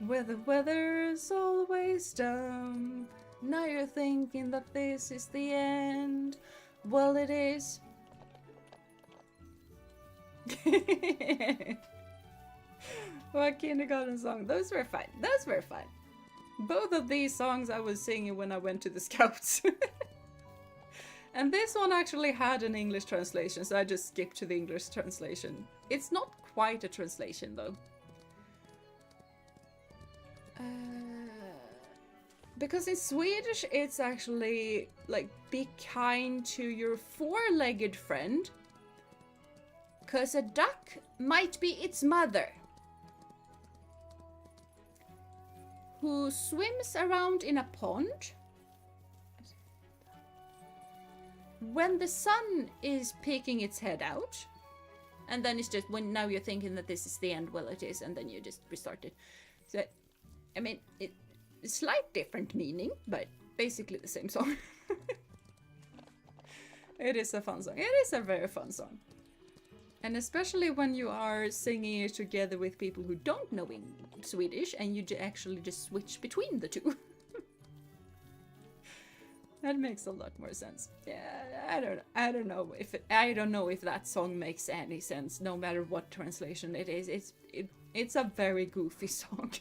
where the weather's always damp. Now you're thinking that this is the end. Well, it is. What kindergarten song? Those were fun. Those were fun. Both of these songs I was singing when I went to the Scouts. And this one actually had an English translation, so I just skipped to the English translation. It's not quite a translation though. Because in Swedish it's actually like, be kind to your four-legged friend, cause a duck might be its mother, who swims around in a pond. When the sun is peeking its head out, and then it's just when now you're thinking that this is the end, well it is, and then you just restart it. So, I mean, it's slight different meaning, but basically the same song. It is a fun song. It is a very fun song. And especially when you are singing it together with people who don't know Swedish, and you actually just switch between the two. That makes a lot more sense. Yeah, I don't know if that song makes any sense, no matter what translation it is. It's a very goofy song.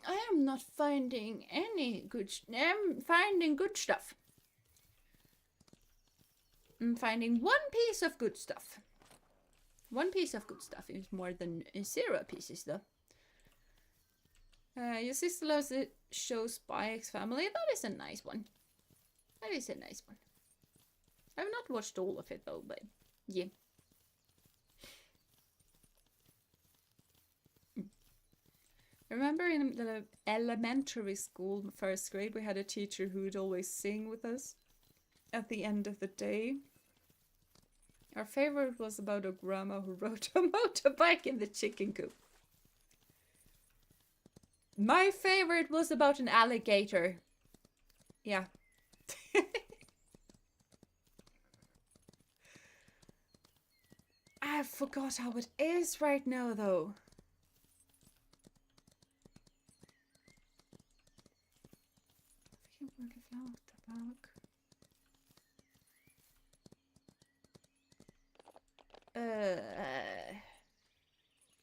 I am not finding any good. I'm finding good stuff. I'm finding one piece of good stuff. One piece of good stuff is more than 0 pieces, though. Your sister loves the show Spy X Family. That is a nice one. That is a nice one. I've not watched all of it, though, but yeah. Remember in the elementary school, 1st grade, we had a teacher who would always sing with us at the end of the day. Our favorite was about a grandma who rode a motorbike in the chicken coop. My favorite was about an alligator. Yeah. I forgot how it is right now, though.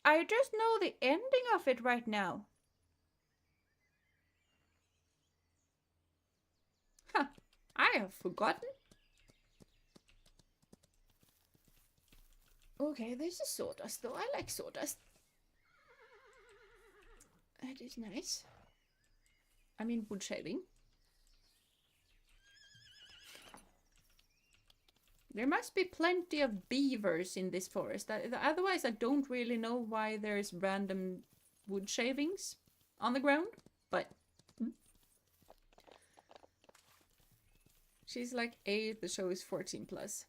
I just know the ending of it right now. Huh, I have forgotten. Okay, this is sawdust though. I like sawdust. That is nice. I mean wood shaving. There must be plenty of beavers in this forest. Otherwise, I don't really know why there's random wood shavings on the ground. But she's like 8. The show is 14 plus.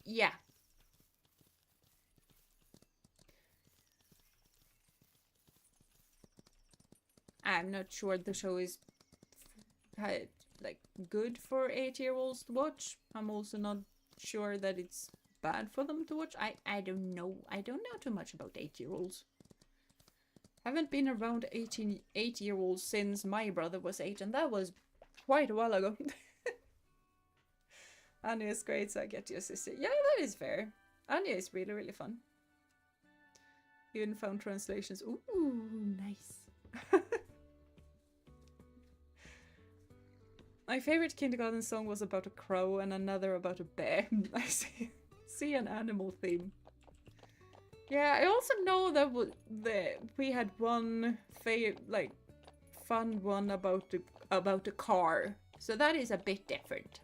Yeah. I'm not sure the show is like good for 8-year-olds to watch. I'm also not sure that it's bad for them to watch. I don't know. I don't know too much about 8-year-olds. Haven't been around 8-year-olds since my brother was 8, and that was quite a while ago. Anya is great, so I get your sister. Yeah, that is fair. Anya is really, really fun. Even found translations. Ooh, nice. My favorite kindergarten song was about a crow and another about a bear. I see an animal theme. Yeah, I also know that we had one fun one about a car. So that is a bit different.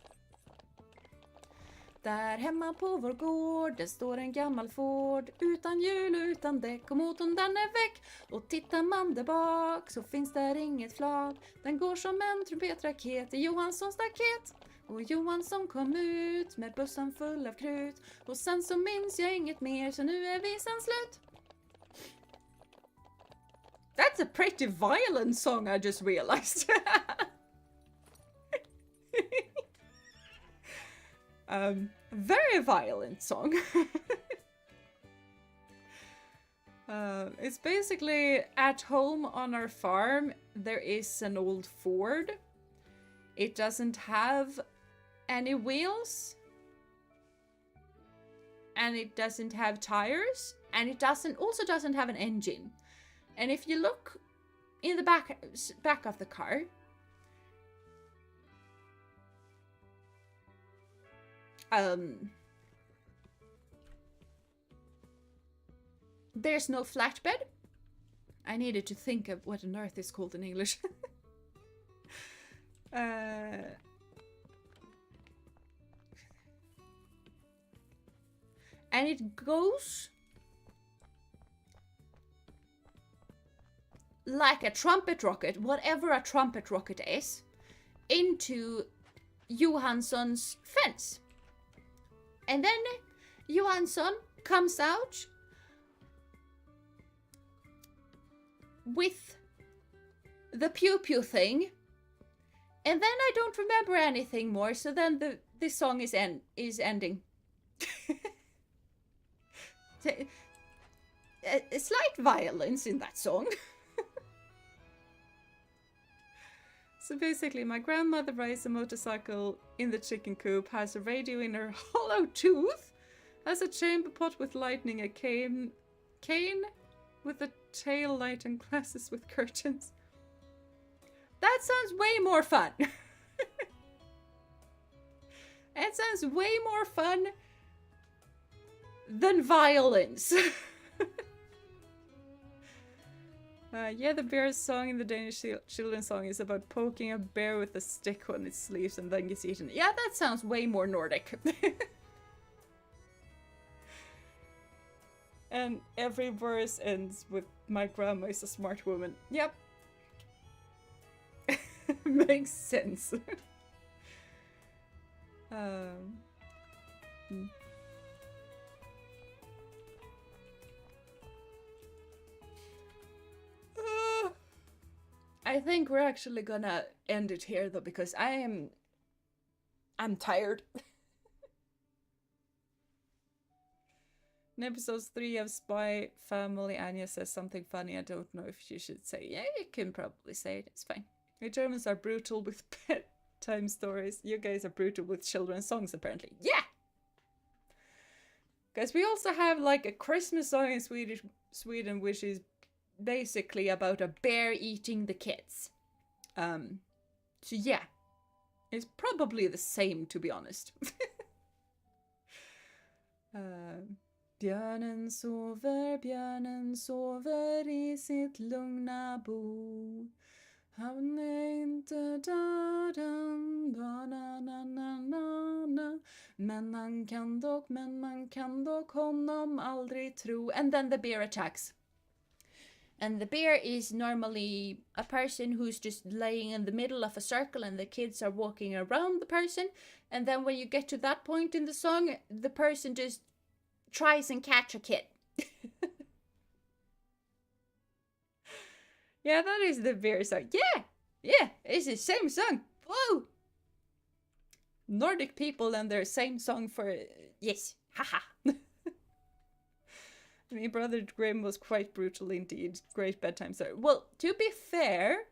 Där hemma på vår gård, det står en gammal Ford utan hjul och utan däck, och motorn den är väck. Och tittar man där bak så finns där inget flak. Den går som en trumpetraket i Johanssons staket. Och Johansson kom ut med bussen full av krut. Och sen så minns jag inget mer, så nu är visan slut. That's a pretty violent song, I just realized. Very violent song. It's basically at home on our farm. There is an old Ford. It doesn't have any wheels. And it doesn't have tires. And it also doesn't have an engine. And if you look in the back of the car, there's no flatbed. I needed to think of what on earth is called in English. And it goes like a trumpet rocket, whatever a trumpet rocket is, into Johansson's fence. And then Johansson comes out with the pew-pew thing. And then I don't remember anything more, so then this song is ending. A slight violence in that song. So basically, my grandmother rides a motorcycle in the chicken coop, has a radio in her hollow tooth, has a chamber pot with lightning, a cane with a tail light and glasses with curtains. That sounds way more fun. It sounds way more fun than violence. Yeah, the bear's song in the Danish children's song is about poking a bear with a stick on its sleeves and then gets eaten. Yeah, that sounds way more Nordic. And every verse ends with "my grandma is a smart woman." Yep. Makes sense. I think we're actually gonna end it here though, because I'm tired. In episode 3 of Spy Family, Anya says something funny. I don't know if she should say. Yeah, you can probably say it. It's fine. The Germans are brutal with bedtime stories. You guys are brutal with children's songs, apparently. Yeah! Guys, we also have like a Christmas song in Sweden, which is basically about a bear eating the kids. So yeah. It's probably the same, to be honest. Björnen sover i sitt lugna bo. Han är inte döden, na. Men man kan dock honom aldrig tro. And then the bear attacks. And the bear is normally a person who's just laying in the middle of a circle and the kids are walking around the person. And then when you get to that point in the song, the person just tries and catch a kid. Yeah, that is the bear song. Yeah, it's the same song. Whoa! Nordic people and their same song for... yes, haha. My brother Grimm was quite brutal indeed. Great bedtime story. Well, to be fair,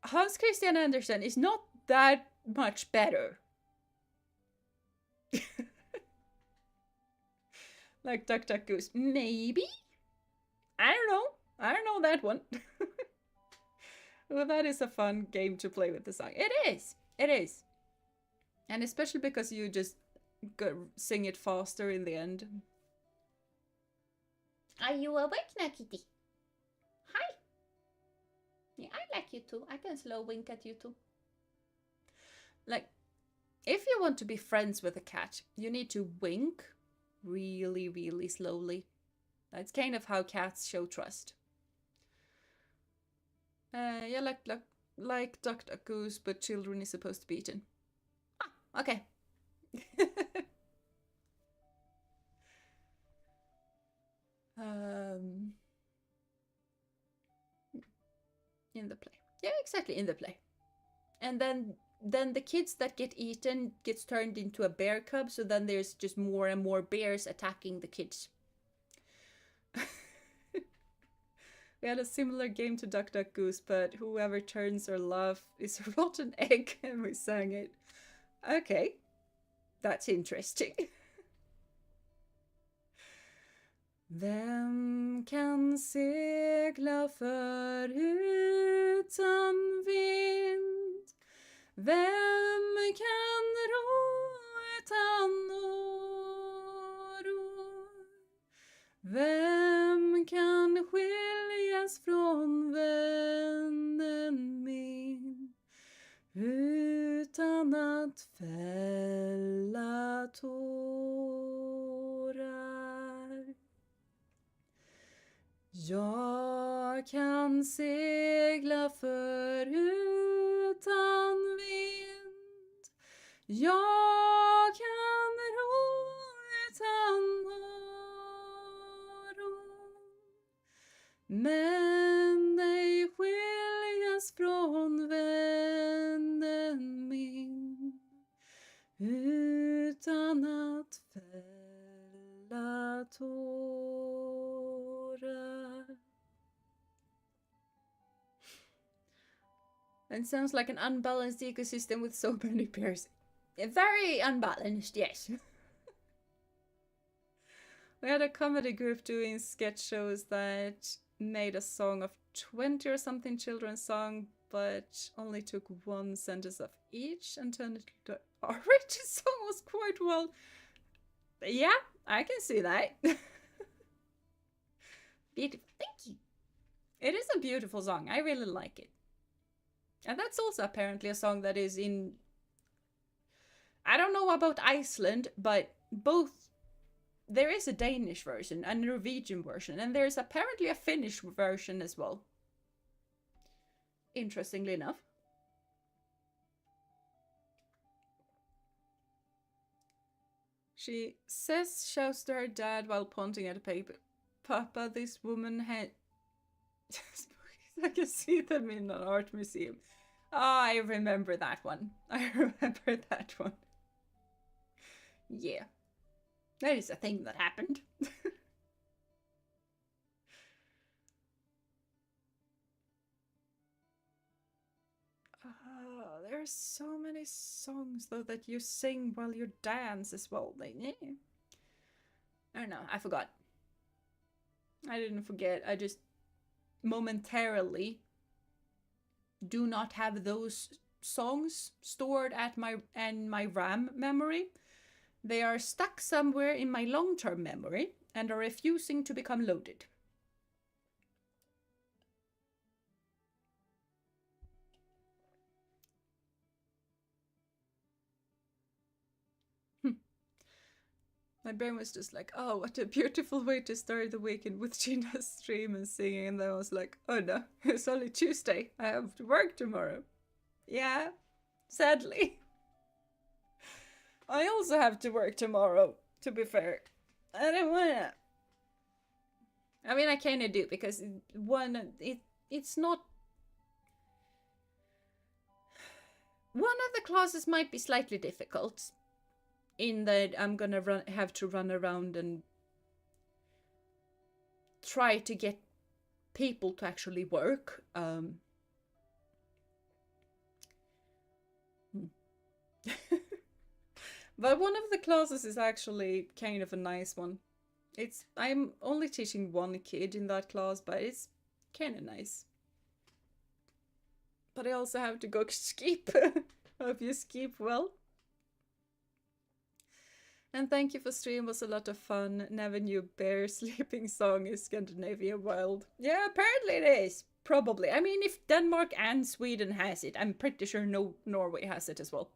Hans Christian Andersen is not that much better. Like Duck Duck Goose. Maybe? I don't know that one. Well, that is a fun game to play with the song. It is. And especially because you just sing it faster in the end. Are you awake now, kitty? Hi. Yeah, I like you too. I can slow wink at you too. Like, if you want to be friends with a cat, you need to wink really, really slowly. That's kind of how cats show trust. Yeah, like Duck Duck Goose, but children is supposed to be eaten. Ah, okay. In the play. Yeah, exactly, in the play. and then the kids that get eaten gets turned into a bear cub, so then there's just more and more bears attacking the kids. We had a similar game to Duck Duck Goose, but whoever turns or laugh is a rotten egg, and we sang it. Okay, that's interesting. Vem kan segla för utan vind? Vem kan ro utan åror? Vem kan skiljas från vännen min utan att fälla tårar? Jag kan segla för utan vind. Jag kan ro utan åror. Men ej skiljas från vännen min utan att fälla tårar. It sounds like an unbalanced ecosystem with so many bears. Very unbalanced, yes. We had a comedy group doing sketch shows that made a song of 20 or something children's song, but only took one sentence of each and turned it into an R-rated song. Was quite well. Yeah, I can see that. Beautiful. Thank you. It is a beautiful song. I really like it. And that's also apparently a song that is in... I don't know about Iceland, but both... There is a Danish version and a Norwegian version, and there's apparently a Finnish version as well. Interestingly enough. She says, shouts to her dad while pointing at a paper. Papa, this woman had... I can see them in an art museum. Oh, I remember that one. I remember that one. Yeah. That is a thing that happened. There's so many songs though that you sing while you dance as well. I don't know, I forgot. I didn't forget, I just momentarily do not have those songs stored at my RAM memory. They are stuck somewhere in my long-term memory and are refusing to become loaded. My brain was just like, oh, what a beautiful way to start the weekend with Jeena's stream and singing. And then I was like, oh no, it's only Tuesday. I have to work tomorrow. Yeah, sadly. I also have to work tomorrow, to be fair. I don't wanna. I mean, I kinda do, because it's not... One of the classes might be slightly difficult, in that I'm gonna have to run around and try to get people to actually work. But one of the classes is actually kind of a nice one. I'm only teaching one kid in that class, but it's kind of nice. But I also have to go skip. Hope you skip well. And thank you for stream, was a lot of fun. Never knew bear sleeping song is Scandinavia wild. Yeah, apparently it is. Probably. I mean, if Denmark and Sweden has it, I'm pretty sure Norway has it as well.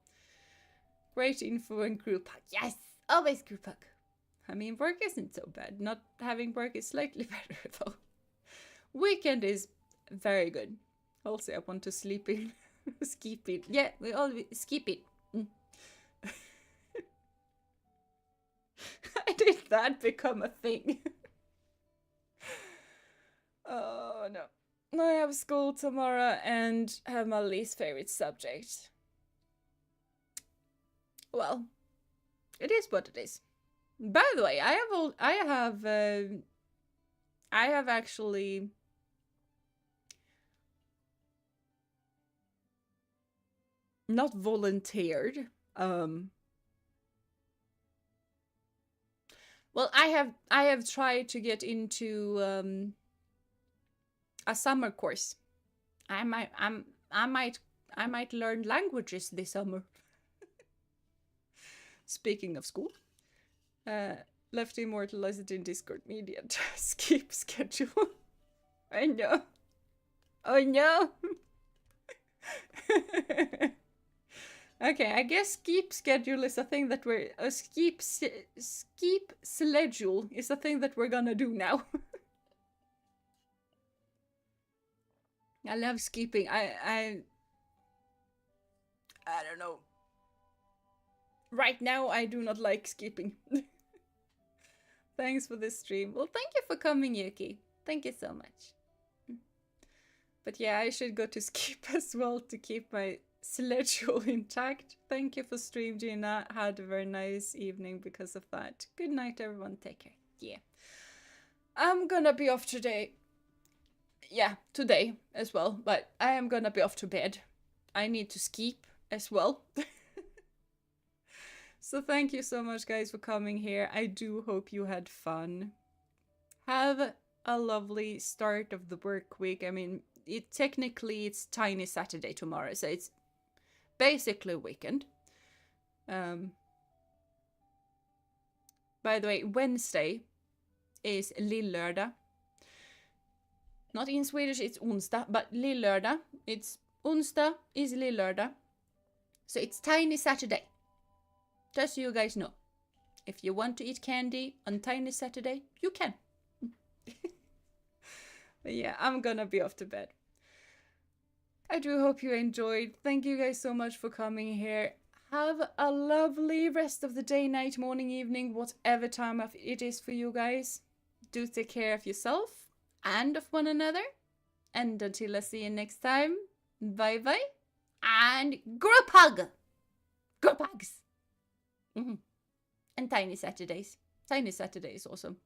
Great info and group hug. Yes, always group hug. I mean, work isn't so bad. Not having work is slightly better though. Weekend is very good. Also, I want to sleep in. Skip it. Yeah, we always skip it. How did that become a thing? Oh no. I have school tomorrow and have my least favorite subject. Well, it is what it is. By the way, I have actually not volunteered. Well, I have tried to get into a summer course. I might learn languages this summer. Speaking of school, left immortalized in Discord media. Skip schedule. I know. Oh no. Okay, I guess skip schedule is a thing that we're skip schedule is a thing that we're gonna do now. I love skipping. I don't know. Right now, I do not like skipping. Thanks for this stream. Well, thank you for coming, Yuki. Thank you so much. But yeah, I should go to skip as well to keep my schedule intact. Thank you for stream, Jeena. Had a very nice evening because of that. Good night, everyone. Take care. Yeah. I'm gonna be off today. Yeah, today as well. But I am gonna be off to bed. I need to skip as well. So thank you so much, guys, for coming here. I do hope you had fun. Have a lovely start of the work week. I mean, technically it's Tiny Saturday tomorrow, so it's basically a weekend. By the way, Wednesday is Lillördag. Not in Swedish, it's onsdag, but Lillördag. It's onsdag is Lillördag. So it's Tiny Saturday. Just so you guys know. If you want to eat candy on Tiny Saturday, you can. But yeah, I'm gonna be off to bed. I do hope you enjoyed. Thank you guys so much for coming here. Have a lovely rest of the day, night, morning, evening, whatever time of it is for you guys. Do take care of yourself and of one another. And until I see you next time, bye bye. And group hug! Group hugs! And Tiny Saturdays. Tiny Saturday is awesome.